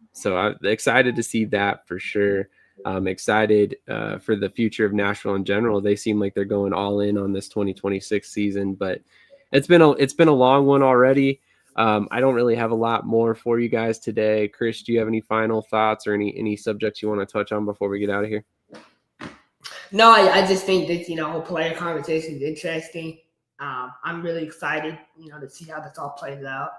excited to see that for sure. I'm excited for the future of Nashville in general. They seem like they're going all in on this 2026 season, but it's been a long one already. I don't really have a lot more for you guys today. Krish, do you have any final thoughts or any subjects you want to touch on before we get out of here? No, I just think that, whole player conversation is interesting. I'm really excited, to see how this all plays out.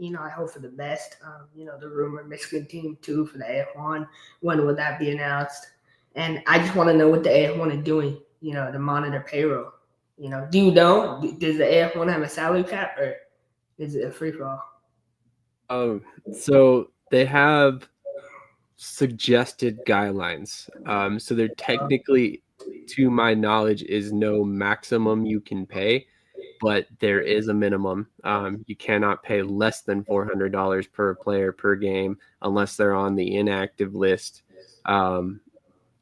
I hope for the best. The rumored Michigan team too for the AF1. When will that be announced? And I just want to know what the AF1 is doing, to monitor payroll. Do you know? Does the AF1 have a salary cap or is it a free for all? So they have suggested guidelines. So there technically, to my knowledge, is no maximum you can pay, but there is a minimum. You cannot pay less than $400 per player per game unless they're on the inactive list. Then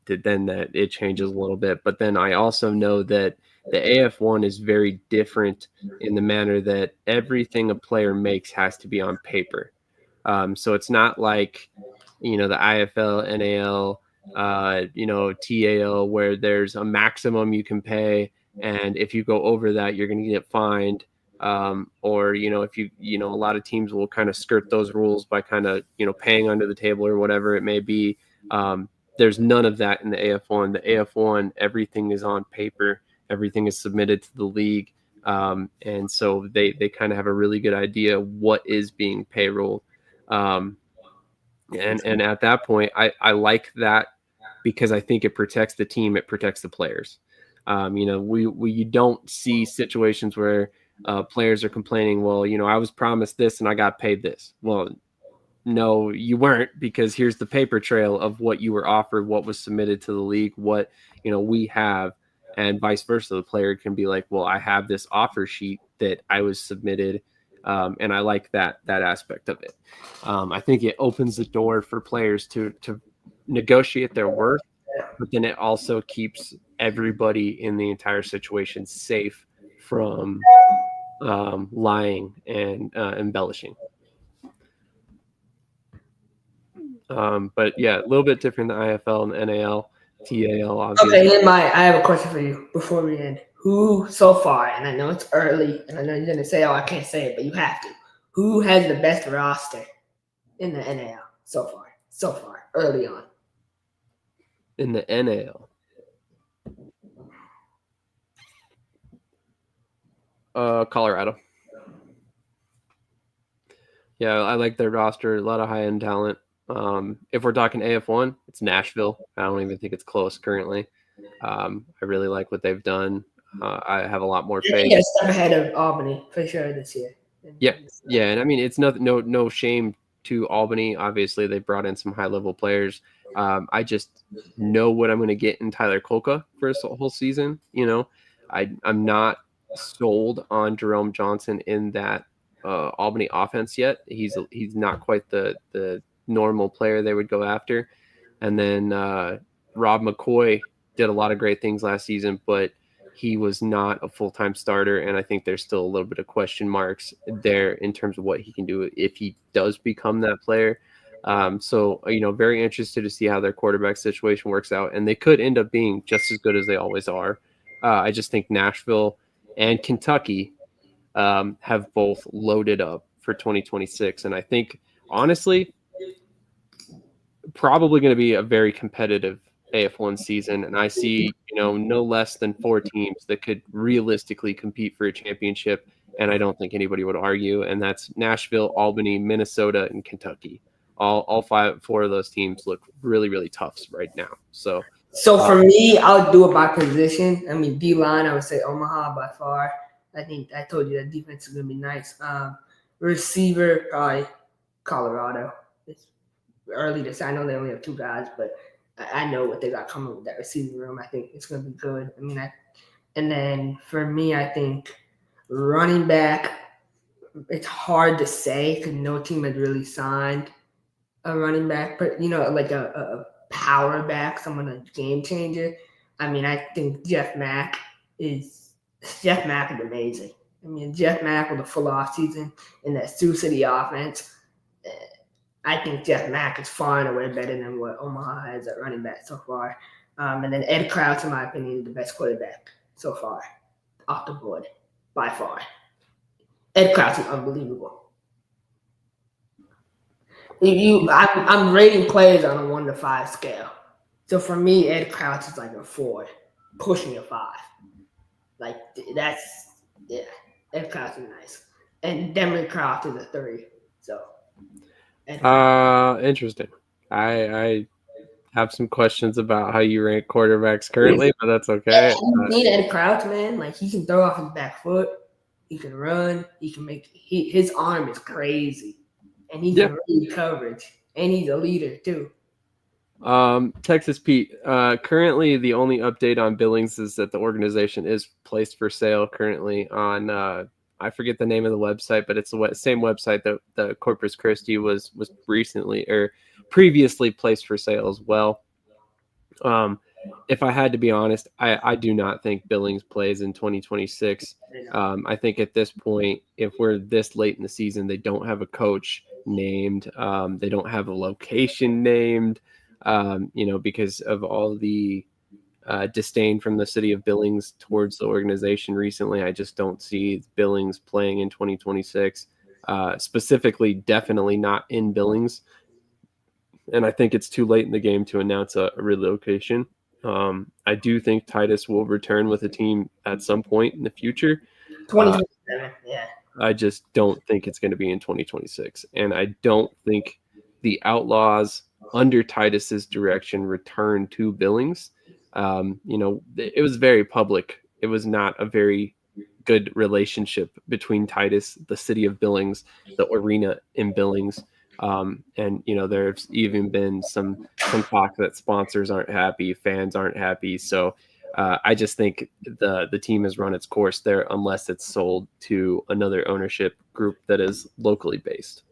that it changes a little bit. But then I also know that the AF1 is very different in the manner that everything a player makes has to be on paper. So it's not like, the IFL, NAL, TAL, where there's a maximum you can pay. And if you go over that, you're going to get fined. Or, if a lot of teams will kind of skirt those rules by kind of, paying under the table or whatever it may be. There's none of that in the AF1. The AF1, everything is on paper. Everything is submitted to the league. And so they kind of have a really good idea what is being payrolled. And at that point, I like that because I think it protects the team. It protects the players. We don't see situations where players are complaining, well, I was promised this and I got paid this. Well, no, you weren't, because here's the paper trail of what you were offered, what was submitted to the league, what, we have. And vice versa, the player can be like, well, I have this offer sheet that I was submitted, and I like that aspect of it. I think it opens the door for players to negotiate their worth, but then it also keeps everybody in the entire situation safe from lying and embellishing. But yeah, a little bit different than IFL and NAL. TAL, obviously. Okay, I have a question for you before we end. Who so far, and I know it's early, and I know you're going to say, oh, I can't say it, but you have to. Who has the best roster in the NAL so far, early on? In the NAL? Colorado. Yeah, I like their roster. A lot of high-end talent. If we're talking AF1, it's Nashville. I don't even think it's close currently. I really like what they've done. I have a lot more faith. Yeah, step ahead of Albany for sure this year. Yeah, and I mean it's no shame to Albany. Obviously, they brought in some high-level players. I just know what I'm going to get in Tyler Kolka for his whole season. I'm not sold on Jerome Johnson in that Albany offense yet. He's not quite the normal player they would go after. And then Rob McCoy did a lot of great things last season, but he was not a full-time starter, and I think there's still a little bit of question marks there in terms of what he can do if he does become that player. So, very interested to see how their quarterback situation works out, and they could end up being just as good as they always are. I just think Nashville and Kentucky have both loaded up for 2026, and I think, honestly, probably going to be a very competitive AF1 season, and I see no less than 4 teams that could realistically compete for a championship, and I don't think anybody would argue, and that's Nashville, Albany, Minnesota, and Kentucky. All 4 of those teams look really, really tough right now. So for me, I'll do it by position. I mean, D-line, I would say Omaha by far. I think I told you that defense is going to be nice. Receiver, probably Colorado. It's early to say. I know they only have 2 guys, but I know what they got coming with that receiving room. I think it's going to be good. I mean, and then for me, I think running back, it's hard to say because no team has really signed a running back, but like a power back, someone a game changer. I mean, I think Jeff Mack is amazing. I mean, Jeff Mack with a full off season in that Sioux City offense. I think Jeff Mack is far and away better than what Omaha has at running back so far. And then Ed Krause, in my opinion, is the best quarterback so far off the board by far. Ed Krause is unbelievable. I'm rating players on a 1 to 5 scale. So for me, Ed Krause is like a 4, pushing a 5. Like Ed Krause is nice, and Demon Croft is a 3. So. Interesting. I have some questions about how you rank quarterbacks currently, but that's okay. You need Ed Krause, man. Like he can throw off his back foot, he can run, he can his arm is crazy. And he can read coverage, and he's a leader too. Texas Pete. Currently, the only update on Billings is that the organization is placed for sale currently on. I forget the name of the website, but it's the same website that the Corpus Christi was recently or previously placed for sale as well. If I had to be honest, I do not think Billings plays in 2026. I think at this point, if we're this late in the season, they don't have a coach named. They don't have a location named, because of all the disdain from the city of Billings towards the organization recently. I just don't see Billings playing in 2026, specifically, definitely not in Billings. And I think it's too late in the game to announce a relocation. I do think Titus will return with a team at some point in the future. 2027, yeah. I just don't think it's going to be in 2026. And I don't think the Outlaws under Titus's direction return to Billings. It was very public. It was not a very good relationship between Titus, the city of Billings, the arena in Billings. And there's even been some talk that sponsors aren't happy, fans aren't happy. So I just think the team has run its course there unless it's sold to another ownership group that is locally based.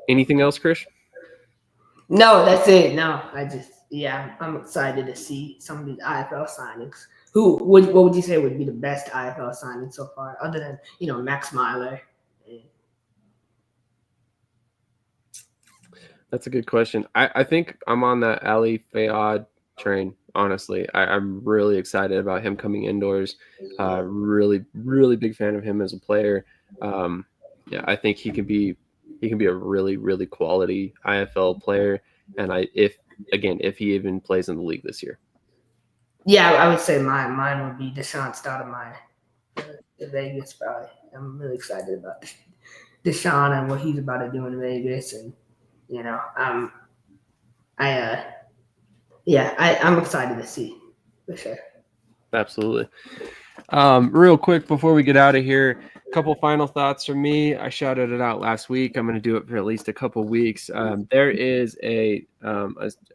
Anything else, Krish? No, that's it. No, I'm excited to see some of these IFL signings. What would you say would be the best IFL signing so far, other than Max Meylor? That's a good question. I think I'm on that Ali Fayad train, honestly. I'm really excited about him coming indoors. Really, really big fan of him as a player. I think he can be a really, really quality IFL player. And if he even plays in the league this year. Yeah, I would say mine would be Deshon Stoudemire, the Vegas probably. I'm really excited about Deshon and what he's about to do in Vegas, and I'm excited to see for sure. Absolutely. Real quick before we get out of here, a couple final thoughts from me. I shouted it out last week. I'm going to do it for at least a couple weeks. There is a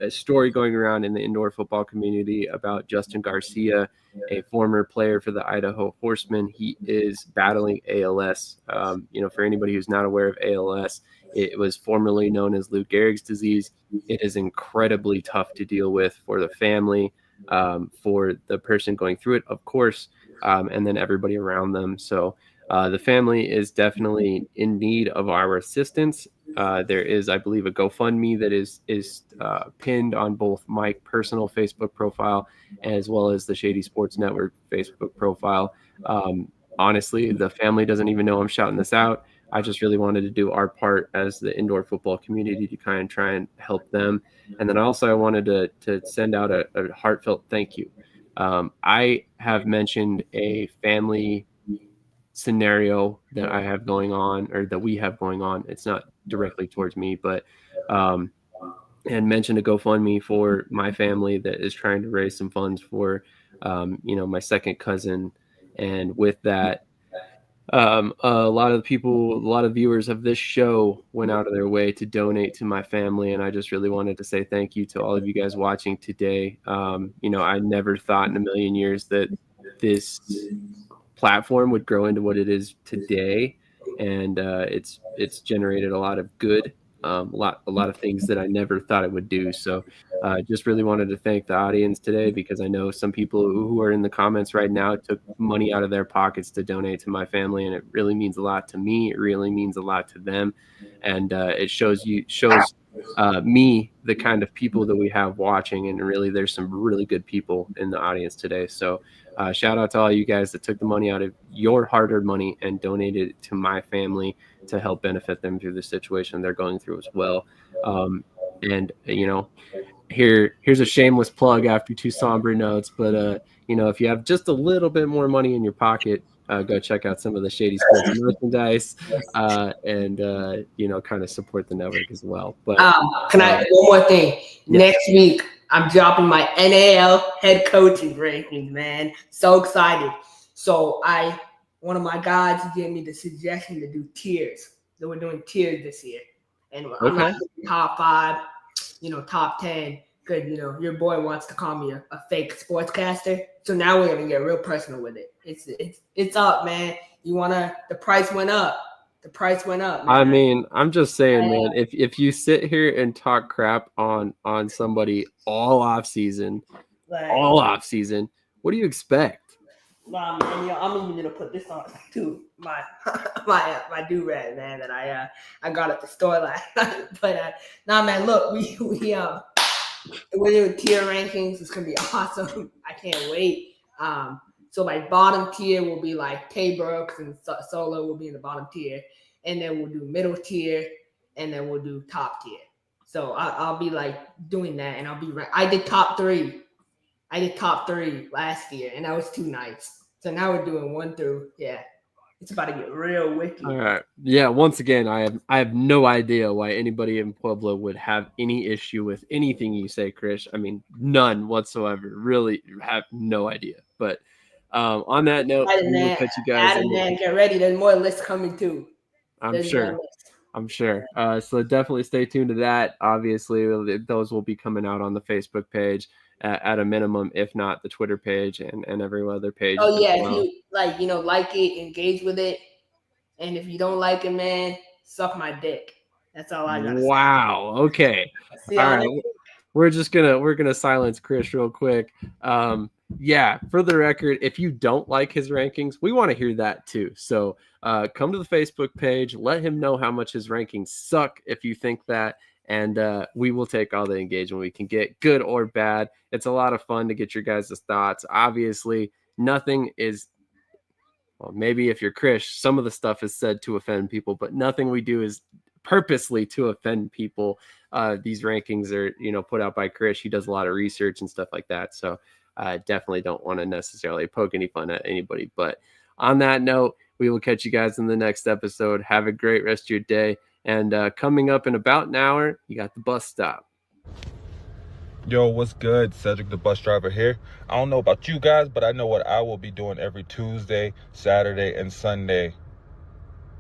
story going around in the indoor football community about Justin Garcia, a former player for the Idaho Horsemen. He is battling ALS. For anybody who's not aware of ALS, it was formerly known as Lou Gehrig's disease. It is incredibly tough to deal with for the family, for the person going through it, of course, and then everybody around them. So the family is definitely in need of our assistance. There is, I believe, a GoFundMe that is pinned on both my personal Facebook profile as well as the Shady Sports Network Facebook profile. Honestly, the family doesn't even know I'm shouting this out. I just really wanted to do our part as the indoor football community to kind of try and help them. And then also I wanted to send out a heartfelt thank you. I have mentioned a family scenario that I have going on, or that we have going on. It's not directly towards me, but and mentioned a GoFundMe for my family that is trying to raise some funds for my second cousin. And with that, a lot of viewers of this show went out of their way to donate to my family, and I just really wanted to say thank you to all of you guys watching today. I never thought in a million years that this platform would grow into what it is today, and it's generated a lot of good, a lot of things that I never thought it would do. So just really wanted to thank the audience today, because I know some people who are in the comments right now took money out of their pockets to donate to my family, and it really means a lot to me. It really means a lot to them, and it shows me the kind of people that we have watching, and really there's some really good people in the audience today. So shout out to all you guys that took the money out of your hard-earned money and donated it to my family to help benefit them through the situation they're going through as well. Here's a shameless plug after two somber notes, but if you have just a little bit more money in your pocket, go check out some of the Shady Sports merchandise, and kind of support the network as well. But one more thing? Yeah. Next week, I'm dropping my NAL head coaching rankings, man. So excited. So one of my guys gave me the suggestion to do tiers. So we're doing tiers this year. And I'm not doing top 5, top 10, because, your boy wants to call me a fake sportscaster. So now we're going to get real personal with it. It's up, man. The price went up. The price went up, man. I mean, I'm just saying, man, if you sit here and talk crap on somebody all off season, what do you expect? Nah, man, I'm even gonna put this on too. My do-rag, man, that I got at the store last night. But man, look, we're doing tier rankings. It's gonna be awesome. I can't wait. So my bottom tier will be like K Brooks and Solo will be in the bottom tier, and then we'll do middle tier, and then we'll do top tier. So I'll be like doing that, and I'll be right. I did top 3 last year, and that was 2 nights. So now we're doing 1 through. Yeah, it's about to get real wicked. All right. Yeah. Once again, I have no idea why anybody in Pueblo would have any issue with anything you say, Krish. I mean, none whatsoever. Really, have no idea. But on that note, we'll catch you guys. Man, get ready. There's more lists coming too. I'm sure. So definitely stay tuned to that. Obviously, those will be coming out on the Facebook page at a minimum, if not the Twitter page and every other page. Oh yeah, well. If you like it, engage with it, and if you don't like it, man, suck my dick. That's all I gotta say. Wow. Okay. All right. We're gonna silence Krish real quick. Yeah, for the record, if you don't like his rankings, we want to hear that too. So come to the Facebook page, let him know how much his rankings suck if you think that, and we will take all the engagement we can get, good or bad. It's a lot of fun to get your guys' thoughts. Obviously, nothing is, well, maybe if you're Krish, some of the stuff is said to offend people, but nothing we do is purposely to offend people. These rankings are, put out by Krish. He does a lot of research and stuff like that. So I definitely don't want to necessarily poke any fun at anybody. But on that note, We will catch you guys in the next episode. Have a great rest of your day. And coming up in about an hour, you got the bus stop. Yo, what's good? Cedric, the bus driver here. I don't know about you guys, but I know what I will be doing every Tuesday, Saturday, and Sunday.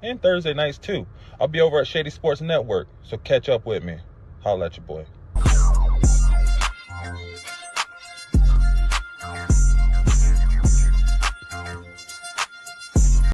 And Thursday nights, too. I'll be over at Shady Sports Network, so catch up with me. Holla at your boy.